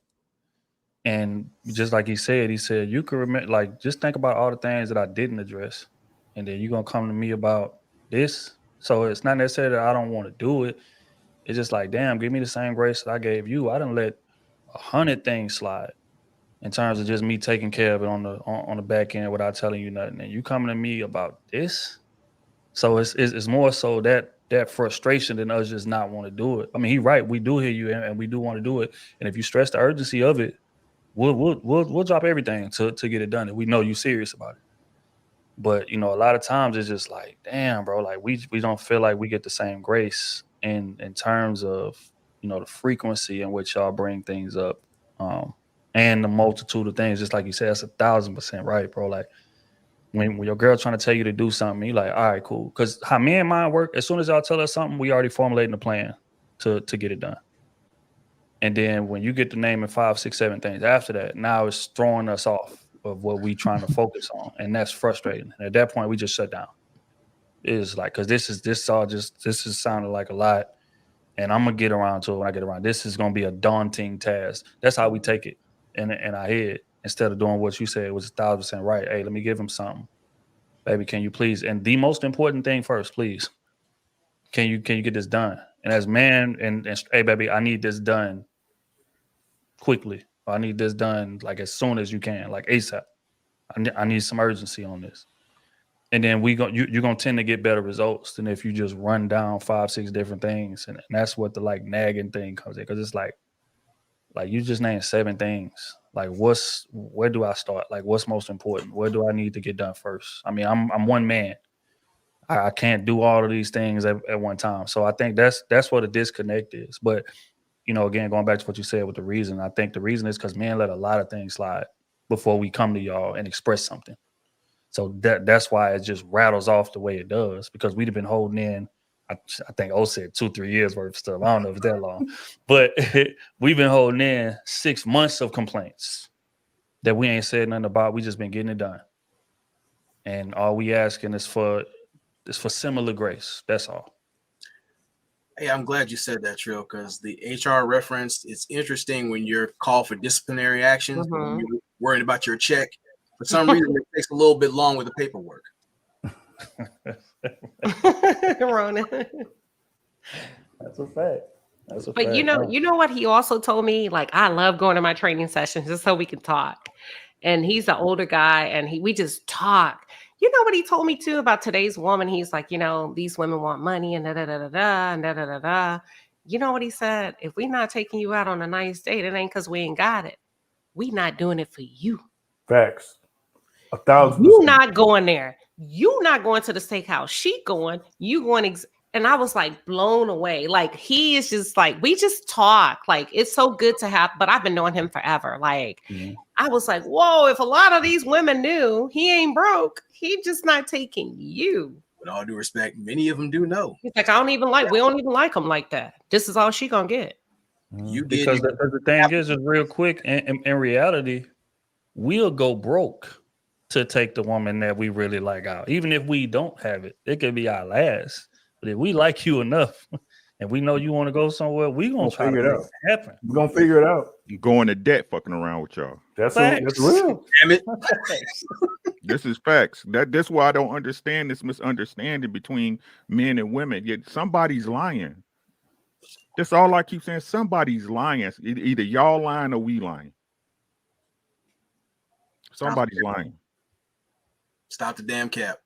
And just like he said, you can remember, like, just think about all the things that I didn't address. And then you're going to come to me about this. So it's not necessarily that I don't want to do it. It's just like, damn, give me the same grace that I gave you. I didn't let 100 things slide in terms of just me taking care of it on the back end without telling you nothing. And you coming to me about this. So it's more so that frustration than us just not want to do it. I mean, he's right. We do hear you and we do want to do it. And if you stress the urgency of it, we'll drop everything to get it done. And we know you're serious about it. But, a lot of times it's just like, damn, bro, like we don't feel like we get the same grace in terms of, the frequency in which y'all bring things up. And the multitude of things, just like you said, that's 1,000% right, bro. Like when your girl trying to tell you to do something, you like, all right, cool. Because how me and mine work, as soon as y'all tell us something, we already formulating a plan to get it done. And then when you get to naming 5, 6, 7 things after that, now it's throwing us off of what we trying to focus on. And that's frustrating. And at that point, we just shut down. It's like, because this is sounding like a lot. And I'm going to get around to it when I get around. This is going to be a daunting task. That's how we take it in our head. Instead of doing what you said was 1,000% right. Hey, let me give him something. Baby, can you please? And the most important thing first, please. Can you get this done? And as man, and hey, baby, I need this done quickly. I need this done like as soon as you can, like ASAP. I need some urgency on this. And then you're gonna tend to get better results than if you just run down 5, 6 different things. And that's what the like nagging thing comes in, because it's like you just named 7 things. Like where do I start? Like what's most important? Where do I need to get done first? I mean, I'm one man. I can't do all of these things at one time. So I think that's what a disconnect is. But again, going back to what you said with the reason, I think the reason is because men let a lot of things slide before we come to y'all and express something. So that's why it just rattles off the way it does, because we've been holding in, I think O said 2-3 years worth of stuff. I don't know if it's that long, but we've been holding in 6 months of complaints that we ain't said nothing about. We just been getting it done. And all we asking is for similar grace. That's all. Hey, I'm glad you said that, Trill, because the HR reference, it's interesting when you're called for disciplinary actions, but when you're worried about your check, for some reason, it takes a little bit long with the paperwork. Ronan. That's a fact. That's a But fact. you know what he also told me? Like, I love going to my training sessions just so we can talk. And he's an older guy, and we just talk. You know what he told me too about today's woman? He's like, these women want money and da da da da da and da da da da. You know what he said? If we're not taking you out on a nice date, it ain't because we ain't got it. We not doing it for you. Facts. 1,000%. You not going there. You not going to the steakhouse. She going. You going. And I was like blown away. Like, he is just like, we just talk. Like, it's so good to have. But I've been knowing him forever. Like, I was like, whoa, if a lot of these women knew he ain't broke, he just not taking you. With all due respect, many of them do know. He's like, we don't even like him like that. This is all she gonna get. You get because the thing is real quick, in reality, we'll go broke to take the woman that we really like out. Even if we don't have it, it could be our last. But if we like you enough and we know you want to go somewhere, we gonna try to make it happen. We're gonna figure it out. Going to debt fucking around with y'all. That's real. Damn it. This is facts. That's why I don't understand this misunderstanding between men and women. Yet somebody's lying. That's all I keep saying. Somebody's lying. Either y'all lying or we lying. Somebody's lying. Stop the damn cap.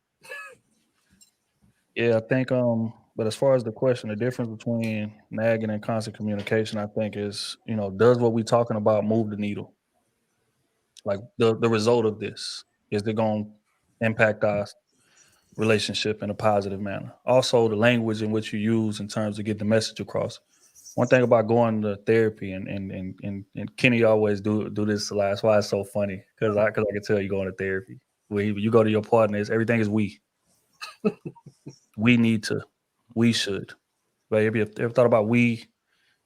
Yeah, I think but as far as the question, the difference between nagging and constant communication, I think is, does what we talking about move the needle? Like the result of this, is it going to impact our relationship in a positive manner? Also, the language in which you use in terms of get the message across. One thing about going to therapy, and Kenny always do this a lot. That's why it's so funny, because I can tell you going to therapy. When you go to your partners, everything is we. We need to, we should. But have you ever thought about we?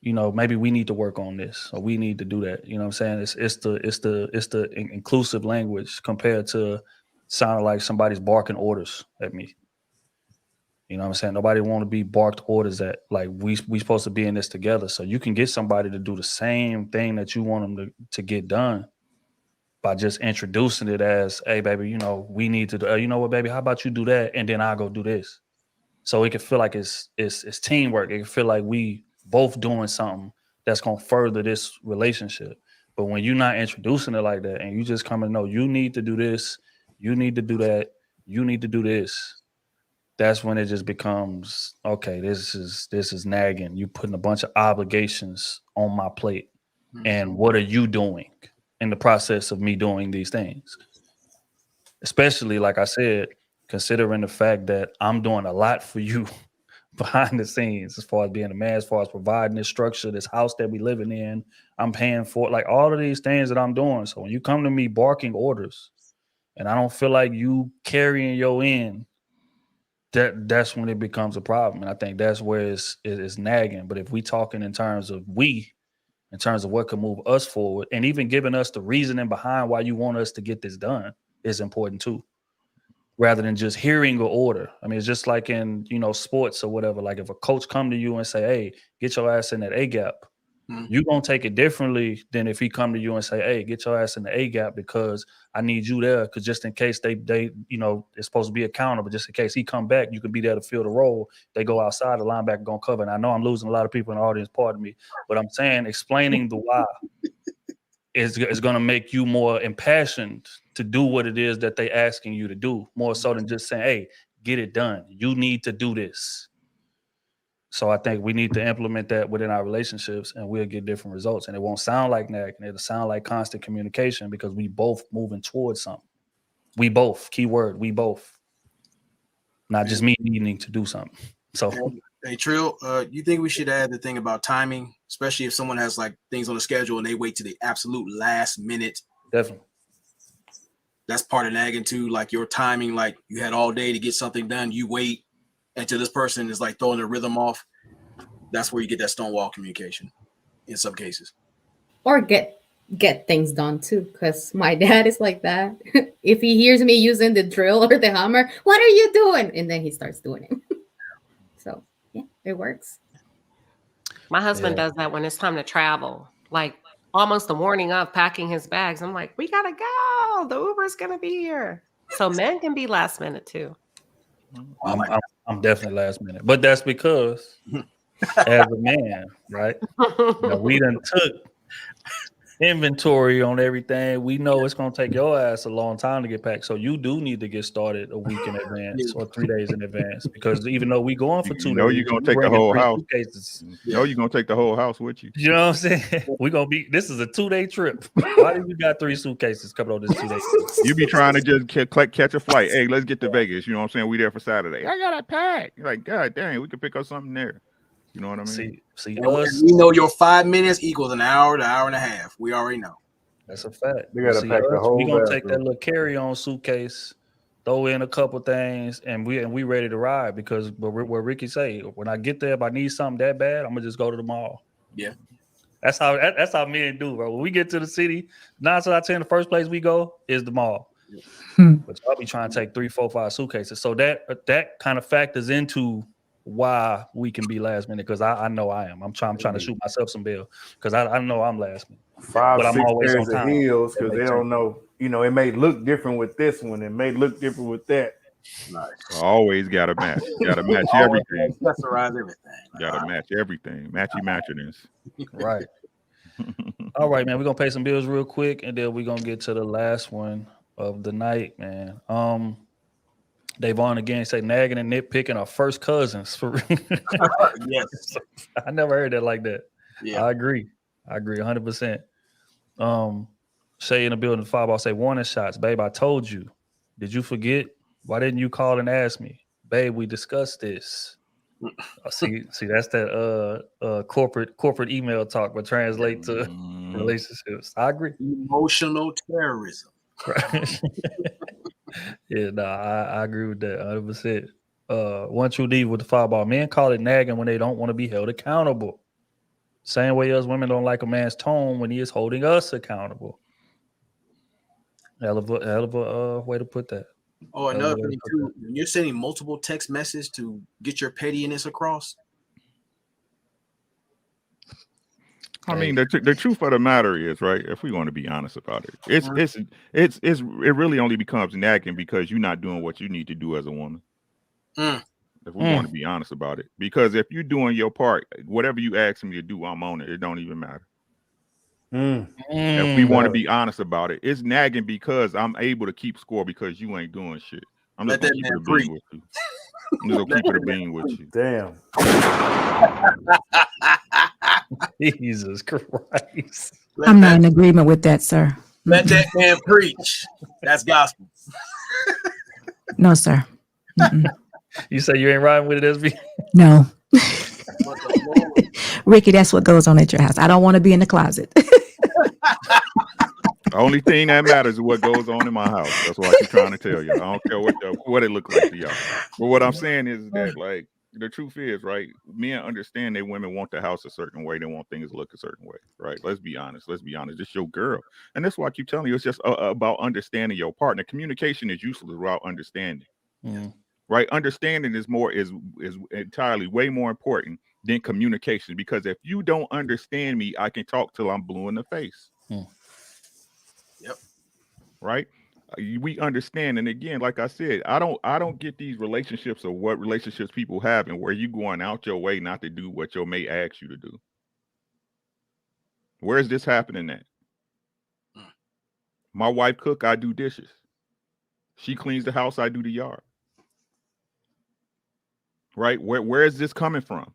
Maybe we need to work on this, or we need to do that. You know what I'm saying? It's the inclusive language compared to sounding like somebody's barking orders at me. You know what I'm saying? Nobody want to be barked orders at. Like, we supposed to be in this together. So you can get somebody to do the same thing that you want them to get done by just introducing it as, hey, baby, we need to do, you know what, baby, how about you do that? And then I'll go do this. So it can feel like it's teamwork. It can feel like we both doing something that's going to further this relationship. But when you're not introducing it like that, and you just come and know, you need to do this, you need to do that, you need to do this, that's when it just becomes, okay, this is nagging. You putting a bunch of obligations on my plate. And what are you doing in the process of me doing these things? Especially, like I said, considering the fact that I'm doing a lot for you behind the scenes, as far as being a man, as far as providing this structure, this house that we living in, I'm paying for it, like all of these things that I'm doing. So when you come to me barking orders and I don't feel like you carrying your end, that's when it becomes a problem. And I think that's where it's nagging. But if we talking in terms of what could move us forward, and even giving us the reasoning behind why you want us to get this done is important too, rather than just hearing an order. I mean, it's just like in, sports or whatever. Like if a coach come to you and say, hey, get your ass in that A gap, you're going to take it differently than if he come to you and say, hey, get your ass in the A gap because I need you there. Because just in case they it's supposed to be a counter, but just in case he come back, you can be there to fill the role. They go outside, the linebacker going to cover. And I know I'm losing a lot of people in the audience, pardon me, but I'm saying explaining the why is going to make you more impassioned to do what it is that they asking you to do, more so than just saying, hey, get it done. You need to do this. So I think we need to implement that within our relationships, and we'll get different results. And it won't sound like nagging. It'll sound like constant communication, because we both moving towards something. We both, keyword, we both. Not just me needing to do something. So, hey, Trill, you think we should add the thing about timing, especially if someone has like things on the schedule and they wait to the absolute last minute? Definitely. That's part of nagging too. Like your timing, like you had all day to get something done. You wait until this person is like throwing the rhythm off. That's where you get that stonewall communication in some cases. Or get things done too, because my dad is like that. If he hears me using the drill or the hammer, what are you doing? And then he starts doing it. So yeah, it works. My husband Yeah. does that when it's time to travel. Like almost the morning of packing his bags. I'm like, we gotta go. The Uber's gonna be here. So men can be last minute too. I'm definitely last minute, but that's because as a man, right? Now, we done took inventory on everything. We know it's gonna take your ass a long time to get packed. So you do need to get started a week in advance or 3 days in advance. Because even though we going for 2 You know days, you're gonna you take the bringing whole 3 house. suitcases. You know you're gonna take the whole house with you. You know what I'm saying? We're gonna be this is a 2-day trip. Why do you got 3 suitcases coming on this 2 days? You be trying to just catch a flight. Hey, let's get to Vegas. You know what I'm saying? We there for Saturday. I gotta pack. You're like, God dang, we could pick up something there. You know what I mean? See And us. we know your 5 minutes equals an hour to hour and a half. We already know. That's a fact. They gotta See pack the us, whole we gonna take bathroom. that little carry-on suitcase, throw in a couple things, and we ready to ride. Because what Ricky say, when I get there, if I need something that bad, I'm gonna just go to the mall. Yeah. That's how men do, bro. When we get to the city, 9 times out of 10, the first place we go is the mall. But y'all be trying to take 3, 4, 5 suitcases. So that kind of factors into why we can be last minute. Because I know I am. I'm trying to shoot myself some bail because I know I'm last minute. 5, But I'm 6 always pairs on of time. heels That because they makes don't know. You know, it may look different with this one. It may look different with that. Nice. Always gotta match. Gotta match everything. Accessorize everything. Gotta match everything. Matchy-matchiness. Right. All right, man. We're gonna pay some bills real quick, and then we're gonna get to the last one of the night, man. Davon again say nagging and nitpicking are first cousins. For Yes. I never heard that like that. Yeah. I agree 100%. Shay in the building, fireball say warning shots, babe. I told you. Did you forget? Why didn't you call and ask me, babe? We discussed this. See, that's that corporate email talk, but translate to relationships. I agree. Emotional terrorism. Right. Yeah, no, I agree with that 100%. One true diva with the fireball. Men call it nagging when they don't want to be held accountable. Same way us women don't like a man's tone when he is holding us accountable. Hell of a way to put that. Oh, another thing too, when you're sending multiple text messages to get your pettiness across. I mean, the truth of the matter is, right? If we want to be honest about it, it really only becomes nagging because you're not doing what you need to do as a woman. If we want to be honest about it, because if you're doing your part, whatever you ask me to do, I'm on it. It don't even matter. If we want to be honest about it, it's nagging because I'm able to keep score because you ain't doing shit. I'm just gonna keep it a bean with you. I'm just gonna keep it a bean with you. Damn. Jesus Christ. I'm not in agreement with that, sir. Let that man preach. That's gospel. No, sir. You say you ain't riding with it, SB? No. Ricky, that's what goes on at your house. I don't want to be in the closet. The only thing that matters is what goes on in my house. That's what I keep trying to tell you. I don't care what it looks like to y'all. But what I'm saying is that, like, the truth is, right, men understand that women want the house a certain way. They want things to look a certain way, right? Let's be honest. It's your girl. And that's why I keep telling you, it's just about understanding your partner. Communication is useless without understanding. Right? Understanding is entirely way more important than communication, because if you don't understand me, I can talk till I'm blue in the face. Yep. Right? We understand. And again, like I said, I don't get these relationships or what relationships people have and where you going out your way not to do what your mate asks you to do. Where is this happening at? My wife cook, I do dishes. She cleans the house, I do the yard. Right? Where is this coming from?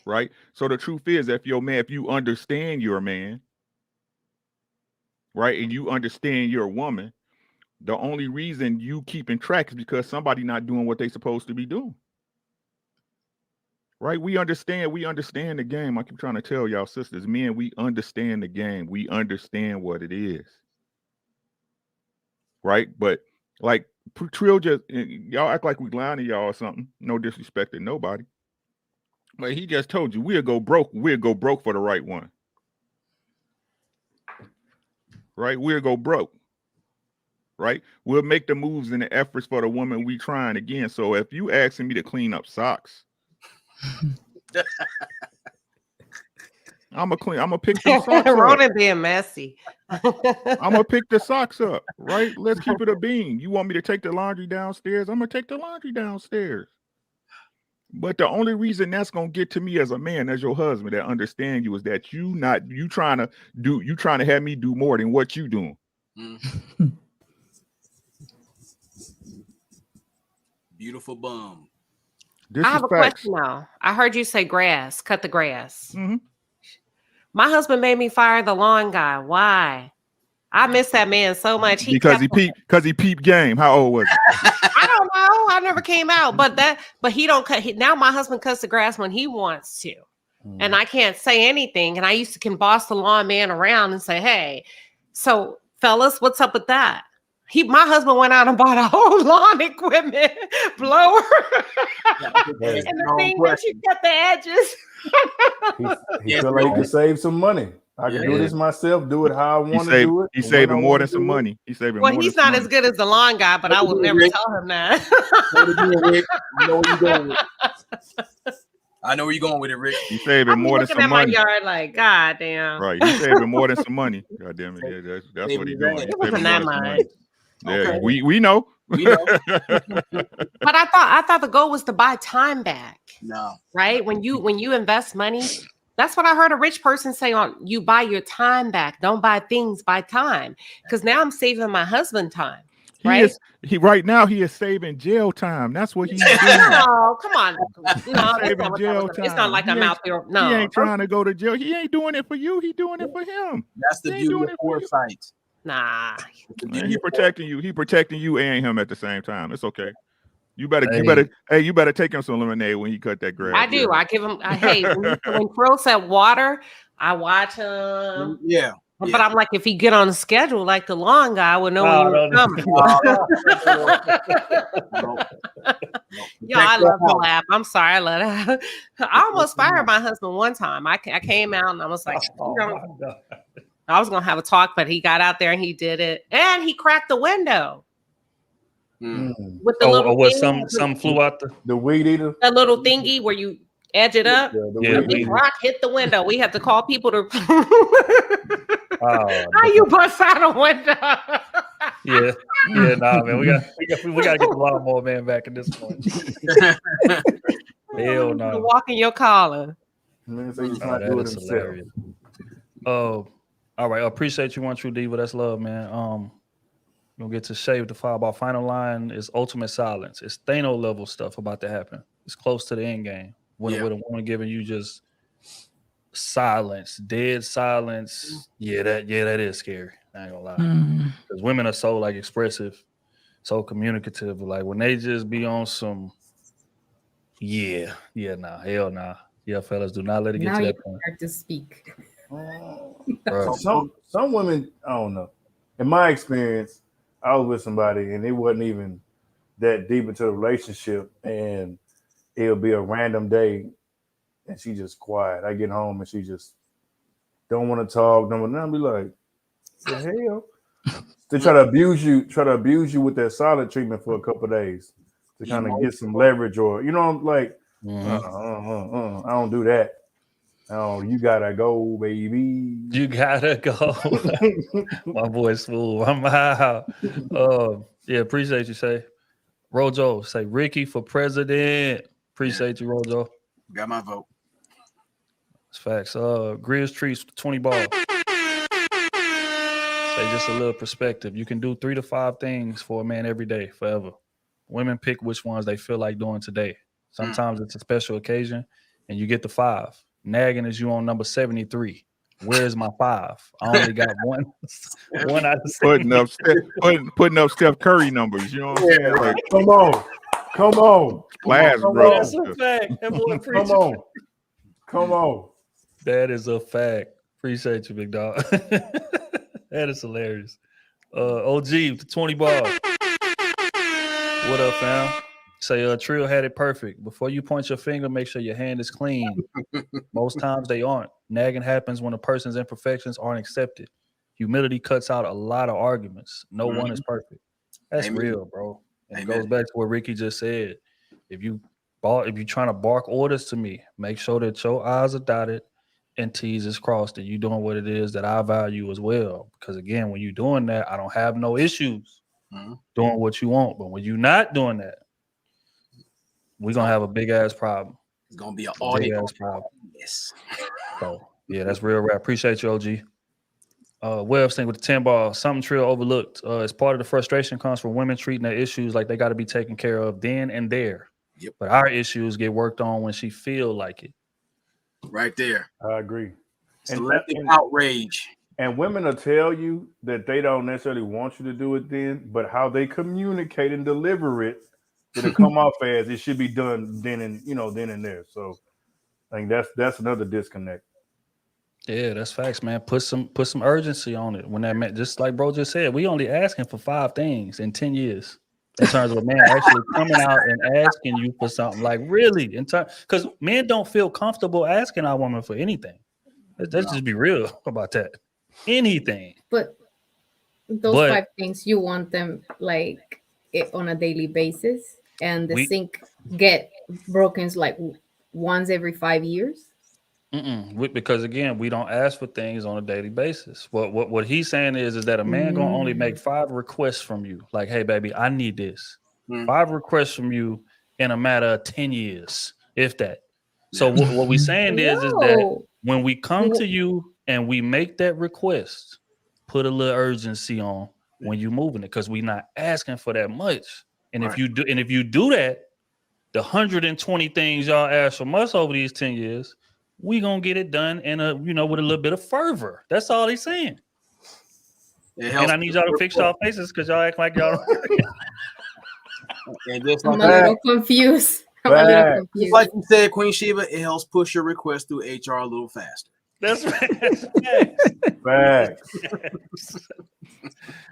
Right? So the truth is, if you understand your man, right, and you understand your woman, the only reason you keeping track is because somebody not doing what they supposed to be doing. Right? We understand the game. I keep trying to tell y'all sisters, men, we understand the game. We understand what it is. Right? But like Trill just, y'all act like we lying to y'all or something. No disrespect to nobody. But he just told you we'll go broke for the right one. Right? We'll go broke. Right? We'll make the moves and the efforts for the woman we trying again. So if you asking me to clean up socks, I'm gonna pick them socks up. Ronan being messy. I'm gonna pick the socks up, right? Let's keep it a bean. You want me to take the laundry downstairs? I'm gonna take the laundry downstairs. But the only reason that's gonna get to me as a man, as your husband, that understand you, is that you trying to have me do more than what you doing. Beautiful bum. I have a question now. I heard you say grass, cut the grass. Mm-hmm. My husband made me fire the lawn guy. Why? I miss that man so much. Because he peeped game. How old was he? I don't know. I never came out, but he don't cut. Now my husband cuts the grass when he wants to, and I can't say anything. And I used to can boss the lawn man around and say, "Hey, so fellas, what's up with that?" My husband went out and bought a whole lawn equipment blower, and the thing that you cut the edges. he feel like he can save some money. I can do this myself, do it how I want to do it. He's saving more than some money. He's saving more. Well, he's not as good as the lawn guy, but I would never tell him that. I know where you're going with it, Rick. He's saving more than some money. My yard, like, God damn. Right, he's saving more than some money. God damn it, yeah, that's what he's doing. It wasn't that much. Yeah, okay. we know. We know. But I thought the goal was to buy time back. No. Right? When you invest money, that's what I heard a rich person say on you buy your time back. Don't buy things, buy time. Because now I'm saving my husband time. Right? Right now he is saving jail time. That's what he's doing. No, come on. No, saving jail time. It's not like I'm out there. No, he ain't trying to go to jail. He ain't doing it for you. He doing it for him. That's the beauty of foresight. Nah. Man, he protecting you. He protecting you and him at the same time. It's okay. You better take him some lemonade when he cut that grass. I do. I give him. When Crow said water, I watch him. Yeah. But I'm like, if he get on the schedule like the lawn guy, I would know when he was coming. Yo, I love to laugh. I'm sorry, I love it. I almost fired my husband one time. I came out and I was like, I was gonna have a talk, but he got out there and he did it, and he cracked the window. With the little some flew out the weed eater. That little thingy where you edge it up. The big rock hit the window. We have to call people to. How you bust out a window? Nah, man. We got to get the lawnmower man back at this point. Hell no. Walk in your collar. That is hilarious. All right. I appreciate you, One True Diva. That's love, man. We'll get to shave the fireball. Final line is ultimate silence. It's Thanos level stuff about to happen. It's close to the end game. With a woman giving you just silence, dead silence. Yeah, that is scary. I ain't gonna lie. Because women are so like expressive, so communicative. Like when they just be on some, hell nah. Yeah, fellas, do not let it get to that point. Have to speak. Some women, I don't know. In my experience, I was with somebody and it wasn't even that deep into the relationship, and it'll be a random day and she just quiet. I get home and she just don't want to talk. I'll be like, the hell? They try to abuse you with that silent treatment for a couple of days to kind of get some leverage, or I'm like, I don't do that. Oh, you gotta go, baby. You gotta go. My boy's fool. I'm out. Appreciate you, say. Rojo, say Ricky for president. Appreciate you, Rojo. Got my vote. It's facts. Grizz Trees, 20 balls. Say just a little perspective. You can do 3 to 5 things for a man every day, forever. Women pick which ones they feel like doing today. Sometimes it's a special occasion, and you get the 5. Nagging is you on number 73. Where's my 5? I only got one out of 70. Putting up Steph Curry numbers. You know what I'm saying? Like, come on. Class, bro. That's a fact. Come on. That is a fact. Appreciate you, big dog. That is hilarious. OG, 20 bars. What up, fam? Say, Trill had it perfect. Before you point your finger, make sure your hand is clean. Most times they aren't. Nagging happens when a person's imperfections aren't accepted. Humility cuts out a lot of arguments. No one is perfect. That's real, bro. And it goes back to what Ricky just said. If you're trying to bark orders to me, make sure that your I's are dotted and T's is crossed, and you doing what it is that I value as well. Because again, when you're doing that, I don't have no issues doing what you want. But when you're not doing that, we're gonna have a big ass problem. It's gonna be an Big audit. ass problem. Yes. So yeah, that's real rap. Appreciate you, OG. Web thing with the 10 ball, something Trill overlooked. As part of the frustration comes from women treating their issues like they got to be taken care of then and there. Yep. But our issues get worked on when she feel like it. Right there. I agree. Selective outrage. And women will tell you that they don't necessarily want you to do it then, but how they communicate and deliver it, it'll come off as it should be done then and then and there. So I think that's another disconnect. Yeah, that's facts, man. Put some urgency on it. When that man, just like bro just said, we only asking for 5 things in 10 years. In terms of a man actually coming out and asking you for something, like really, because men don't feel comfortable asking our woman for anything. Let's just be real about that. Anything. But those 5 things, you want them like on a daily basis, and the sink get broken like once every 5 years. Because again, we don't ask for things on a daily basis. What he's saying is that a man gonna only make 5 requests from you. Like, hey, baby, I need this. 5 requests from you in a matter of 10 years, if that. So what we saying is that when we come to you and we make that request, put a little urgency on when you're moving it, because we're not asking for that much. And if you do that, the 120 things y'all ask from us over these 10 years, we gonna get it done in with a little bit of fervor. That's all he's saying. And I need y'all to fix y'all faces because y'all act like y'all don't. I'm a little confused. Just like you said, Queen Sheba, it helps push your request through HR a little faster. That's right.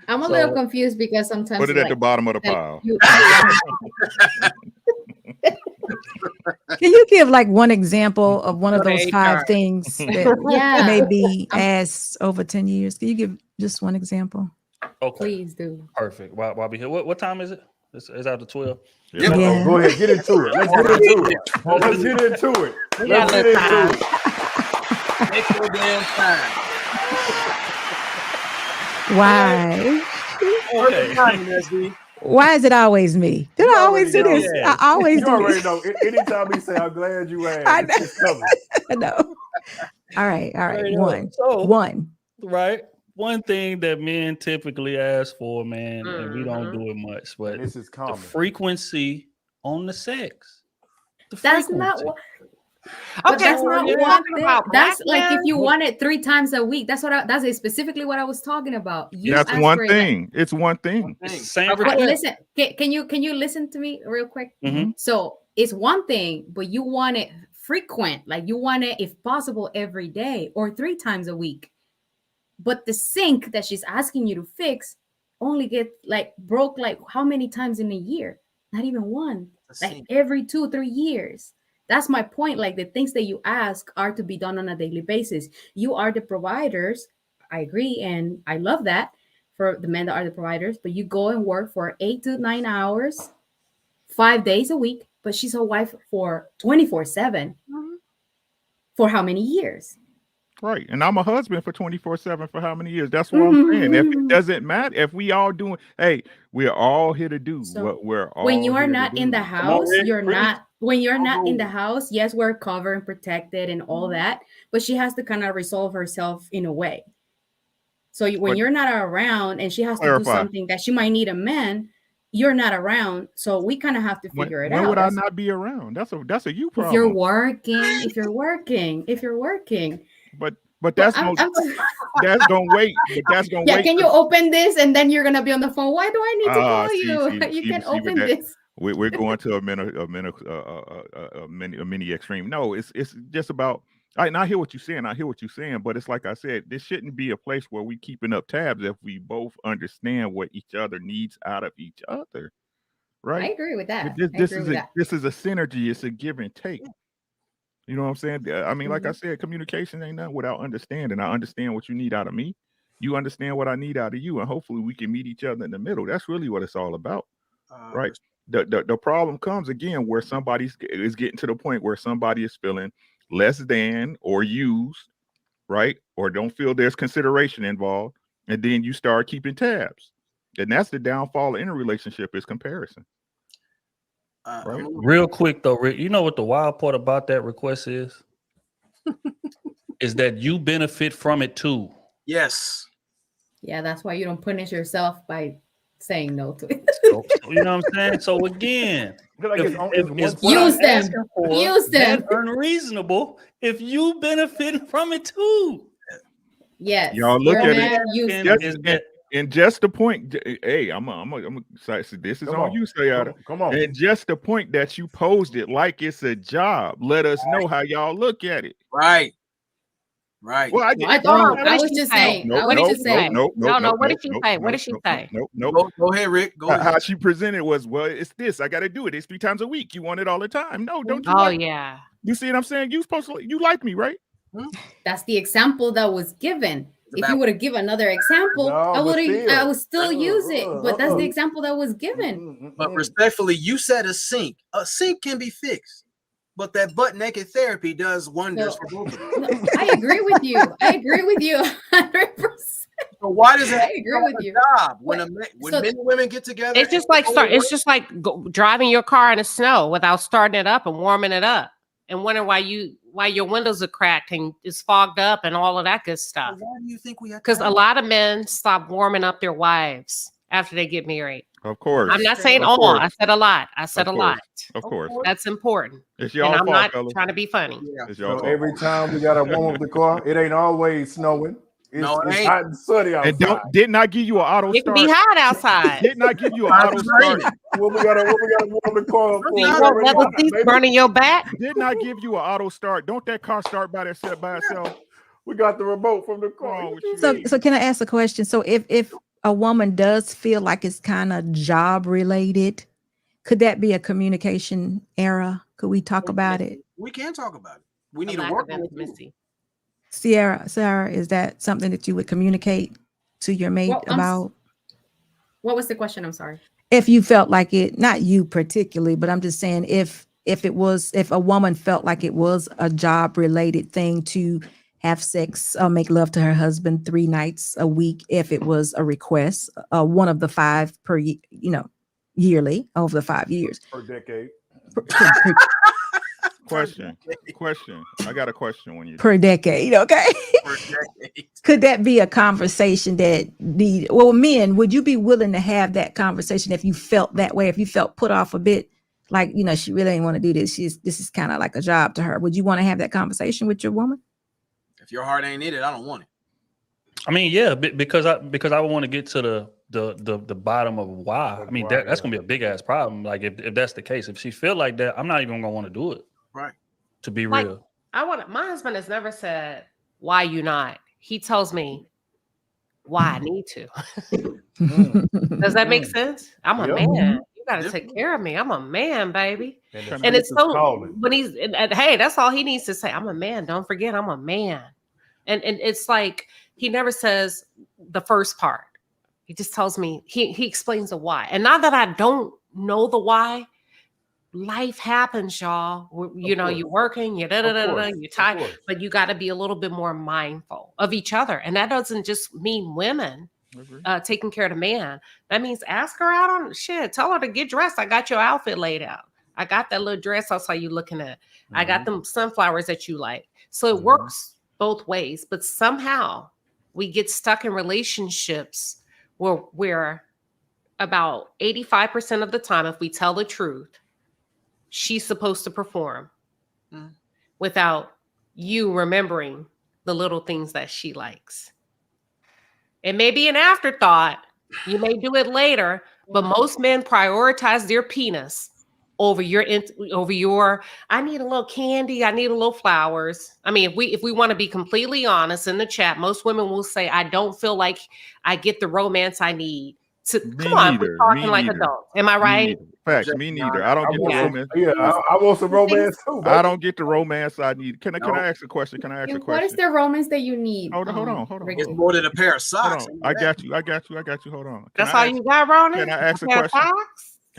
I'm a little confused because sometimes put it at the bottom of the pile. Can you give like one example of one of those 5 things that may be asked over 10 years? Can you give just one example? Okay. Please do. Perfect. While we here. What time is it? It's after 12. Yeah. Go ahead, get into it. Let's get into it. Let's get into it. Let's get into it. Take your damn time. Why? Okay. Why is it always me? Did I always do this? I always do already this. know. Anytime we say, I'm glad you asked. I know. All right. One. Right. One thing that men typically ask for, man, and we don't do it much, but this is common. The frequency on the sex. That's not what. But that's not one thing. That's like if you want it 3 times a week. That's that's specifically what I was talking about. That's one thing. It's one thing. But listen, can you listen to me real quick? So it's one thing, but you want it frequent, like you want it if possible every day or 3 times a week. But the sink that she's asking you to fix only get like broke like how many times in a year? Not even one. Like every 2-3 years. That's my point. Like the things that you ask are to be done on a daily basis. You are the providers. I agree. And I love that for the men that are the providers, but you go and work for 8 to 9 hours, 5 days a week, but she's a wife for 24/7 for how many years? Right. And I'm a husband for 24/7 for how many years? That's what I'm saying. If it doesn't matter, if we all doing, hey, we're all here to do what we're all. When you are not in the house, you're not. When you're not in the house, yes, we're covered and protected and all that, but she has to kind of resolve herself in a way. So when you're not around and she has to do something that she might need a man, you're not around. So we kind of have to figure it out. When would I not be around? That's a you problem. If you're working. But that's gonna wait. But that's gonna wait. Can you open this and then you're gonna be on the phone? Why do I need to call you? You can open this. We're going to a mini extreme. No, it's just about. I hear what you're saying. But it's like I said, this shouldn't be a place where we keeping up tabs if we both understand what each other needs out of each other. Right? I agree with that. This is a synergy. It's a give and take. You know what I'm saying? I mean, like I said, communication ain't nothing without understanding. I understand what you need out of me. You understand what I need out of you, and hopefully we can meet each other in the middle. That's really what it's all about, right? The problem comes again where somebody is getting to the point where somebody is feeling less than or used right? Or don't feel there's consideration involved, and then you start keeping tabs. And that's the downfall in a relationship is comparison. Right. Real quick though, Rick, you know what the wild part about that request is? Is that you benefit from it too. Yes. Yeah, that's why you don't punish yourself by saying no to it. So, you know what I'm saying? So again, Use them. Use them. Unreasonable if you benefit from it too. Yes. Y'all look at it. Use them. And just the point, hey, I'm this is on you, Sayada. Come on. And just the point that you posed it like it's a job. Let us know how y'all look at it. Right. Right. Well, I was just saying. No. What did she say? Nope. Go ahead, Rick. Go ahead. How she presented was, well, it's this. I got to do it. It's 3 times a week. You want it all the time. No, don't you? Oh, yeah. You see what I'm saying? You supposed to, you like me, right? That's the example that was given. If you would have given another example, I would still use it. But that's the example that was given. But respectfully, you said a sink. A sink can be fixed, but that butt naked therapy does wonders for both of them. I agree with you. 100%. So why does it I agree with you. job when men and women get together? It's just like driving your car in the snow without starting it up and warming it up, and wondering why your windows are cracked and it's fogged up and all of that good stuff. Why do you think we have? Because a lot of men stop warming up their wives after they get married. Of course. I'm not saying all. I said a lot. Of course. That's important. It's y'all and I'm fault, not fellas. trying to be funny. Yeah. It's y'all So fault. every time we got to warm up the car, it ain't always snowing. It's hot and sunny outside. And didn't I give you an auto It can start? be hot outside. Didn't I give you an auto start? What we gotta warm the car up for? You want level seats burning your back? Didn't I give you an auto start? Don't that car start by itself? We got the remote from the car. So can I ask a question? So if a woman does feel like it's kind of job related, could that be a communication error? Could we talk about it? We can talk about it. We need A to lack work of on it. intimacy. Sarah, is that something that you would communicate to your mate about? What was the question? I'm sorry. If you felt like it, not you particularly, but I'm just saying if a woman felt like it was a job related thing to have sex or make love to her husband 3 nights a week, if it was a request, one of the 5 per yearly over the 5 years. Per decade. Question. I got a question when you Per decade, okay? Per decade. Could that be a conversation that men, would you be willing to have that conversation if you felt that way, if you felt put off a bit, like, she really ain't want to do this. This is kind of like a job to her. Would you want to have that conversation with your woman? If your heart ain't in it, I don't want it. I mean, yeah, because I want to get to the bottom of why. I mean, that's gonna be a big ass problem. Like if that's the case, if she feel like that, I'm not even gonna want to do it. Right. To be Like, real. my husband has never said, why you not? He tells me why I need to. Does that make sense? I'm a man. You got to take care of me. I'm a man, baby. And it's so when hey, that's all he needs to say. I'm a man. Don't forget, I'm a man. And it's like he never says the first part. He just tells me, he explains the why. And not that I don't know the why. Life happens, y'all. You're working, you're tired, but you got to be a little bit more mindful of each other. And that doesn't just mean women taking care of the man. That means ask her out on shit. Tell her to get dressed. I got your outfit laid out. I got that little dress I saw you looking at. I got them sunflowers that you like. So it works both ways. But somehow we get stuck in relationships where we're about 85% of the time, if we tell the truth, she's supposed to perform without you remembering the little things that she likes. It may be an afterthought. You may do it later, but most men prioritize their penis over your I need a little candy, I need a little flowers. I mean, if we want to be completely honest in the chat, most women will say, I don't feel like I get the romance I need. We're talking like adults. Am I right? Facts. Me neither. I don't get the romance. Yeah, I want some romance too. I don't get the romance I need. Can I ask a question? What is the romance that you need? Hold on. It's more than a pair of socks. I got you. Hold on. That's all you got, Ronan? Can I ask a question?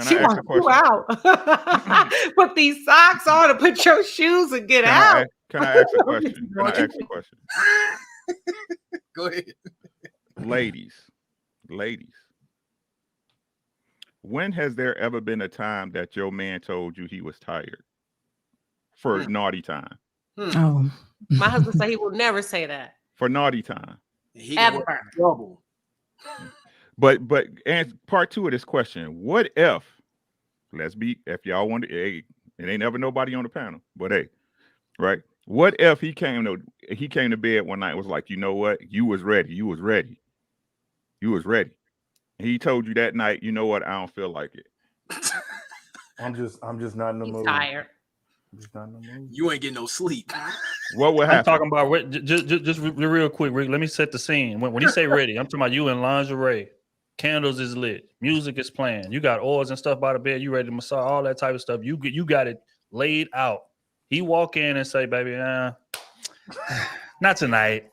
She wants you out. Put these socks on and put your shoes and get out. Can I ask a question? Can I ask a question? Go ahead. Ladies, when has there ever been a time that your man told you he was tired for naughty time? Oh, My husband said he will never say that. For naughty time. He Ever. got trouble. But and part two of this question, what if, if y'all want to, hey, it ain't ever nobody on the panel, but hey, right? What if he came to bed one night and was like, you know what? You was ready. And he told you that night, you know what? I don't feel like it. I'm just not in the He's mood. tired. I'm just not in the mood. You ain't getting no sleep. What would I'm happen? talking about just real quick, Rick. Let me set the scene. When he say ready, I'm talking about you in lingerie. Candles is lit. Music is playing. You got oils and stuff by the bed. You ready to massage, all that type of stuff. You got it laid out. He walk in and say, baby, not tonight.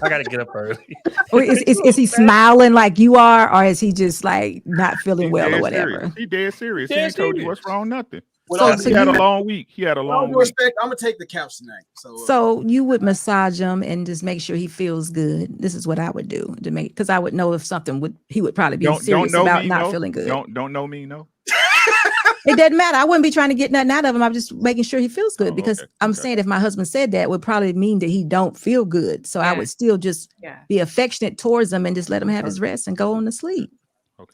I got to get up early. or is he smiling like you are, or is he just like not feeling well or whatever? Serious. He dead serious. He Dead ain't told you serious. what's wrong, nothing. So he had a long week. He had a With all long due week. respect, I'm gonna take the couch tonight. So you would massage him and just make sure he feels good. This is what I would do to make, because I would know if something he would probably be serious about not feeling good. Don't know me, no. It doesn't matter. I wouldn't be trying to get nothing out of him. I'm just making sure he feels good, because I'm okay. saying if my husband said that, would probably mean that he don't feel good. So I would still just be affectionate towards him and just let him have his rest and go on to sleep.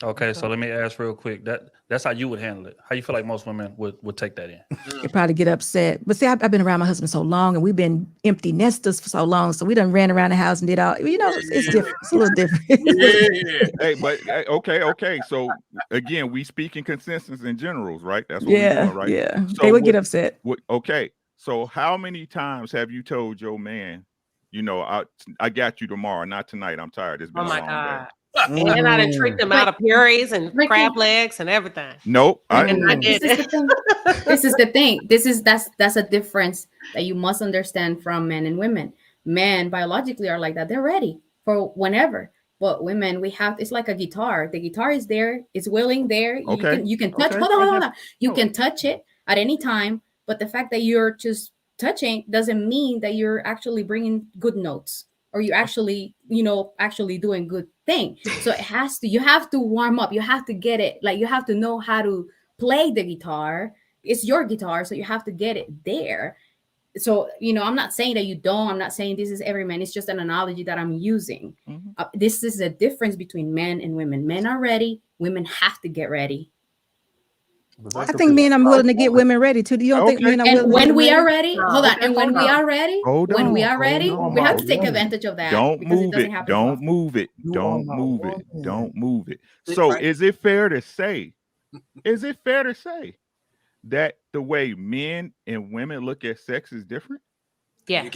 Okay, so let me ask real quick. That's how you would handle it. How you feel like most women would take that in? He'd probably get upset. But see, I've been around my husband so long, and we've been empty nesters for so long. So we done ran around the house and did all, it's different. It's a little different. Hey, but okay. So again, we speak in consensus and generals, right? That's what we're doing, right? Yeah. So They would get upset. Okay. So how many times have you told your man, I got you tomorrow, not tonight. I'm tired. It's been a long day. And I done tricked them out of purees and crab legs and everything. Nope. I did. This is the thing. That's a difference that you must understand from men and women. Men biologically are like that. They're ready for whenever. But women, it's like a guitar. The guitar is there. It's willing there. You can touch. Hold on. You can touch it at any time. But the fact that you're just touching doesn't mean that you're actually bringing good notes, or you actually doing good thing. So you have to warm up. You have to get it. Like, you have to know how to play the guitar. It's your guitar, so you have to get it there. So, I'm not saying that you don't. I'm not saying this is every man. It's just an analogy that I'm using. This is a difference between men and women. Men are ready. Women have to get ready. I think men are willing to get women ready too. Do you don't think men are willing? And when we are ready? ready, hold on. And when we are ready, we have to take advantage of that. Don't move it. Don't move it. Don't move it. Don't move it. So is it fair to say that the way men and women look at sex is different? Yes.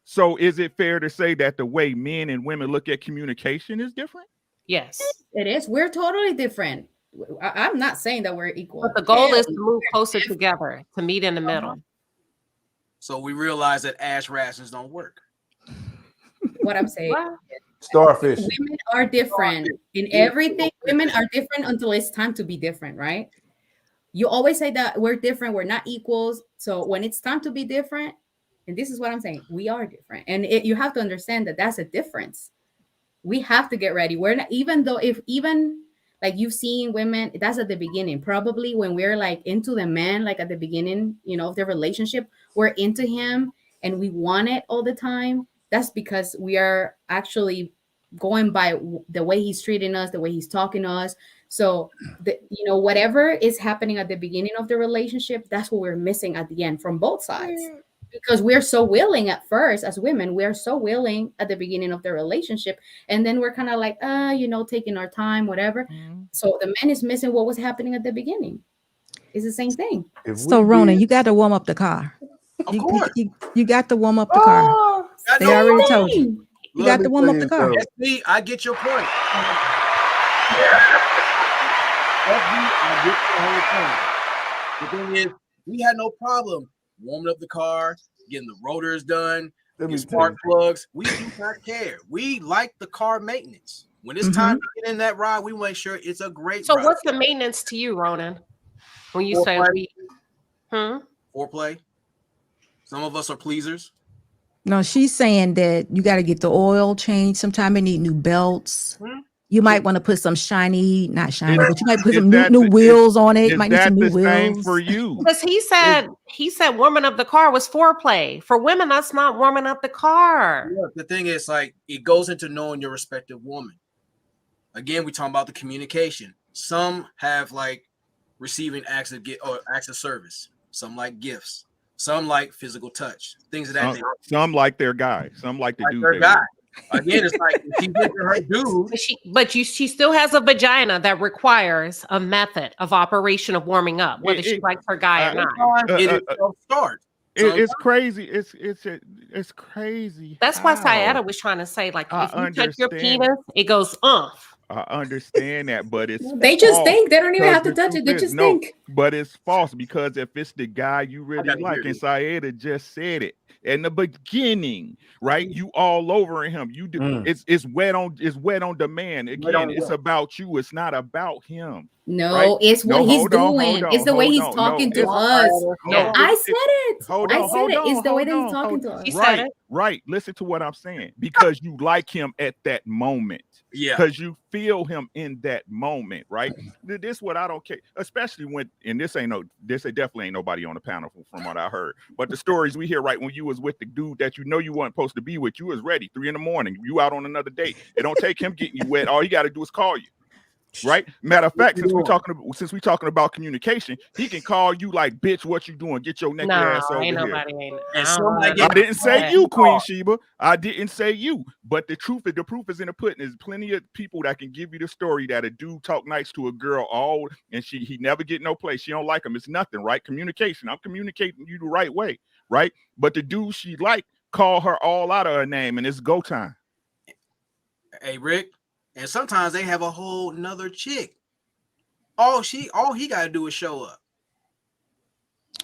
So is it fair to say that the way men and women look at communication is different? Yes. It is. We're totally different. I'm not saying that we're equal. But the goal is to move closer together, to meet in the middle. So we realize that ash rations don't work. What I'm saying. Starfish. Women are different in everything. Women are different until it's time to be different, right? You always say that we're different, we're not equals. So when it's time to be different, and this is what I'm saying, we are different. And you have to understand that that's a difference. We have to get ready. We're not, even like you've seen women, that's at the beginning. Probably when we're like into the man, like at the beginning, of the relationship, we're into him and we want it all the time. That's because we are actually going by the way he's treating us, the way he's talking to us. So, whatever is happening at the beginning of the relationship, that's what we're missing at the end from both sides. Because we're so willing at first as women, we're so willing at the beginning of the relationship. And then we're kind of like, taking our time, whatever. So the man is missing what was happening at the beginning. It's the same thing. So Ronan, you got to warm up the car. Of course. You got to warm up the car. They already told you. You got to warm up the car. SB, I get your point. The thing is, we had no problem warming up the car, getting the rotors done, getting spark plugs. We do not care. We like the car maintenance. When it's time to get in that ride, we make sure it's a great ride. What's the maintenance to you, Ronan? When you say we foreplay. Some of us are pleasers. No, she's saying that you got to get the oil changed. Sometimes they need new belts. Hmm? You might want to put some shiny, not shiny, Is- but you might put is some that new the- wheels on it. Is Might need some that new the same wheels. for you? Because he said warming up the car was foreplay. For women, that's not warming up the car. Look, the thing is, like, it goes into knowing your respective woman. Again, we talking about the communication. Some have like receiving acts of service. Some like gifts. Some like physical touch. Things of that nature. Some like their guy. Some like the Like dude. their they guy. with. Again, it's like if she went to her dude. But she still has a vagina that requires a method of operation of warming up, whether she likes her guy or not. It is self-start. It's crazy. It's crazy. That's why how. Sayada was trying to say, like, I if you touch your understand. penis, it goes I understand that, but it's They just false, think. They don't even have to because touch the it. They truth just is, no, think. but it's false, because if it's the guy you really gotta like, hear and this. Sayeda just said it in the beginning, right? You all over him. You do. It's wet on demand. Again, it's about you. It's not about him. No, right? it's what he's hold on, doing. hold on, It's the way hold he's on. talking No, to it's- us. No, I said it. Hold I on, said hold it. on, It's the way hold that he's on, talking hold to on. us. He said Right, it. right. Listen to what I'm saying, because you like him at that moment. Yeah. Because you feel him in that moment, right? This what I don't care, especially when, and this definitely ain't nobody on the panel from what I heard. But the stories we hear, right, when you was with the dude that you know you weren't supposed to be with, you was ready 3 a.m, you out on another date. It don't take him getting you wet. All you got to do is call you. Right. Matter of fact, since we talking about communication, he can call you like, bitch, what you doing? Get your naked ass over ain't here. nobody ain't. And I don't somebody know. get- I didn't say Yeah. you, Queen Sheba. I didn't say you. But the proof is in the pudding. There's plenty of people that can give you the story that a dude talk nice to a girl and he never get no place. She don't like him. It's nothing, right? Communication. I'm communicating you the right way, right? But the dude she like call her all out of her name, and it's go time. Hey, Rick. And sometimes they have a whole nother chick. All he got to do is show up.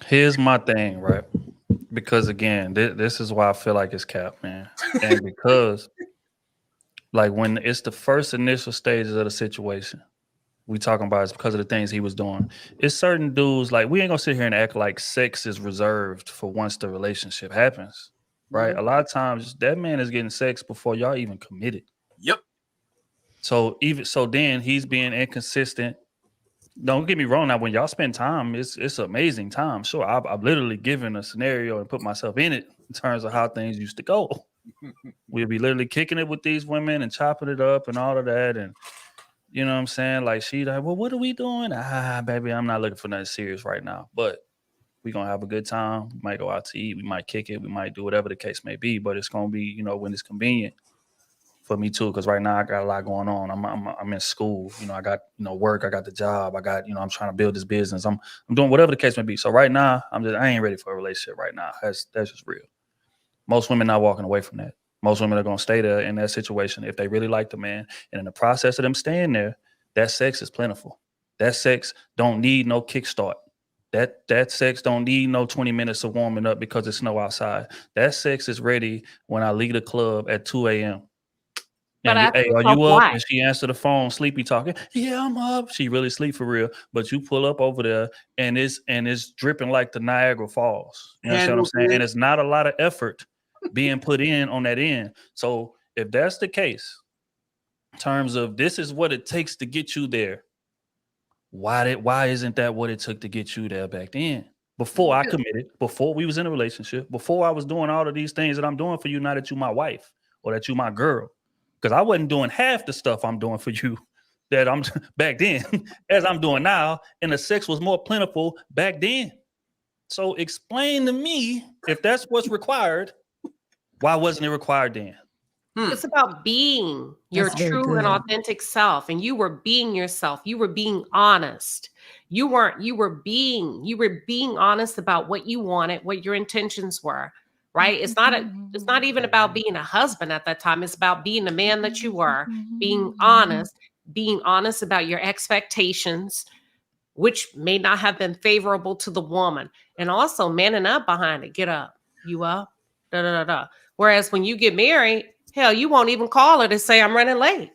Here's my thing, right? Because again, this is why I feel like it's cap, man. And because, like, when it's the first initial stages of the situation, we talking about it's because of the things he was doing. It's certain dudes, like, we ain't gonna sit here and act like sex is reserved for once the relationship happens, right? A lot of times that man is getting sex before y'all even committed. Yep. So then he's being inconsistent. Don't get me wrong. Now, when y'all spend time, it's amazing time. Sure, I've literally given a scenario and put myself in it in terms of how things used to go. We'd be literally kicking it with these women and chopping it up and all of that. And you know what I'm saying? Like, she like, well, what are we doing? Baby, I'm not looking for nothing serious right now. But we're going to have a good time. We might go out to eat. We might kick it. We might do whatever the case may be. But it's going to be, when it's convenient for me too. Because right now I got a lot going on. I'm in school. I got, work. I got the job. I got, I'm trying to build this business. I'm doing whatever the case may be. So right now, I ain't ready for a relationship right now. That's just real. Most women not walking away from that. Most women are going to stay there in that situation if they really like the man. And in the process of them staying there, that sex is plentiful. That sex don't need no kickstart. That sex don't need no 20 minutes of warming up because it's snow outside. That sex is ready when I leave the club at 2 a.m. But And hey, are you up? why? And she answer the phone, sleepy talking. Yeah, I'm up. She really sleep for real. But you pull up over there and it's dripping like the Niagara Falls. You understand what I'm saying? And it's not a lot of effort being put in on that end. So if that's the case, in terms of this is what it takes to get you there, why isn't that what it took to get you there back then? Before I committed, before we was in a relationship, before I was doing all of these things that I'm doing for you, now that you my wife or that you my girl. Because I wasn't doing half the stuff I'm doing for you that I'm back then as I'm doing now. And the sex was more plentiful back then. So explain to me, if that's what's required, why wasn't it required then? It's about being your That's very true and good. authentic self. And you were being yourself. You were being honest. You were being honest about what you wanted, what your intentions were. Right. It's not even about being a husband at that time. It's about being the man that you were, being honest about your expectations, which may not have been favorable to the woman. And also manning up behind it. Get up. You up? Da, da, da, da. Whereas when you get married, hell, you won't even call her to say I'm running late.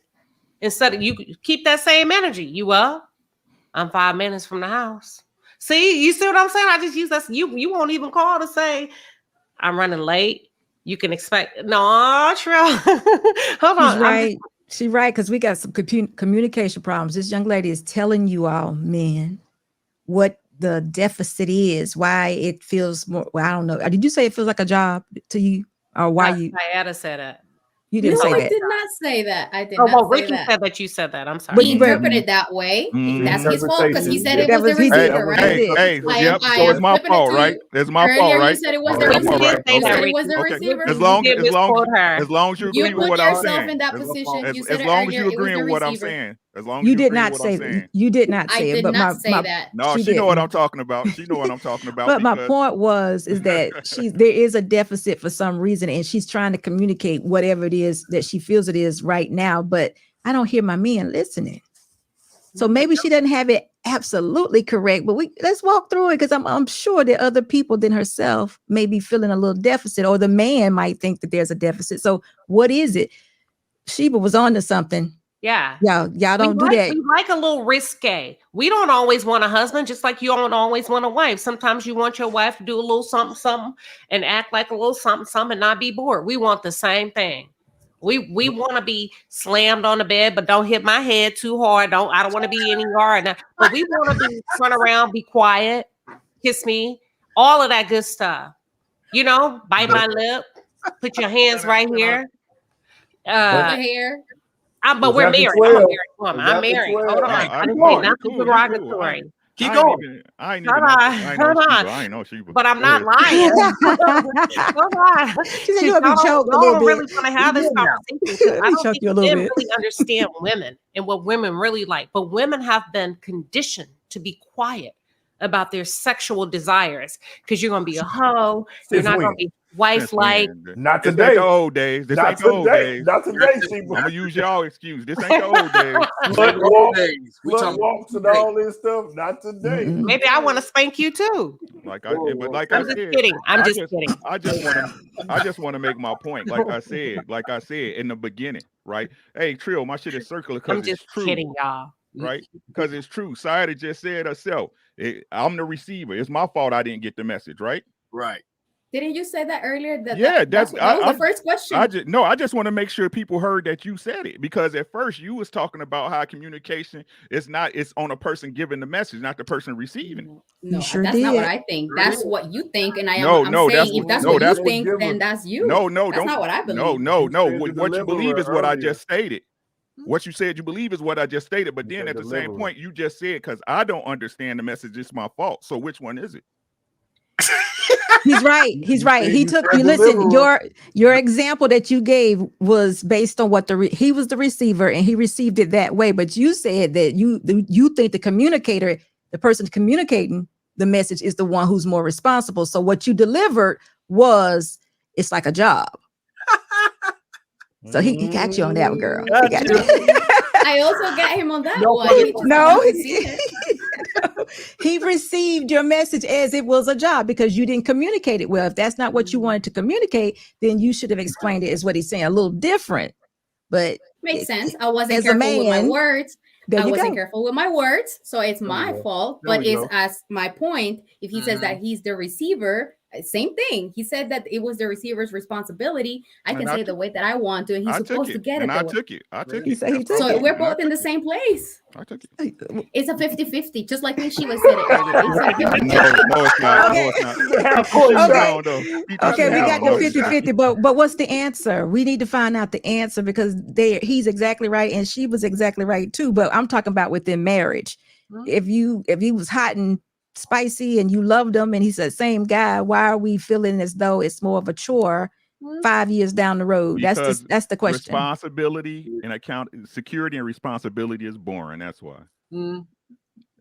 Instead of you keep that same energy. You up? I'm 5 minutes from the house. See, you see what I'm saying? I just use that. You won't even call to say, I'm running late. You can expect no, Trill. Hold on. She's right. She's right, because we got some communication problems. This young lady is telling you all, men, what the deficit is, why it feels more. Well, I don't know. Did you say it feels like a job to you, or why you? Diana said it. You didn't No, say I that. did not say that. I did Oh, not well, say Ricky that. said that you said that. I'm sorry. He interpreted that way. That's his fault because he said it That was the was receiver, it. right? Hey, I yep. am So it's my flipping it fault, to right? you. It's my Earlier fault, you right? said it was Okay, the my fault, receiver. right? You said Okay. it was the Okay. receiver. As long did misquote her. as you You agree with put what I'm yourself saying. in that position. You said As it long as earlier. you It was agree the with what I'm receiver. saying. As long as You you did agree not with what I'm say saying. that. You did not I say it. did But not say that. No, she she know what didn't. I'm talking about. She know what I'm talking about. But my point is that there is a deficit for some reason, and she's trying to communicate whatever it is that she feels it is right now. But I don't hear my men listening. So maybe she doesn't have it absolutely correct, but let's walk through it, because I'm sure that other people than herself may be feeling a little deficit, or the man might think that there's a deficit. So what is it? Sheba was on to something. Yeah. Y'all don't do that. We like a little risque. We don't always want a husband, just like you don't always want a wife. Sometimes you want your wife to do a little something, something, and act like a little something, something, and not be bored. We want the same thing. We want to be slammed on the bed, but don't hit my head too hard. I don't want to be any hard. But we want to be turn around, be quiet, kiss me, all of that good stuff. You know, bite my lip, put your hands right here. The hair. But we're married. I'm a married woman. I'm married. Hold on. I didn't say nothing derogatory. Keep going. I ain't even know. I ain't know Sheba. But I'm not lying. Hold on. She said you'll be choked a little bit. Really want to have this conversation. I don't think you a little men bit. really understand women and what women really like. But women have been conditioned to be quiet about their sexual desires, because you're going to be a hoe. You're not going to be wife-like. Not This today. ain't the old days. This ain't the old days. Not today, Sheba. I'm gonna use y'all excuse. This ain't the old days. Blood walks and all this stuff. Not today. Maybe I want to spank you too. I'm just kidding. I'm just kidding. I just want to make my point. Like I said in the beginning, right? Hey, Trill, my shit is circular because it's true. Kidding, y'all. Right? Because it's true. Saida just said herself. I'm the receiver. It's my fault I didn't get the message, right? Right. Didn't you say that earlier? That was the first question. I just want to make sure people heard that you said it, because at first you was talking about how communication it's on a person giving the message, not the person receiving it. No, that's not what I think. That's what you think, and I'm saying if that's what you think, then that's you. No, that's not what I believe. No. What you believe is what I just stated. What you said you believe is what I just stated, but then at the same point you just said, because I don't understand the message, it's my fault. So which one is it? He's right. He took you. Listen, your example that you gave was based on what he was the receiver and he received it that way. But you said that you think the communicator, the person communicating the message, is the one who's more responsible. So what you delivered was, it's like a job. So he got you on that one, girl. I also got him on that one. He received your message as it was a job because you didn't communicate it well. If that's not what you wanted to communicate, then you should have explained it as what he's saying, a little different. But makes sense. I wasn't careful with my words. I wasn't careful with my words, so it's my fault. But it's as my point. If he says that he's the receiver, same thing. He said that it was the receiver's responsibility. I can say the way that I want to, and he's supposed to get it. I took it. So we're both in the same place. I took it. It's a 50-50, just like when she was said it earlier. No, it's not. No, it's not. Okay, we got the 50-50, but what's the answer? We need to find out the answer, because he's exactly right and she was exactly right too. But I'm talking about within marriage. If he was hot and spicy and you loved him and he's the same guy, why are we feeling as though it's more of a chore 5 years down the road? Because that's the question. Responsibility and security and responsibility is boring. That's why.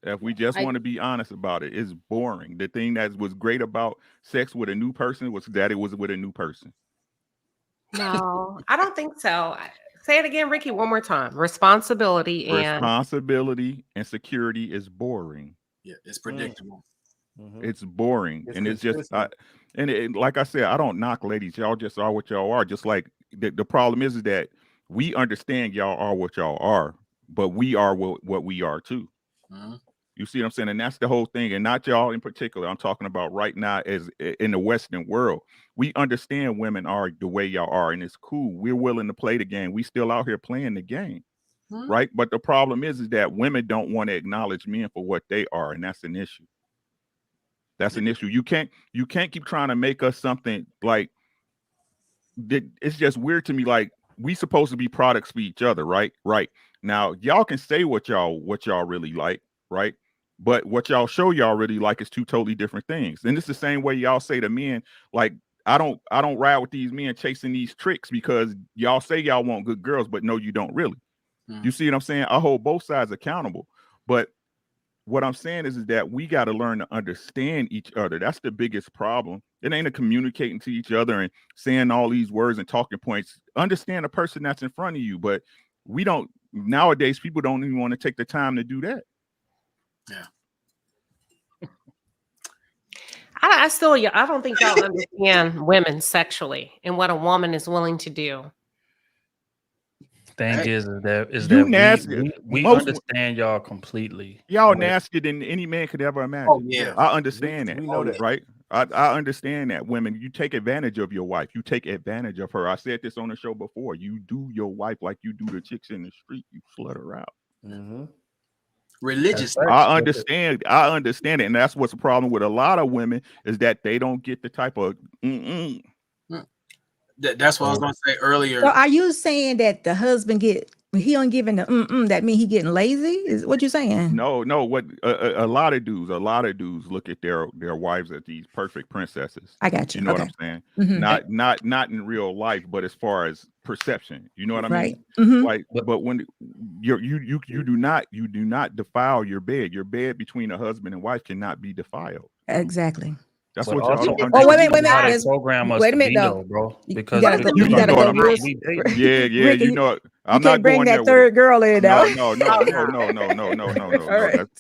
If we just want to be honest about it, it's boring. The thing that was great about sex with a new person was that it was with a new person. No, I don't think so. Say it again, Ricky, one more time. Responsibility and security is boring. Yeah, it's predictable. It's boring, and it's just like I said, I don't knock ladies. Y'all just are what y'all are. Just like the problem is that we understand y'all are what y'all are, but we are what we are too. You see what I'm saying? And that's the whole thing. And not y'all in particular. I'm talking about right now as in the Western world. We understand women are the way y'all are, and it's cool. We're willing to play the game. We still out here playing the game. Right. But the problem is that women don't want to acknowledge men for what they are. And that's an issue. That's an issue. You can't keep trying to make us something like that. It's just weird to me. Like, we supposed to be products for each other. Right. Right. Now, y'all can say what y'all really like. Right. But what y'all show y'all really like is two totally different things. And it's the same way y'all say to men, like, I don't ride with these men chasing these tricks because y'all say y'all want good girls, but no, you don't really. You see what I'm saying? I hold both sides accountable. But what I'm saying is that we got to learn to understand each other. That's the biggest problem. It ain't a communicating to each other and saying all these words and talking points. Understand the person that's in front of you. But we don't, nowadays, people don't even want to take the time to do that. Yeah. I don't think y'all understand women sexually and what a woman is willing to do. Thing is that You nasty. we understand y'all completely. Y'all nastier than any man could ever imagine. Oh, yeah. I understand that. We know that. Right? I understand that. Women, you take advantage of your wife. You take advantage of her. I said this on the show before. You do your wife like you do the chicks in the street. You slut her out. Religious. I understand it. And that's what's the problem with a lot of women is that they don't get the type of That's what I was going to say earlier. So are you saying that the husband he don't giving the that mean he getting lazy? Is what you saying? No. What a lot of dudes look at their wives as these perfect princesses. I got you. You know what I'm saying? Not in real life, but as far as perception. You know what I mean? Like, but when you do not defile your bed. Your bed between a husband and wife cannot be defiled. Exactly. That's But what y'all also, don't Oh, wait a understand. minute. Program us Wait a to minute, be though. though, bro. You Because gotta go real. Yeah. Ricky, You know, I'm you not can't bring going that there third girl in now. No. Right.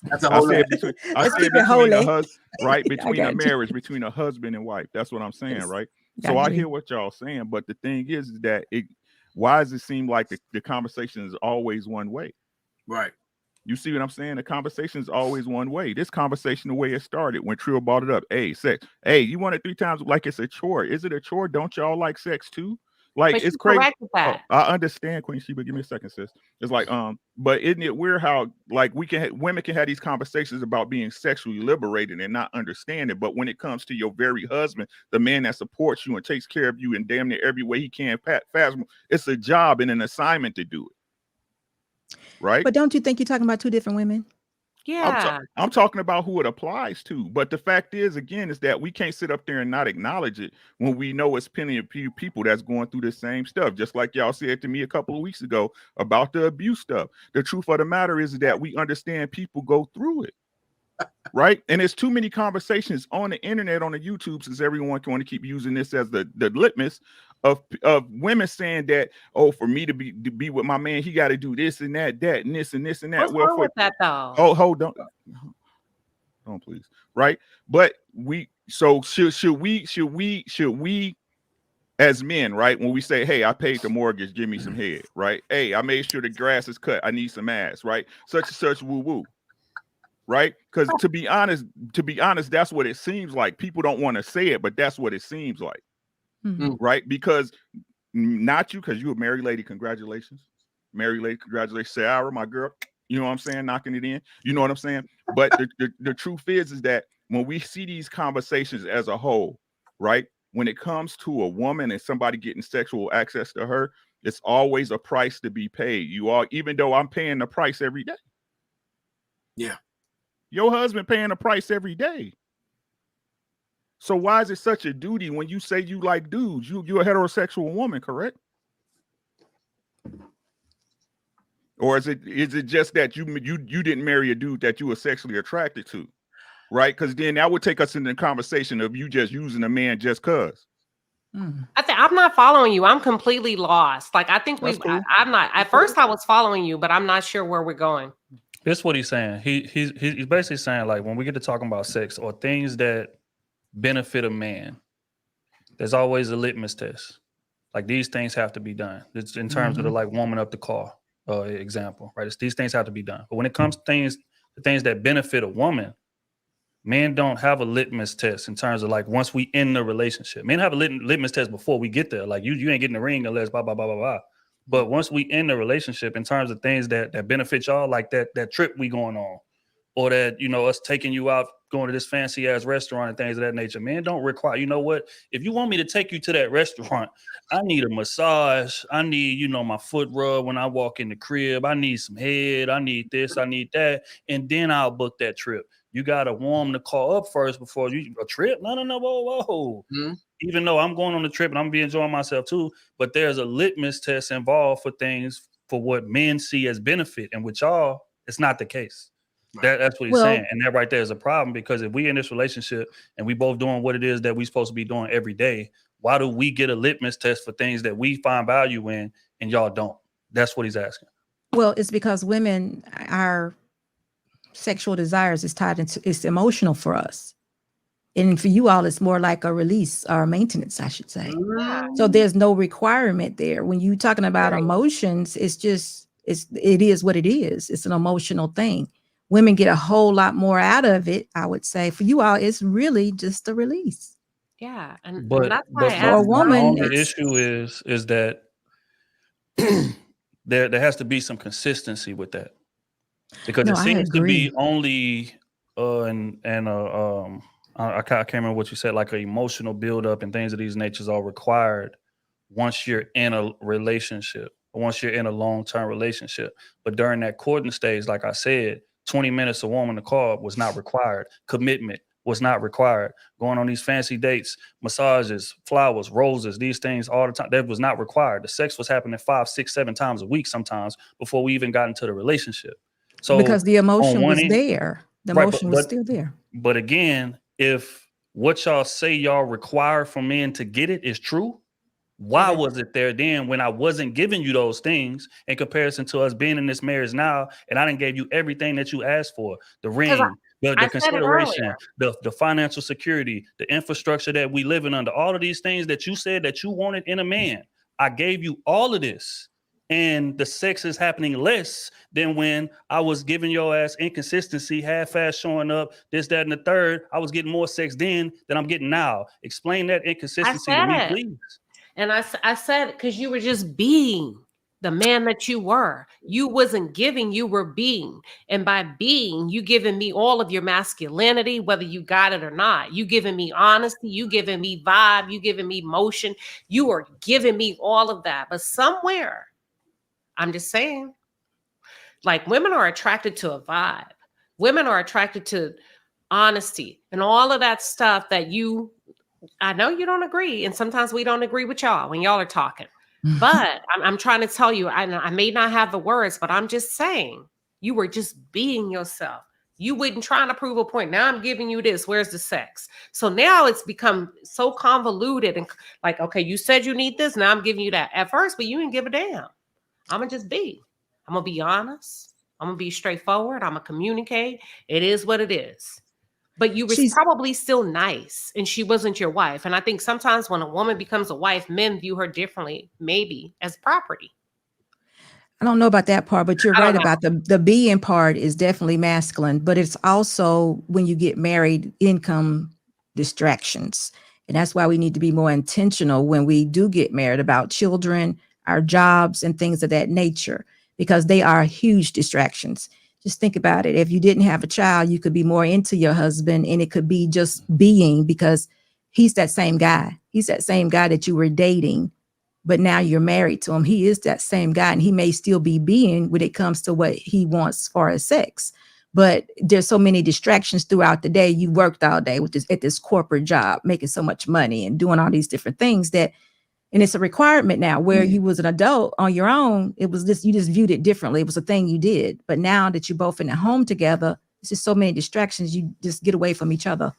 That's a I whole said lot. between Let's keep it between holy. a husband, right? Between a got you. marriage, between a husband and wife. That's what I'm saying, Yes. right? Got So I you. hear what y'all saying, but the thing is that why does it seem like the conversation is always one way? Right. You see what I'm saying? The conversation is always one way. This conversation, the way it started, when Trill brought it up, hey, sex. Hey, you want it 3 times like it's a chore. Is it a chore? Don't y'all like sex too? Like, But it's you crazy. corrected that. I understand, Queen Sheba. Give me a second, sis. It's like, but isn't it weird how like women can have these conversations about being sexually liberated and not understand it, but when it comes to your very husband, the man that supports you and takes care of you in damn near every way he can, it's a job and an assignment to do it. Right? But don't you think you're talking about two different women? Yeah. I'm talking about who it applies to. But the fact is, again, is that we can't sit up there and not acknowledge it when we know it's plenty of people that's going through the same stuff. Just like y'all said to me a couple of weeks ago about the abuse stuff. The truth of the matter is that we understand people go through it. Right. And there's too many conversations on the internet, on the YouTube, since everyone can want to keep using this as the litmus of women saying that, oh, for me to be with my man, he got to do this and that and this and this and that. What's wrong with that though? Oh, hold on, please. Right. But should we as men, right? When we say, hey, I paid the mortgage, give me some head, right? Hey, I made sure the grass is cut, I need some ass, right? Such and such, woo woo. Right? Because to be honest, that's what it seems like. People don't want to say it, but that's what it seems like. Right? Because not you, because you're a married lady. Congratulations. Married lady, congratulations. Sarah, my girl. You know what I'm saying? Knocking it in. You know what I'm saying? But the truth is that when we see these conversations as a whole, right? When it comes to a woman and somebody getting sexual access to her, it's always a price to be paid. Even though I'm paying the price every day. Yeah. Your husband paying the price every day. So why is it such a duty when you say you like dudes? You're a heterosexual woman, correct? Or is it just that you didn't marry a dude that you were sexually attracted to, right? Because then that would take us into the conversation of you just using a man just cause. I'm not following you. I'm completely lost. Like I think Cool. I'm not. At first, I was following you, but I'm not sure where we're going. This is what he's saying. He's basically saying, like, when we get to talking about sex or things that benefit a man, there's always a litmus test. Like, these things have to be done. It's in terms of the like warming up the car example, right? These things have to be done. But when it comes to things the things that benefit a woman, men don't have a litmus test in terms of like once we end the relationship. Men have a litmus test before we get there. Like you ain't getting the ring unless blah blah blah blah blah. But once we end the relationship, in terms of things that benefit y'all, like that trip we going on, or that, you know, us taking you out, going to this fancy ass restaurant and things of that nature, men don't require, you know what? If you want me to take you to that restaurant, I need a massage. I need, you know, my foot rub when I walk in the crib. I need some head. I need this. I need that. And then I'll book that trip. You got to warm the car up first before you a trip. No, whoa. Mm-hmm. Even though I'm going on the trip and I'm be enjoying myself too, but there's a litmus test involved for things for what men see as benefit. And with y'all, it's not the case. That's what he's saying. And that right there is a problem, because if we in this relationship and we both doing what it is that we supposed to be doing every day, why do we get a litmus test for things that we find value in and y'all don't? That's what he's asking. Well, it's because women, our sexual desires is tied into, it's emotional for us. And for you all, it's more like a release or a maintenance, I should say. So there's no requirement there. When you're talking about emotions, it's just, it is what it is. It's an emotional thing. Women get a whole lot more out of it, I would say. For you all, it's really just a release. Yeah. And that's why for a woman, the issue is that there has to be some consistency with that. Because it seems to be only I can't remember what you said, like an emotional buildup and things of these natures are required once you're in a relationship, once you're in a long-term relationship. But during that courting stage, like I said, 20 minutes a woman to call was not required. Commitment was not required. Going on these fancy dates, massages, flowers, roses, these things all the time, that was not required. The sex was happening 5, 6, 7 times a week sometimes before we even got into the relationship. So because the emotion was there. The emotion was still there. But again, if what y'all say y'all require from men to get it is true, why was it there then when I wasn't giving you those things in comparison to us being in this marriage now, and I didn't give you everything that you asked for, the ring, the consideration, the financial security, the infrastructure that we living under, all of these things that you said that you wanted in a man. I gave you all of this, and the sex is happening less than when I was giving your ass inconsistency, half-ass showing up, this, that, and the third. I was getting more sex then than I'm getting now. Explain that inconsistency to me, please. And I said, because you were just being the man that you were. You wasn't giving, you were being. And by being, you giving me all of your masculinity, whether you got it or not. You giving me honesty, you giving me vibe, you giving me motion. You are giving me all of that. But somewhere, I'm just saying, like, women are attracted to a vibe. Women are attracted to honesty and all of that stuff that I know you don't agree, and sometimes we don't agree with y'all when y'all are talking. But I'm trying to tell you, I may not have the words, but I'm just saying, you were just being yourself. You weren't trying to prove a point. Now I'm giving you this. Where's the sex? So now it's become so convoluted and like, okay, you said you need this. Now I'm giving you that at first, but you didn't give a damn. I'm going to just be. I'm going to be honest. I'm going to be straightforward. I'm going to communicate. It is what it is. But you were probably still nice, and she wasn't your wife. And I think sometimes when a woman becomes a wife, men view her differently, maybe as property. I don't know about that part, but you're right about the being part is definitely masculine, but it's also when you get married, income distractions. And that's why we need to be more intentional when we do get married about children, our jobs, and things of that nature, because they are huge distractions. Just think about it. If you didn't have a child, you could be more into your husband, and it could be just being, because he's that same guy. He's that same guy that you were dating, but now you're married to him. He is that same guy, and he may still be being when it comes to what he wants as far as sex. But there's so many distractions throughout the day. You worked all day with at this corporate job, making so much money and doing all these different things and it's a requirement now, where you was an adult on your own. It was this, you just viewed it differently. It was a thing you did. But now that you're both in the home together, it's just so many distractions. You just get away from each other.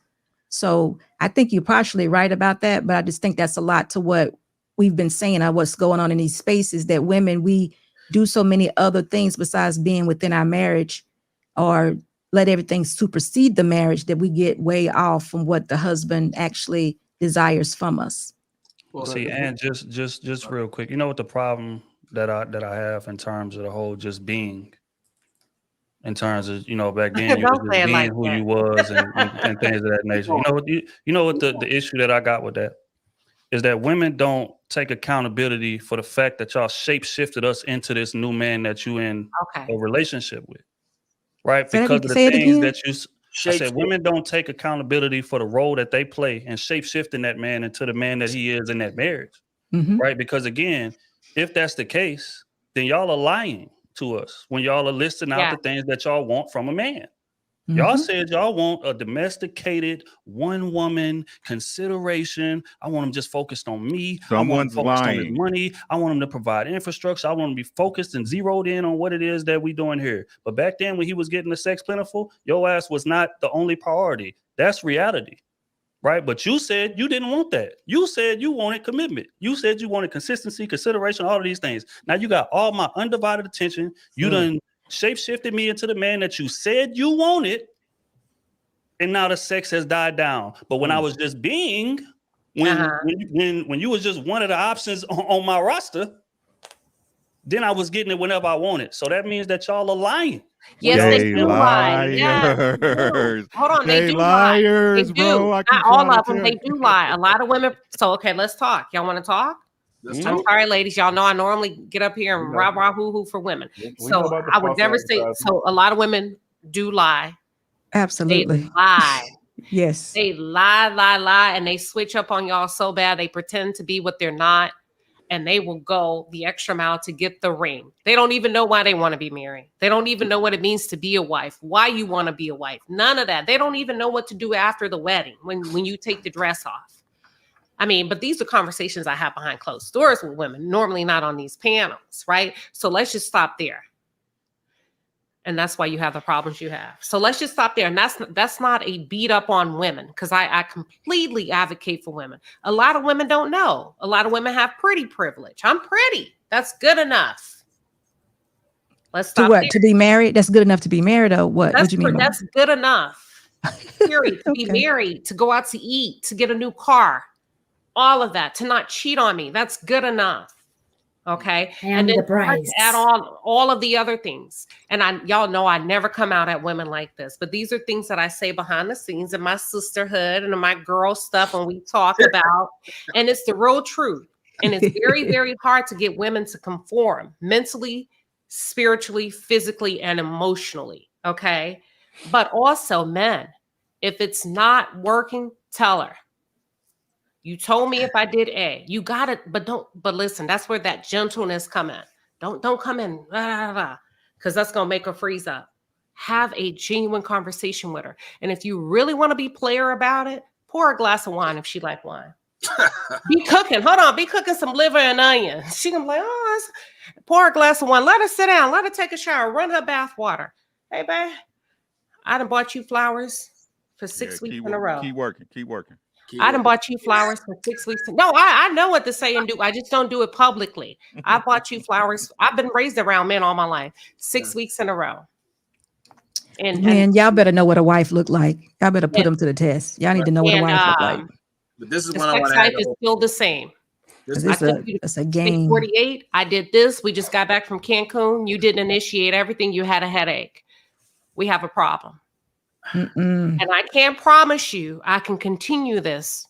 So I think you're partially right about that. But I just think that's a lot to what we've been saying of what's going on in these spaces, that women, we do so many other things besides being within our marriage, or let everything supersede the marriage, that we get way off from what the husband actually desires from us. Well, see, and just real quick, you know what the problem that I have in terms of the whole just being, in terms of, you know, back then you was Don't just say it being like who that. you was and things of that nature. You know what the issue that I got with that is that women don't take accountability for the fact that y'all shape shifted us into this new man that you in Okay. a relationship with, right? Say that- Because of the say it things again. that I said women don't take accountability for the role that they play in shape shifting that man into the man that he is in that marriage, Mhm. right? Because again, if that's the case, then y'all are lying to us when y'all are listing out Yeah. the things that y'all want from a man. Y'all Mhm. said y'all want a domesticated, one woman consideration. I want him just focused on me. I want him Someone's focused on his lying. money. I want him to provide infrastructure. I want him to be focused and zeroed in on what it is that we doing here. But back then, when he was getting the sex plentiful, your ass was not the only priority. That's reality, right? But you said you didn't want that. You said you wanted commitment. You said you wanted consistency, consideration, all of these things. Now you got all my undivided attention. You done shape-shifted me into the man that you said you wanted, and now the sex has died down. But when I was just being, when you was just one of the options on my roster, then I was getting it whenever I wanted. So that means that y'all are lying. Yes, Y'all they They do lie. Yes, they do. liars. Hold on, they They do lie. They liars, do. bro. I Not keep trying all to of them. tell They you. do lie. A lot of women. So okay, let's talk. Y'all want to talk? Let's Mhm. I'm talk. sorry, ladies. Y'all know I normally get up here and We know. rah rah hoo hoo for women. We know So about the I would false never say. advertising. So a lot of women do lie. They Absolutely. lie. Yes. They lie, and they switch up on y'all so bad. They pretend to be what they're not, and they will go the extra mile to get the ring. They don't even know why they want to be married. They don't even know what it means to be a wife, why you want to be a wife. None of that. They don't even know what to do after the wedding when you take the dress off. I mean, but these are conversations I have behind closed doors with women, normally not on these panels, right? So let's just stop there. And that's why you have the problems you have. So let's just stop there. And that's not a beat up on women, because I completely advocate for women. A lot of women don't know. A lot of women have pretty privilege. I'm pretty. That's good enough. Let's To stop what? there. To be married? That's good enough to be married, or what? What do you mean by That's good enough. Period. To be Okay. married, to go out to eat, to get a new car, all of that, to not cheat on me. That's good enough. Okay. And then the start price. to add on all of the other things. And y'all know I never come out at women like this, but these are things that I say behind the scenes in my sisterhood and in my girl stuff when we talk about, and it's the real truth. And it's very, very hard to get women to conform mentally, spiritually, physically, and emotionally. Okay. But also men, if it's not working, tell her. You told me if I did A, you got it, but listen, that's where that gentleness come in. Don't come in, because that's gonna make her freeze up. Have a genuine conversation with her. And if you really want to be player about it, pour a glass of wine if she like wine. Be cooking. Hold on, be cooking some liver and onion. She gonna be like, pour a glass of wine. Let her sit down, let her take a shower, run her bath water. Hey, babe, I done bought you flowers for 6 weeks in a row. Keep working. Keep working. I done bought you flowers for 6 weeks. No, I know what to say and do. I just don't do it publicly. I bought you flowers. I've been raised around men all my life. 6 weeks in a row. Man, y'all better know what a wife look like. Y'all better put them to the test. Y'all need to know what a wife look like. But this is the what I want sex to add. life is still the same. This I It's took you to a day game. 48. I did this. We just got back from Cancun. You didn't initiate everything. You had a headache. We have a problem. Mm-mm. And I can't promise you I can continue this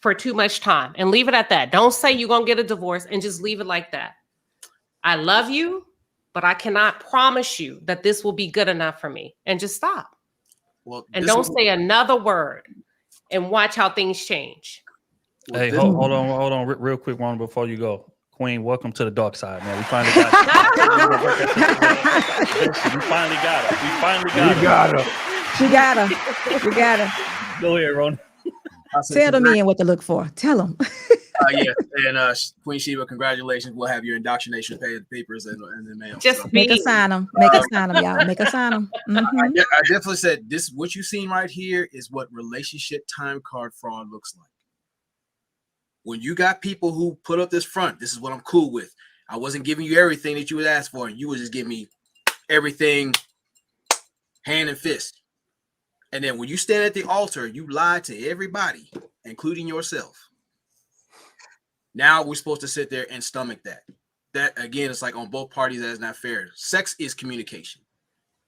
for too much time, and leave it at that. Don't say you're going to get a divorce and just leave it like that. I love you, but I cannot promise you that this will be good enough for me, and just stop. Well, And don't say another word, and watch how things change. Hey, hold on, real quick, Ron, before you go. Queen, welcome to the dark side, man. We finally got it. We finally got it. We finally got it. She got her. We got her. Go ahead, Ron. Tell the men what to look for. Tell them. Yeah, and Queen Sheba, congratulations. We'll have your indoctrination papers in the mail. Just make us sign them. Make us sign them, y'all. Make us sign them. I definitely said this. What you've seen right here is what relationship time card fraud looks like. When you got people who put up this front, this is what I'm cool with. I wasn't giving you everything that you would ask for, and you would just give me everything hand and fist. And then when you stand at the altar, you lie to everybody, including yourself. Now we're supposed to sit there and stomach that. That, again, it's like on both parties, that is not fair. Sex is communication.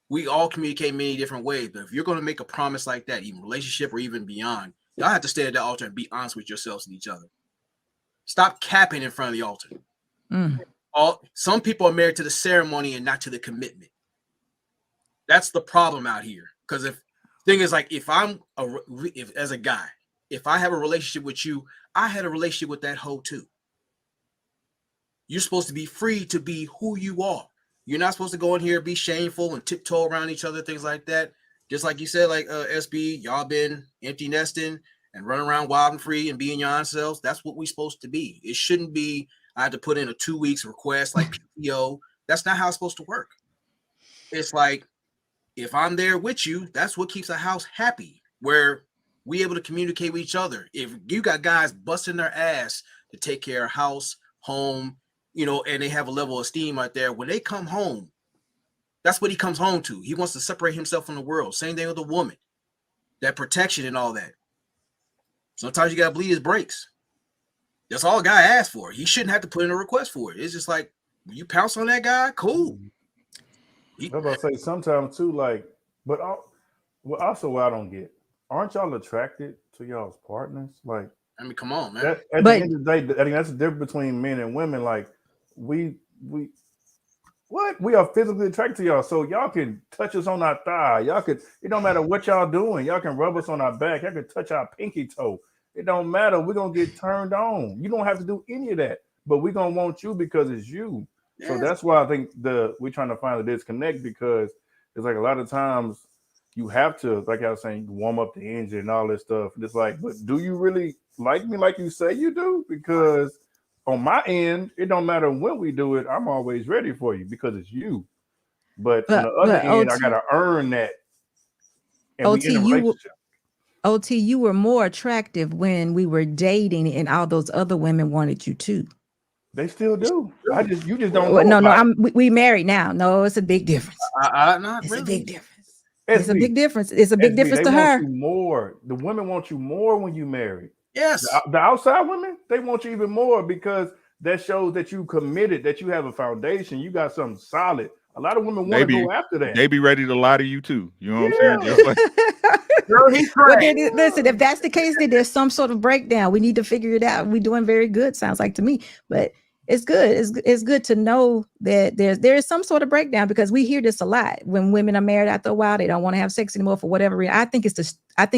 we all communicate many different ways, but if you're going to make a promise like that, even relationship or even beyond, y'all have to stay at the altar and be honest with yourselves and each other. Stop capping in front of the altar. Some people are married to the ceremony and not to the commitment. That's the problem out here. Because if thing is, like, if as a guy, if I have a relationship with you, I had a relationship with that hoe too. You're supposed to be free to be who you are. You're not supposed to go in here and be shameful and tiptoe around each other, things like that. Just like you said, like SB, y'all been empty nesting and running around wild and free and being your own selves. That's what we're supposed to be. It shouldn't be, I had to put in a 2 weeks request like PTO. That's not how it's supposed to work. It's like, if I'm there with you, that's what keeps a house happy, where we able to communicate with each other. If you got guys busting their ass to take care of house, home, you know, and they have a level of esteem right there, when they come home, that's what he comes home to. He wants to separate himself from the world. Same thing with a woman, that protection and all that. Sometimes you got to bleed his brakes. That's all a guy asks for. He shouldn't have to put in a request for it. It's just like, you pounce on that guy, cool. I was about to say sometimes too, like, but also what I don't get, aren't y'all attracted to y'all's partners? Like, I mean, come on, man. At the end of the day, I think that's the difference between men and women. Like, we are physically attracted to y'all, so y'all can touch us on our thigh. Y'all could, it don't matter what y'all doing. Y'all can rub us on our back. Y'all can touch our pinky toe. It don't matter. We're gonna get turned on. You don't have to do any of that, but we're gonna want you because it's you. Yes. So that's why I think we're trying to find the disconnect, because it's like a lot of times you have to, like I was saying, warm up the engine and all this stuff. And it's like, but do you really like me like you say you do? Because on my end, it don't matter when we do it. I'm always ready for you because it's you. But on the other end, I gotta earn that. And OT, you were more attractive when we were dating, and all those other women wanted you too. They still do. You just don't know. No, we married now. No, it's a big difference. It's a big difference. It's a big difference. It's a big difference to her. Want you more. The women want you more when you marry. Yes. The outside women, they want you even more, because that shows that you committed, that you have a foundation, you got something solid. A lot of women want to go after that. They be ready to lie to you too. You know what I'm saying? Just like, listen, if that's the case, then there's some sort of breakdown. We need to figure it out. We're doing very good, sounds like to me. But it's good. It's good to know that there is some sort of breakdown, because we hear this a lot. When women are married after a while, they don't want to have sex anymore for whatever reason. I think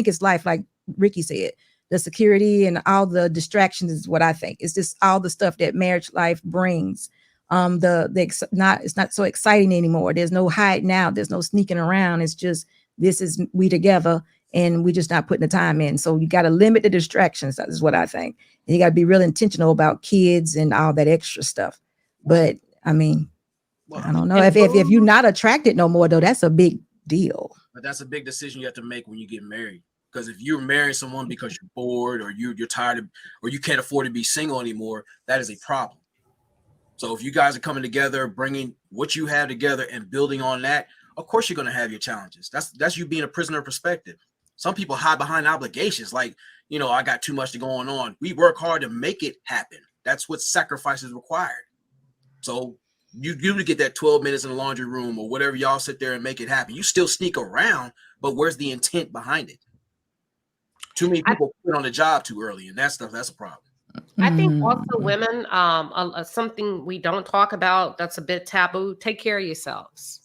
it's life, like Ricky said. The security and all the distractions is what I think. It's just all the stuff that marriage life brings. It's not so exciting anymore. There's no hiding out. There's no sneaking around. It's just, this is we together, and we just not putting the time in. So you got to limit the distractions. That is what I think. And you got to be real intentional about kids and all that extra stuff. But I mean, I don't know if you're not attracted no more, though, that's a big deal. But that's a big decision you have to make when you get married. Because if you're marrying someone because you're bored, or you're tired of, or you can't afford to be single anymore, that is a problem. So if you guys are coming together, bringing what you have together and building on that, of course you're going to have your challenges. That's you being a prisoner of perspective. Some people hide behind obligations, like, you know, I got too much going on. We work hard to make it happen. That's what sacrifice is required. So you get that 12 minutes in the laundry room or whatever, y'all sit there and make it happen. You still sneak around, but where's the intent behind it? Too many people quit on the job too early, and that's a problem. I think also women, something we don't talk about that's a bit taboo, take care of yourselves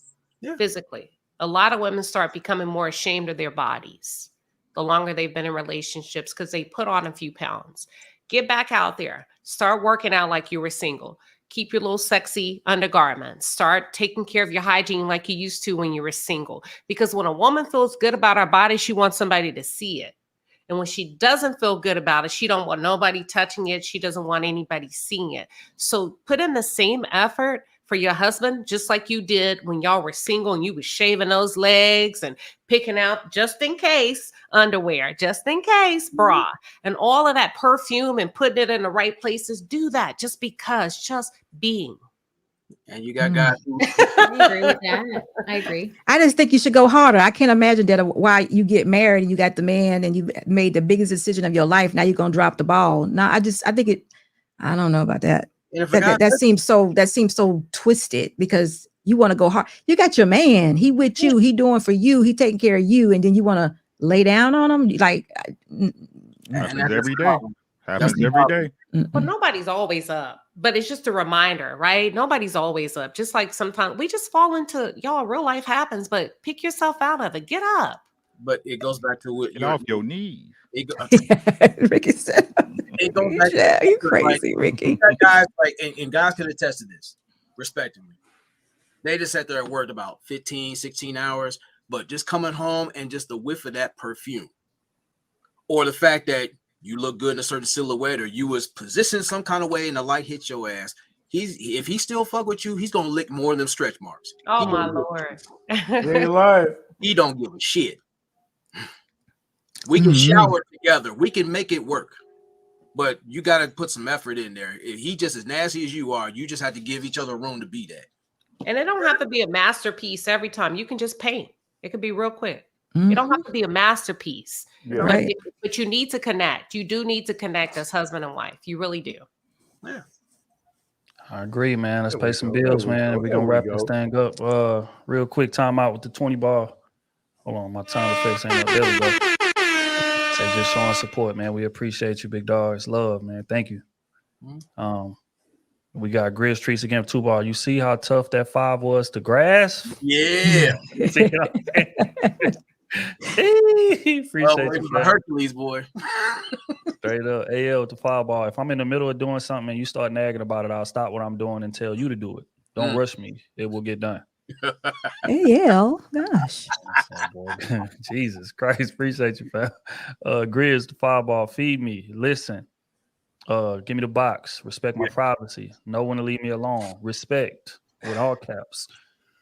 physically. A lot of women start becoming more ashamed of their bodies the longer they've been in relationships, because they put on a few pounds. Get back out there. Start working out like you were single. Keep your little sexy undergarments. Start taking care of your hygiene like you used to when you were single. Because when a woman feels good about her body, she wants somebody to see it. And when she doesn't feel good about it, she don't want nobody touching it. She doesn't want anybody seeing it. So put in the same effort for your husband, just like you did when y'all were single and you was shaving those legs and picking out, just in case, underwear, just in case, bra, and all of that perfume and putting it in the right places. Do that just because, just being. And you got guys who I agree with that. I agree. I just think you should go harder. I can't imagine that why you get married and you got the man and you made the biggest decision of your life. Now you're going to drop the ball. No, I don't know about that. That seems so twisted, because You want to go hard. You got your man. He with you. He doing for you. He taking care of you. And then you want to lay down on him. Like, Happens every day. Happens every day. But nobody's always up. But it's just a reminder, right? Nobody's always up. Just like sometimes we just fall into, y'all, real life happens, but pick yourself out of it. Get up. But it goes back to what Get off your knees. Ricky said, it goes back yeah, to you crazy, Ricky. guys and guys can attest to this, respectively. They just sat there and worked about 15, 16 hours, but just coming home and just the whiff of that perfume, or the fact that you look good in a certain silhouette, or you was positioned some kind of way and the light hits your ass. If he still fuck with you, he's gonna lick more of them stretch marks. Oh my Lord. He ain't lying. He don't give a shit. We can shower together. We can make it work. But you got to put some effort in there. If he just as nasty as you are, you just have to give each other room to be that. And it don't have to be a masterpiece every time. You can just paint. It could be real quick. It don't have to be a masterpiece. Yeah. Right. But you need to connect. You do need to connect as husband and wife. You really do. Yeah. I agree, man. Let's There pay we some go, bills, there we man. go, We're there gonna we wrap go. this thing up. Real quick time out with the 20 ball. Hold on, my time effects ain't up. There we go. Say just showing support, man. We appreciate you, big dog. It's love, man. Thank you. We got Grizz Treats again, 2 ball. You see how tough that 5 was to grasp? Yeah. See how- Appreciate you, fam. Hercules, boy. Straight up. AL with the 5 ball. If I'm in the middle of doing something and you start nagging about it, I'll stop what I'm doing and tell you to do it. Don't rush me. It will get done. Yeah, gosh. Jesus Christ. Appreciate you, fam. Grizz, the 5 ball. Feed me. Listen. Give me the box. Respect my privacy. Know when to leave me alone. Respect with all caps.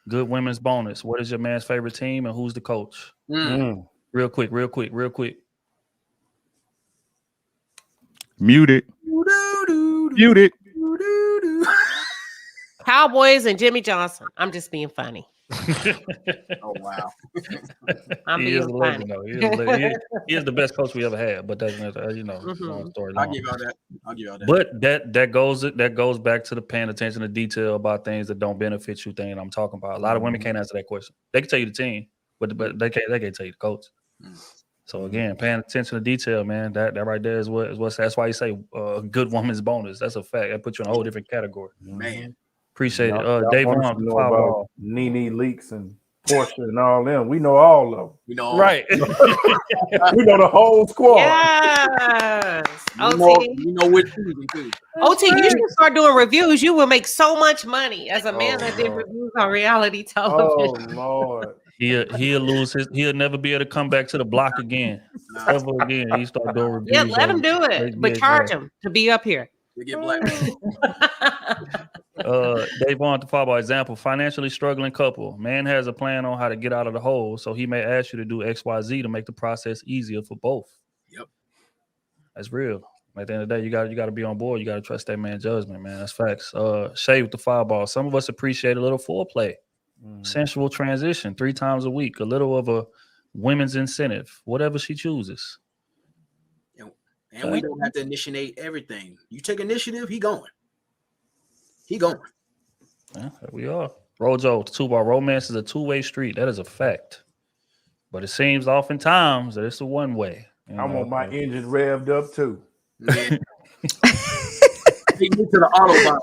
Good women's bonus. What is your man's favorite team and who's the coach? Real quick. Mute it. Mute it. Cowboys and Jimmy Johnson. I'm just being funny. Oh wow. I'm He is being a funny. legend, though. He is the best coach we ever had, but that's long story long. I'll give y'all that. But that goes back to the paying attention to detail about things that don't benefit you thing I'm talking about. A lot of women can't answer that question. They can tell you the team, but they can't tell you the coach. So again, paying attention to detail, man, that right there is what's that's why you say good woman's bonus. That's a fact. That puts you in a whole different category. Man. Appreciate Y'all it. Dave want us Vaughn, to know 5 about ball. Nene Leaks and Portia and all them. We know all of them. We know Right. We know the whole squad. Yes. you know which season too. OT, you should start doing reviews. You will make so much money as a man that did Lord. reviews on reality Oh television. Lord. He'll lose he'll never be able to come back to the block again. Ever again. He start doing reviews. Yeah, let him do it, but charge him to be up here. They get black. Dave Vaughn, the 5 ball example, financially struggling couple. Man has a plan on how to get out of the hole, so he may ask you to do XYZ to make the process easier for both. Yep. That's real. At the end of the day, you got to be on board. You got to trust that man's judgment, man. That's facts. Shay with the 5 ball. Some of us appreciate a little foreplay, sensual transition 3 times a week, a little of a women's incentive, whatever she chooses. And we don't have to initiate everything. You take initiative, he going. Yeah, there we are. Rojo, 2 ball. Romance is a 2-way street. That is a fact. But it seems oftentimes that it's a 1-way. I want my engine revved up too. Yeah. Take me to the Autobahn.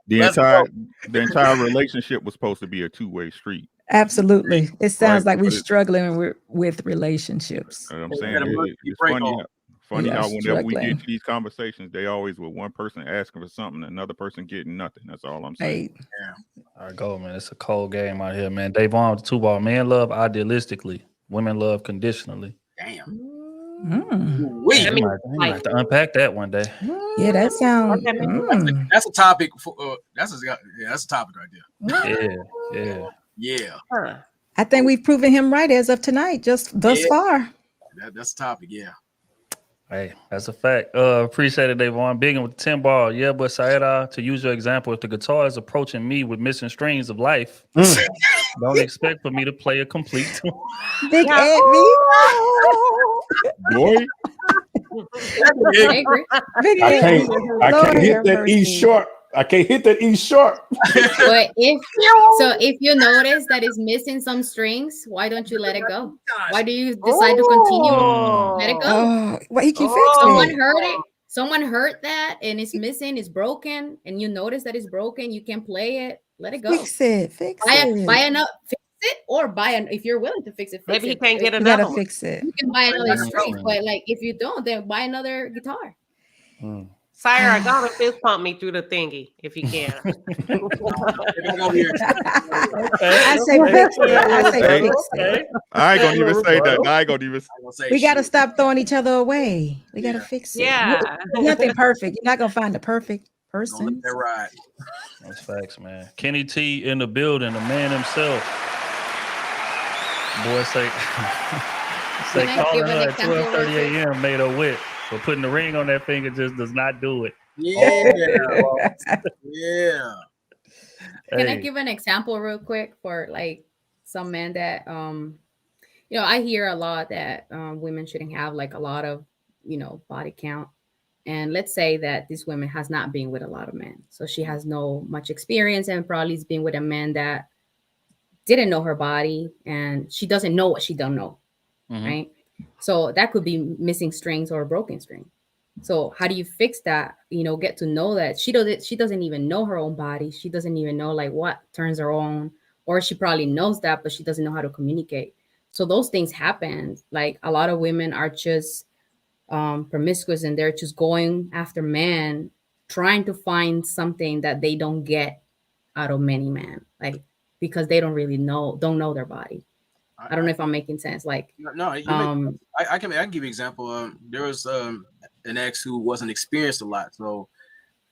The entire relationship was supposed to be a 2-way street. Absolutely. It sounds Right, like we're but struggling with relationships. You know what I'm saying? It's funny Yeah, how whenever we struggling. get to these conversations, they always with one person asking for something, another person getting nothing. That's all I'm saying. Right. All right, go, man. It's a cold game out here, man. Dave Vaughn with the 2 ball. Men love idealistically. Women love conditionally. Damn. We might have to unpack that one day. Yeah, that sounds. That's a topic. That's a topic right there. Yeah. I think we've proven him right as of tonight, just thus far. That's a topic. Yeah. Hey, that's a fact. Appreciate it, Dave Vaughn. Biggin with the 10 ball. Yeah, but Saida, to use your example, if the guitar is approaching me with missing strings of life, don't expect for me to play a complete tune. Big Ed, Boy. Big I can't hit that E sharp I can't hit that E sharp. But if you notice that it's missing some strings, why don't you let it go? Why do you decide to continue? Let it go. Oh, well, he can fix Someone it. heard it. Someone heard that and it's missing, it's broken, and you notice that it's broken. You can play it. Let it go. Fix it. Fix Buy it. enough. Fix it, or if you're willing to fix it. Maybe he it. can't get You another gotta one. fix it. You can buy another Mhm. string, but like if you don't, then buy another guitar. Sire, go and fist pump me through the thingy if you can. I say fix it. I say fix it. I ain't gonna even say that. I ain't gonna even. We gotta stop throwing each other away. We gotta fix it. Yeah. There's nothing perfect. You're not gonna find the perfect Don't person. let that ride. That's facts, man. Kenny T in the building, the man himself. Boy, say Can I calling give an her at example real 12:30 quick? a.m. made her wit. But putting the ring on that finger just does not do it. Yeah. Yeah. Can I Hey. give an example real quick for like some men that I hear a lot that women shouldn't have like a lot of body count. And let's say that this woman has not been with a lot of men, so she has no much experience and probably has been with a man that didn't know her body and she doesn't know what she don't know, right? So that could be missing strings or a broken string. So how do you fix that? Get to know that she doesn't even know her own body. She doesn't even know like what turns her on, or she probably knows that, but she doesn't know how to communicate. So those things happen. Like a lot of women are just promiscuous and they're just going after men, trying to find something that they don't get out of many men, like because they don't know their body. I don't know if I'm making sense. Like No, I can give you an example. There was an ex who wasn't experienced a lot, so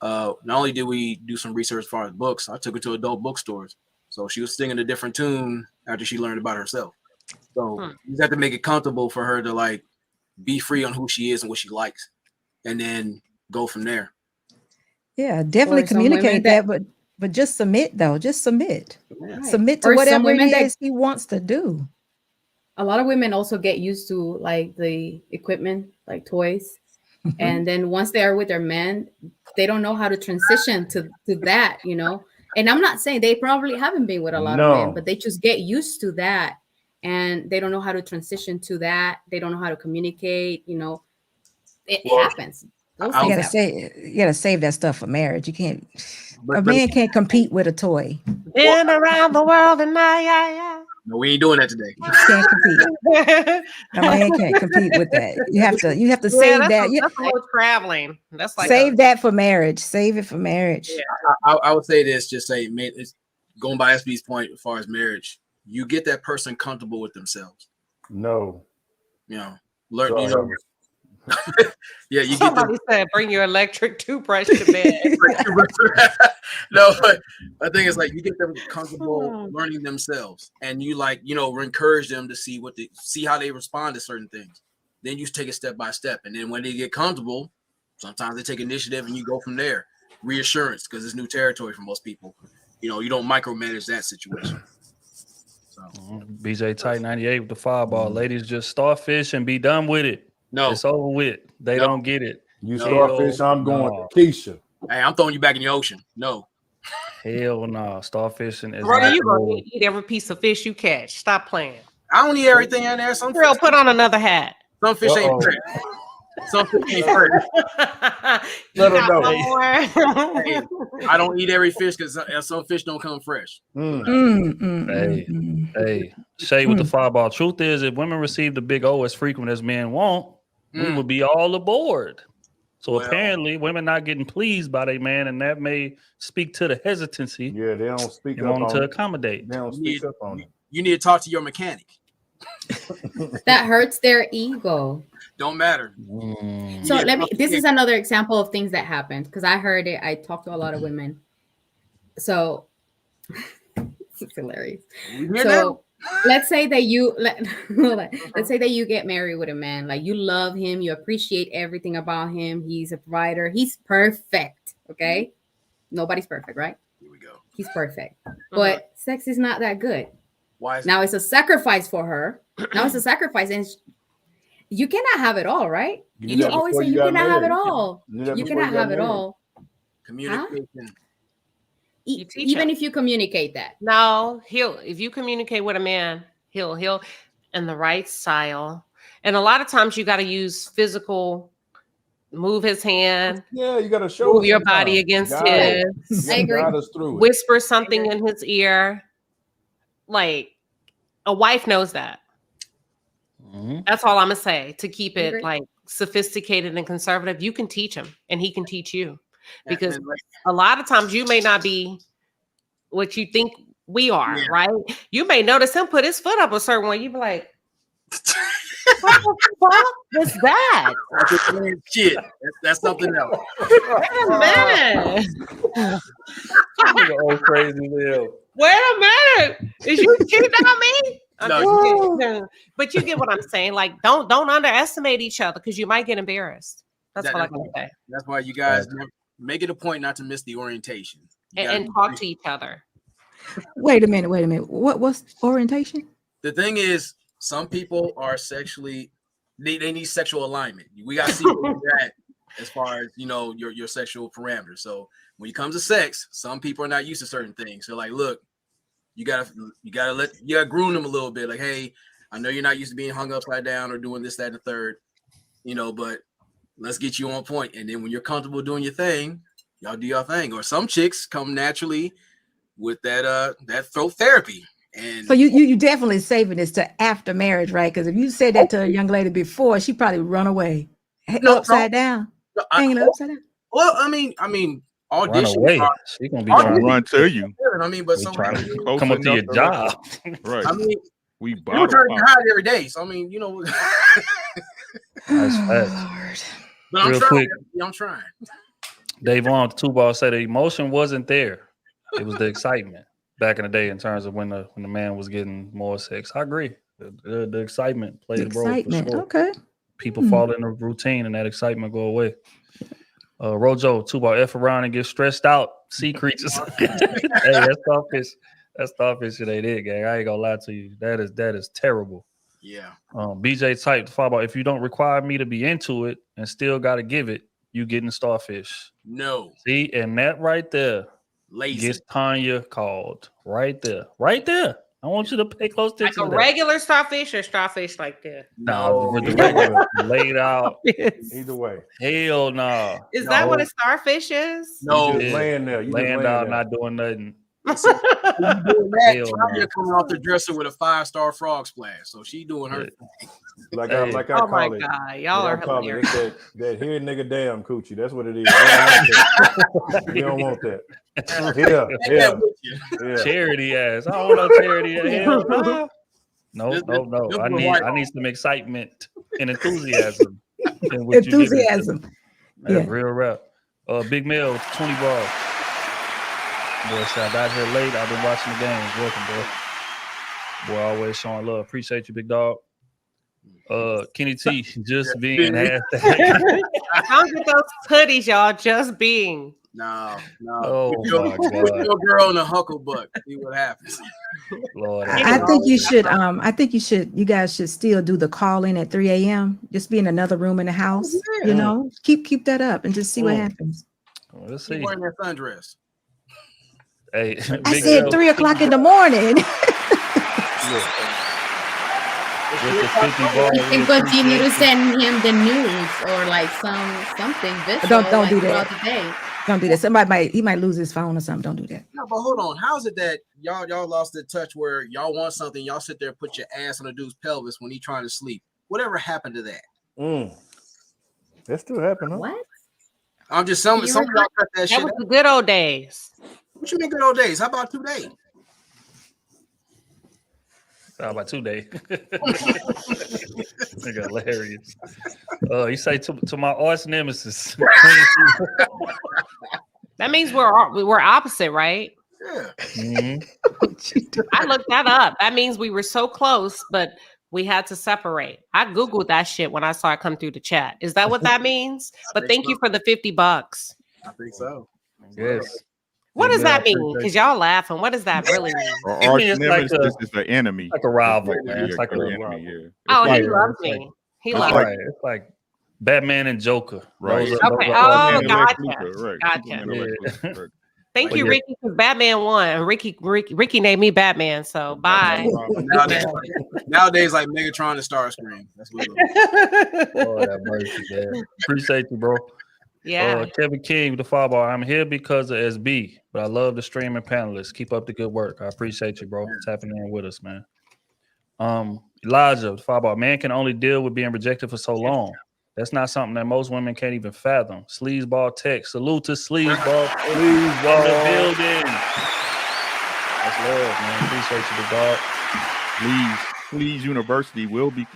not only did we do some research as far as books, I took her to adult bookstores. So she was singing a different tune after she learned about herself. So you have to make it comfortable for her to like be free on who she is and what she likes, and then go from there. Yeah, definitely Or some women communicate that, but just submit though. Just submit. Right. Submit to Or some whatever it women that is he wants to do. a lot of women also get used to like the equipment, like toys. And then once they are with their men, they don't know how to transition to that, And I'm not saying they probably haven't been with a lot of men, but they just get used to that. And they don't know how to transition to that. They don't know how to communicate, It happens. You gotta save that stuff for marriage. You can't. A man can't compete with a toy. Been around the world and yeah. No, we ain't doing that today. Can't compete. A man can't compete with that. You have to save that. That's a little traveling. That's like save that for marriage. Save it for marriage. Yeah. I would say this. Just say, it's going by SB's point as far as marriage. You get that person comfortable with themselves. No. Learn. Yeah, you Somebody said bring your electric toothbrush to bed. No, but I think it's like you get them comfortable learning themselves, and you encourage them to see how they respond to certain things. Then you take it step by step, and then when they get comfortable, sometimes they take initiative, and you go from there. Reassurance, because it's new territory for most people. You don't micromanage that situation. So. BJ Tight 98 with the fireball. Ladies, just starfish and be done with it. No, it's over with. They don't get it. You starfish, I'm going to Keisha. Hey, I'm throwing you back in the ocean. No. Hell no. Starfishing is Brother, you gonna eat every piece of fish you catch. Stop playing. I don't eat everything in there. Some girl, put on another hat. Some fish ain't fresh. Some fish ain't fresh. Let her know. Hey, I don't eat every fish because some fish don't come fresh. Hey, Shay with the fireball. Truth is, if women receive the big O as frequent as men won't, we would be all aboard. So apparently, women not getting pleased by their man, and that may speak to the hesitancy. Yeah, they don't speak up on on to accommodate. They don't speak up on it. You need to talk to your mechanic. That hurts their ego. Don't matter. So this is another example of things that happened because I heard it. I talked to a lot of women. So it's hilarious. So let's say that let's say that you get married with a man, like you love him, you appreciate everything about him. He's a provider. He's perfect. Okay. Nobody's perfect, right? Here we go. He's perfect. But sex is not that good. Why? Now it's a sacrifice for her. Now it's a sacrifice, and you cannot have it all, right? You always say you cannot have it all. You cannot have it all. Communication. You teach even him. if you communicate that. No, if you communicate with a man, he'll in the right style. And a lot of times you got to use physical, move his hand, Yeah, you got to show move us your body sometimes. against Guide us. his, You I gotta agree. guide us through it. whisper something in his ear. Like a wife knows that. Mhm. That's all I'm gonna say to keep it Agree. like sophisticated and conservative. You can teach him and he can teach you, because And, like, a lot of times you may not be what you think we are, Yeah. right? You may notice him put his foot up a certain way. You be like, what the fuck was that? shit, that's something else. Wait a minute. Nigga, old crazy Lil. Wait a minute. Is you cheating on me? I'm No, just kidding. But you get what I'm saying. Like, don't underestimate each other, because you might get embarrassed. That's all I can say. That's why you guys make it a point not to miss the orientation. You gotta And be talk to each other. Wait a minute. What's orientation? The thing is, some people are sexually they need sexual alignment. We gotta see where you're at as far as your sexual parameters. So when it comes to sex, some people are not used to certain things. So like, look, you gotta groom them a little bit. Like, hey, I know you're not used to being hung upside down or doing this, that, and the third, but let's get you on point. And then when you're comfortable doing your thing, y'all do your thing. Or some chicks come naturally with that throat therapy. And So you definitely saving this to after marriage, right? Because if you said that to a young lady before, she probably run away, upside down, hanging upside down. Well, I mean, Run auditions away. are- She gonna be Trying trying to to run to you. I mean, but we some trying people, to come up to your job. Right. I mean, We you bottle trying to pop. hide every day. So I mean, That's facts. Lord. but I'm Real trying. quick. I'm trying. Dave on two ball said the emotion wasn't there. It was the excitement back in the day in terms of when the man was getting more sex. I agree. The excitement played a role for Excitement. sure. Okay. People fall in a routine and that excitement go away. Rojo, two ball F around and get stressed out. Sea creatures. Hey, that's starfish. That's starfish. It ain't it, gang. I ain't gonna lie to you. That is terrible. Yeah. BJ typed football. If you don't require me to be into it and still gotta give it, you getting starfish. No. See, and that right there Lazy. gets Tanya called. Right there. Right there. I want you to pay close Like attention a to that. regular starfish or starfish like that? No, the Either regular laid out. Either way. Hell no. Is No. that what a starfish is? No. You just laying there. You just laying laying down, there. not doing nothing. Doing that, Hell Tanya no. coming off the dresser with a 5-star frog splash. So she doing her. Like Hey. I Oh my call it. God. Y'all Like are I call it. hilarious. It's that here nigga damn coochie. That's what it is. We don't want that. Yeah. Yeah. Charity ass. I don't know charity. Hell no. No. This I was need some excitement and enthusiasm. in what you give me. Enthusiasm. That's Yeah. real rap. Big Mel, 20 ball. Boy, shot out here late. I've been watching the games. Welcome, bro. Boy, always showing love. Appreciate you, big dog. Kenny T, just being hashtag. Don't get those hoodies, y'all. Just being. No. Oh Put your- my Put God. your girl in a hucklebutt. See what happens. Lord, I think you should. You guys should still do the call in at 3 a.m. Just be in another room in the house. Yeah. Keep that up and just see what happens. Let's She see. wearing that sundress. Hey, I Big said Mel, 3 o'clock in the morning. with the 50 ball. You can continue to send him the news or like something visual. Don't do throughout that. the day. Don't do that. He might lose his phone or something. Don't do that. No, but hold on. How is it that y'all lost the touch where y'all want something, y'all sit there and put your ass on a dude's pelvis when he's trying to sleep? Whatever happened to that? That still happen, huh? What? I'm just some of y'all cut that That shit was out. the good old days. What you mean good old days? How about today? How about 2 days? Nigga, hilarious. You say to my arch nemesis. That means we're opposite, right? Yeah. Mhm. I looked that up. That means we were so close, but we had to separate. I Googled that shit when I saw it come through the chat. Is that what that means? But thank you for the $50. I think so. Yes. What does Yeah, that mean? Because y'all laughing. What does that really mean? Or I mean, arch it's like nemesis is the enemy. like a rival, It's man. It's like a the rival. enemy, yeah. Oh, like- he loves it's like- me. He It's loves like, me. it's like Batman and Joker. Right. Those are Okay. all Oh, enemies. Superman, Lex gotcha. Luthor, right. Gotcha. Superman, Lex Luthor, right. Thank But you, yeah. Ricky, because Batman won. Ricky named me Batman, so bye. Nowadays, like Megatron and Starscream. That's what it Oh, that mercy, man. Appreciate you, bro. Yeah. Kevin King, the football. I'm here because of SB, but I love the streaming panelists. Keep up the good work. I appreciate you, bro. Tapping in with us, man. Elijah, the football. Man can only deal with being rejected for so long. That's not something that most women can't even fathom. Sleazeball Tech. Salute to Sleazeball. Sleazeball in the building. That's love, man. Appreciate you, the dog. Please University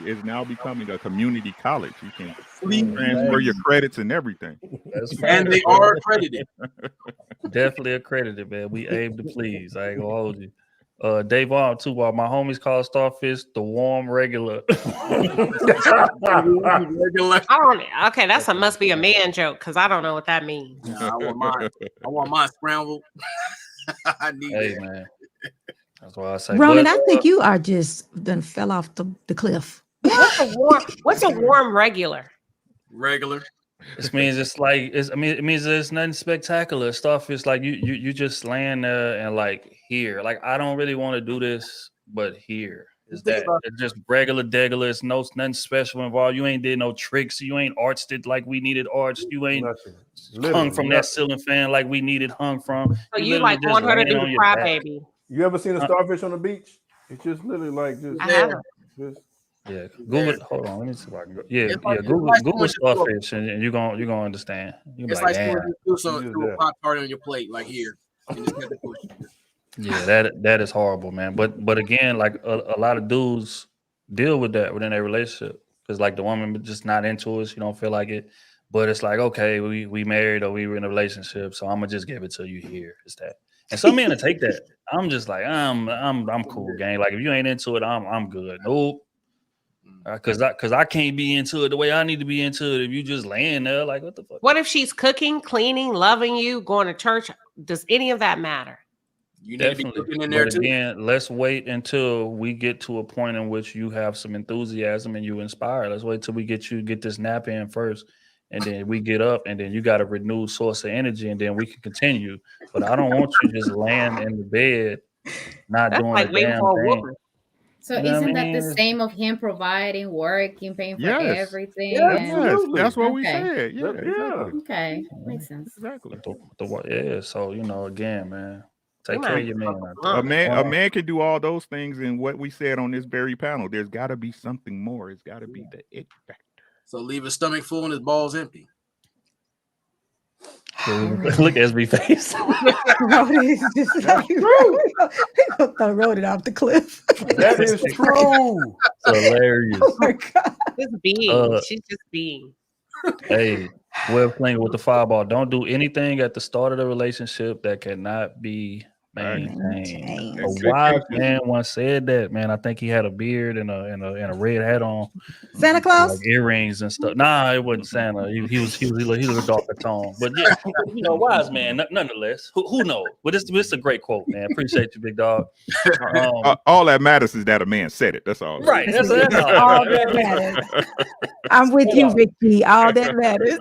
is now becoming a community college. You can transfer your credits and everything. That's and they are accredited. definitely accredited, man. We aim to please. I ain't gonna hold you. Dave Arm too. While my homies call Starfish the warm regular. Okay, that's a must be a man joke because I don't know what that means. I want mine scrambled. I need Hey, that. man. That's why I say. Ronan, I think you are just done fell off the cliff. What's a warm regular? Regular. This means it's like it means there's nothing spectacular. Stuff is like you just land there and like here. Like I don't really want to do this, but here is that. It's just regular degular. It's nothing special involved. You ain't did no tricks. You ain't arched it like we needed arched. You ain't hung from that ceiling fan like we needed hung from. So you like want her to do the crybaby. You ever seen a starfish on the beach? It's just literally like just yeah. Google. Hold on. Let me see if I can go. Yeah. Google starfish, and you're gonna understand. It's like through a pop tart on your plate, like here. And just have to push. Yeah, that is horrible, man. But again, like a lot of dudes deal with that within their relationship because like the woman just not into it. She don't feel like it. But it's like, okay, we married or we were in a relationship, so I'm gonna just give it to you here. It's that. And some men to take that. I'm just like, I'm cool, gang. Like if you ain't into it, I'm good. Nope. Cause I can't be into it the way I need to be into it. If you just laying there, like what the fuck? What if she's cooking, cleaning, loving you, going to church? Does any of that matter? You need to be cooking in there too. Again, let's wait until we get to a point in which you have some enthusiasm and you inspire. Let's wait till we get this nap in first. And then we get up, and then you got a renewed source of energy, and then we can continue. But I don't want you just laying in the bed, not doing like a damn thing. So isn't that the same of him providing, working, paying for everything? Yes, that's what we said. Yeah, exactly. Okay, makes sense. Exactly. Yeah. So again, man, take care of your man. A man can do all those things, and what we said on this very panel, there's got to be something more. It's got to be the it factor. So leave his stomach full and his balls empty. Look at SB face. Rode it off the cliff. That is true. Hilarious. Oh my God. Just being. She's just being. Hey, we're playing with the fireball. Don't do anything at the start of the relationship that cannot be maintained. A wise man once said that, man. I think he had a beard and a red hat on. Santa Claus? Like earrings and stuff. Nah, it wasn't Santa. He was a darker tone. But yeah, wise man nonetheless. Who knows? But it's a great quote, man. Appreciate you, big dog. All that matters is that a man said it. That's all. Right. That's all that matters. I'm with you, Vicky. All that matters.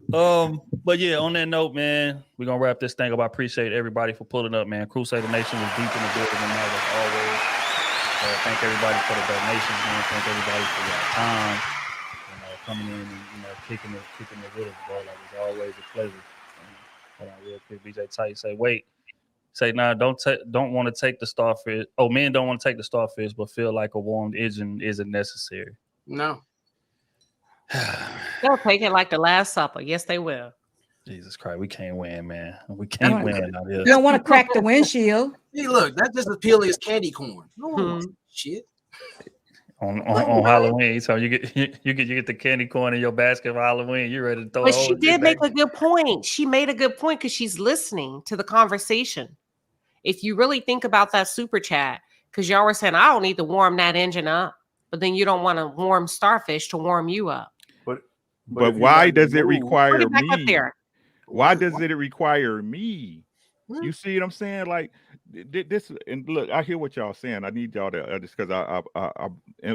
But yeah, on that note, man, we're gonna wrap this thing up. I appreciate everybody for pulling up, man. Crusader Nation was deep in the building tonight, as always. Thank everybody for the donations, man. Thank everybody for your time. Coming in and kicking it with us, bro. Like it's always a pleasure. Hold on, real quick, BJ Tight say nah, don't want to take the starfish. Oh, men don't want to take the starfish, but feel like a warmed engine isn't necessary. No. They'll take it like the Last Supper. Yes, they will. Jesus Christ, we can't win, man. We can't win out here. You don't want to crack the windshield. Hey, look, that's just as peely as candy corn. No shit. On Halloween, so you get the candy corn in your basket for Halloween. You're ready to throw. But she did make a good point. She made a good point because she's listening to the conversation. If you really think about that super chat, because y'all were saying, I don't need to warm that engine up, but then you don't want to warm starfish to warm you up. But why does it require me? Why does it require me? You see what I'm saying? Like this, and look, I hear what y'all saying. I need y'all to just because I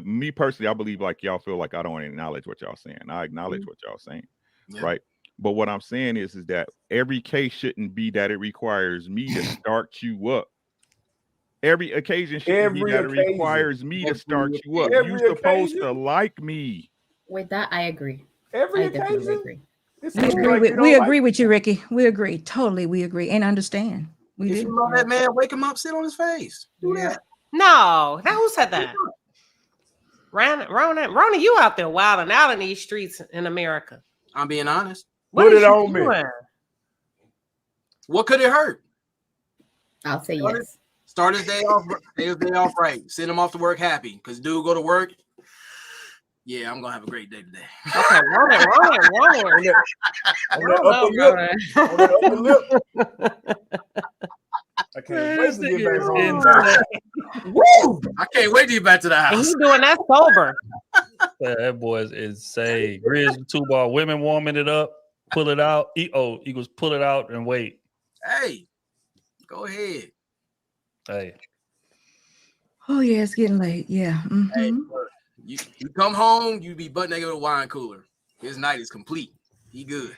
me personally, I believe like y'all feel like I don't acknowledge what y'all saying. I acknowledge what y'all saying, right? But what I'm saying is that every case shouldn't be that it requires me to start you up. Every occasion shouldn't be that it requires me to start you up. You're supposed to like me. With that, I agree. Every I definitely occasion. agree. We agree with you, Ricky. We agree. Totally, we agree and understand. We If do. you love that man, wake him up, sit on his face. Do that. No, who said that? Rona, you out there wilding out in these streets in America. I'm being honest. Put it on me. What could it hurt? I'll say yes. Start his day off right. Send him off to work happy. Because dude go to work. Yeah, I'm gonna have a great day today. Okay, I can't wait to get back home. Woo! I can't wait to get back to the And house. he's doing that sober. That boy's insane. Grizz with 2 ball, women warming it up, pull it out. Eagles pull it out and wait. Hey, go ahead. Hey. Oh yeah, it's getting late. Yeah. Mhm. Hey, look, you come home, you be butt naked with a wine cooler. His night is complete. He good.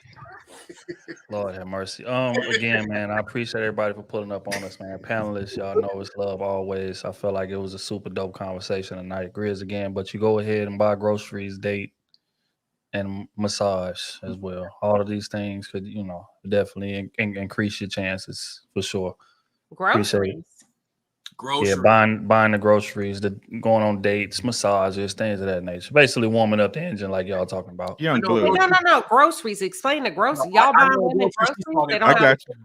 Lord have mercy. Again, man, I appreciate everybody for pulling up on us, man. Panelists, y'all know it's love always. I felt like it was a super dope conversation tonight. Grizz again, but you go ahead and buy groceries, date, and massage as well. All of these things could, definitely increase your chances for sure. Groceries. Groceries. Yeah, buying the groceries, going on dates, massages, things of that nature. Basically warming up the engine like y'all talking about. Young No. Groceries. Explain the groceries. Y'all buying women groceries? They don't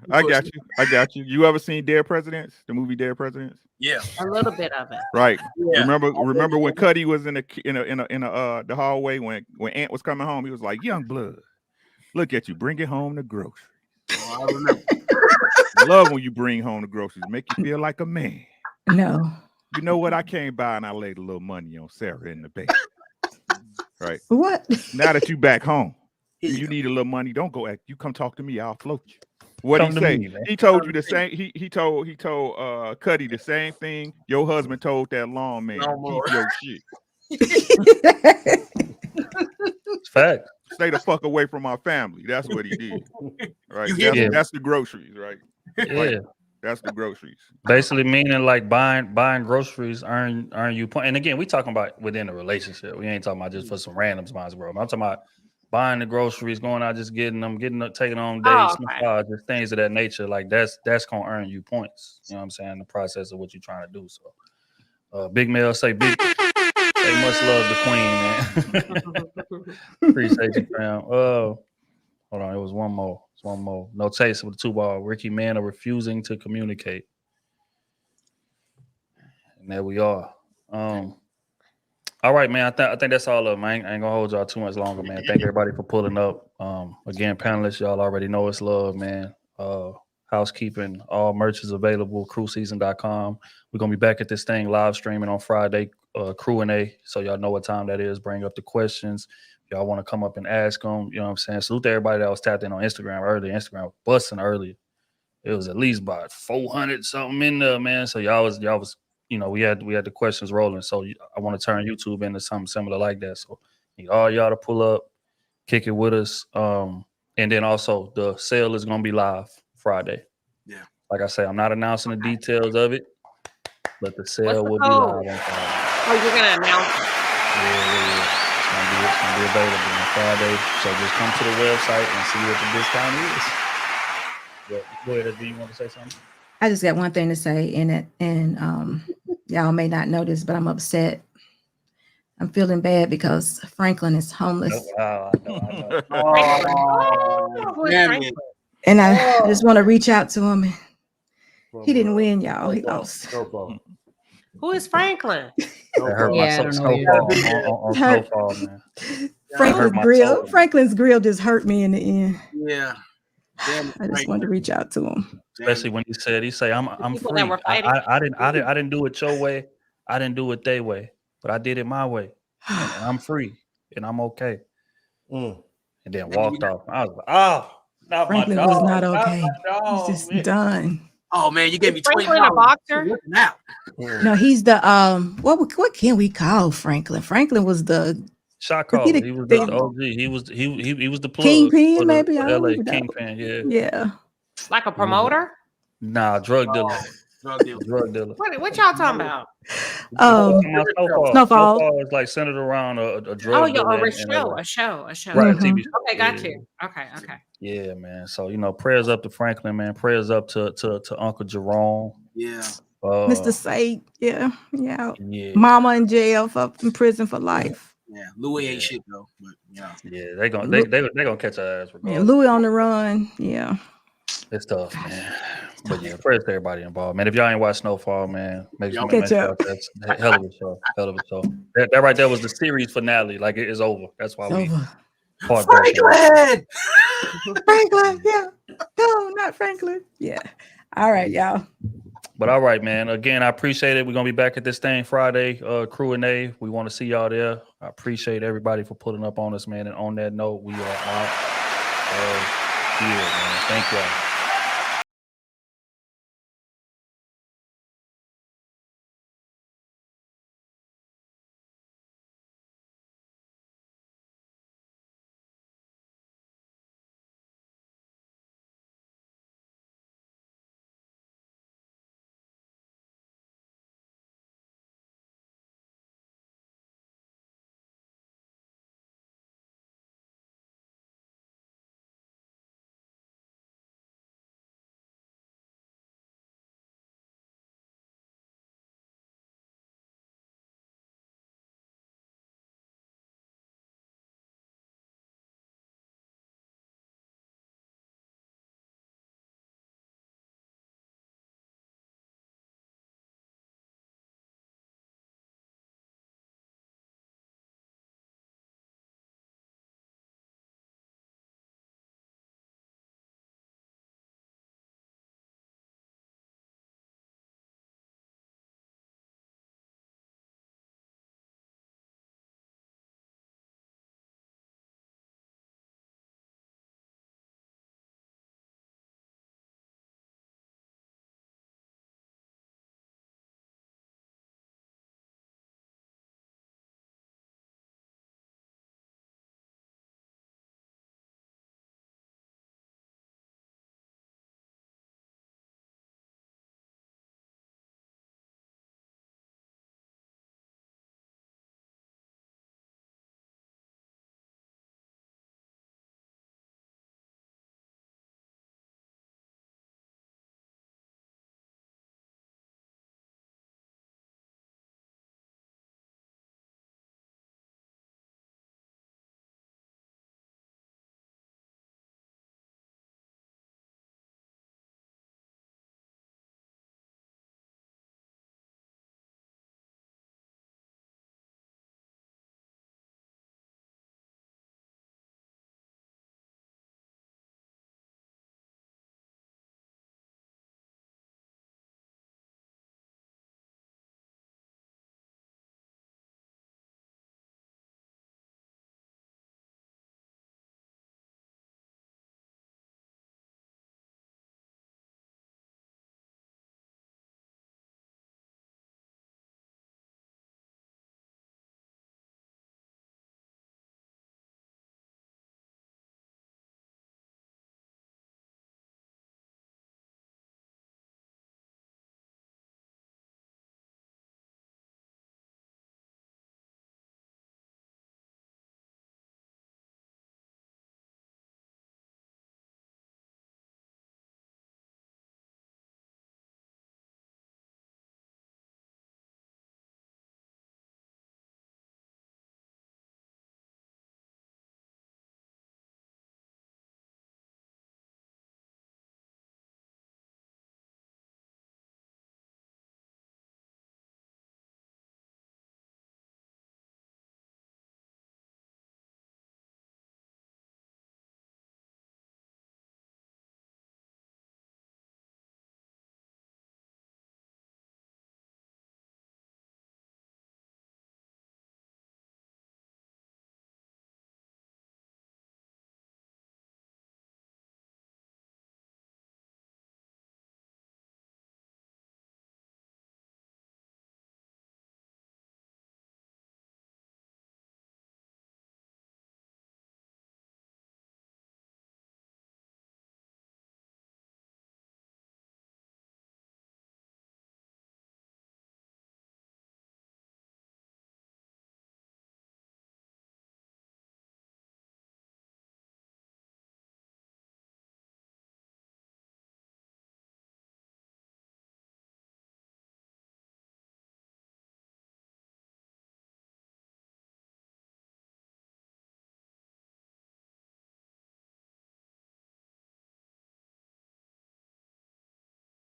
I got you. You ever seen Dead Presidents? The movie Dead Presidents? Yeah, a little bit of it. Right. Yeah. Remember when Cuddy was in the hallway when Ant was coming home? He was like, "Young blood, look at you, bringing home the groceries." Oh, I remember. Love when you bring home the groceries, make you feel like a man. No. You know what? I came by and I laid a little money on Sarah in the bed. Right. What? Now that you back home, you need a little money. Don't go you come talk to me. I'll float you. What he say? He told you the same. He told Cuddy the same thing your husband told that lawn man. Keep your shit. It's fact. Stay the fuck away from my family. That's what he did. Right. That's the groceries, right? Yeah. Like, that's the groceries. Basically meaning like buying groceries earn you point. And again, we talking about within a relationship. We ain't talking about just for some randoms, bro. I'm talking about buying the groceries, going out, just getting them, taking on dates, massages, things of that nature. Like that's gonna earn you points. You know what I'm saying? The process of what you're trying to do. So Big Mel say much love the queen, man. Appreciate you, fam. Hold on, it was one more. No taste with the 2 ball. Ricky Man are refusing to communicate. And there we are. All right, man. I think that's all of them. I ain't gonna hold y'all too much longer, man. Thank everybody for pulling up. Again, panelists, y'all already know it's love, man. Housekeeping, all merch is available, crewseason.com. We're gonna be back at this thing live streaming on Friday, Q&A. So y'all know what time that is. Bring up the questions. Y'all want to come up and ask them, you know what I'm saying? Salute to everybody that was tapped in on Instagram earlier. Instagram was busting earlier. It was at least about 400 something in there, man. So y'all was, we had the questions rolling. So I want to turn YouTube into something similar like that. So need all y'all to pull up, kick it with us. And then also the sale is gonna be live Friday. Yeah. Like I say, I'm not announcing the details of it, but the sale will be live on Friday. Oh, you're gonna announce it. Yeah. It's gonna be available on Friday. So just come to the website and see what the discount is. Yeah. Go ahead, do you want to say something? I just got one thing to say in it, and y'all may not know this, but I'm upset. I'm feeling bad because Franklin is homeless. I know. And I just want to reach out to him. He didn't win, y'all. He lost. Who is Franklin? That hurt my snowfall, man. Franklin's grill just hurt me in the end. Yeah. I just wanted to reach out to him. Especially when he say, I'm free. I didn't do it your way. I didn't do it their way, but I did it my way. And I'm free and I'm okay. And then walked off. I was like, Franklin was not okay. He's just done. Oh man, you gave me $20. Franklin a boxer? No, he's the what can we call Franklin? Franklin was the Shot Was he caller. the- He was the- the OG. He was the plug Kingpin, for maybe? I the don't LA know. Kingpin. Yeah. Yeah. Like a promoter? Nah, drug dealer. Drug dealer. Drug dealer. What y'all talking about? Snowfall is like centered around a drug Oh, yeah, dealer. or in LA. a show. Right, Mhm. TV. Okay, got you. Okay. Yeah, man. So prayers up to Franklin, man. Prayers up to Uncle Jerome. Yeah. Mr. Saint. Yeah. Yeah. Mama in jail in prison for life. Yeah. Louis ain't shit though, but yeah. Yeah, they gonna catch our ass Yeah, regardless. Louis on the run. Yeah. It's tough, man. But yeah, prayers to everybody involved, man. If y'all ain't watched Snowfall, man, make sure Catch up. that's a hell of a show. Hell of a show. That right there was the series finale. Like it is over. That's why we heartbroken. Franklin. Yeah. No, not Franklin. Yeah. All right, y'all. But all right, man. Again, I appreciate it. We're gonna be back at this thing Friday. Crew and A. We want to see y'all there. I appreciate everybody for putting up on us, man. And on that note, we are out of here, man. Thank y'all.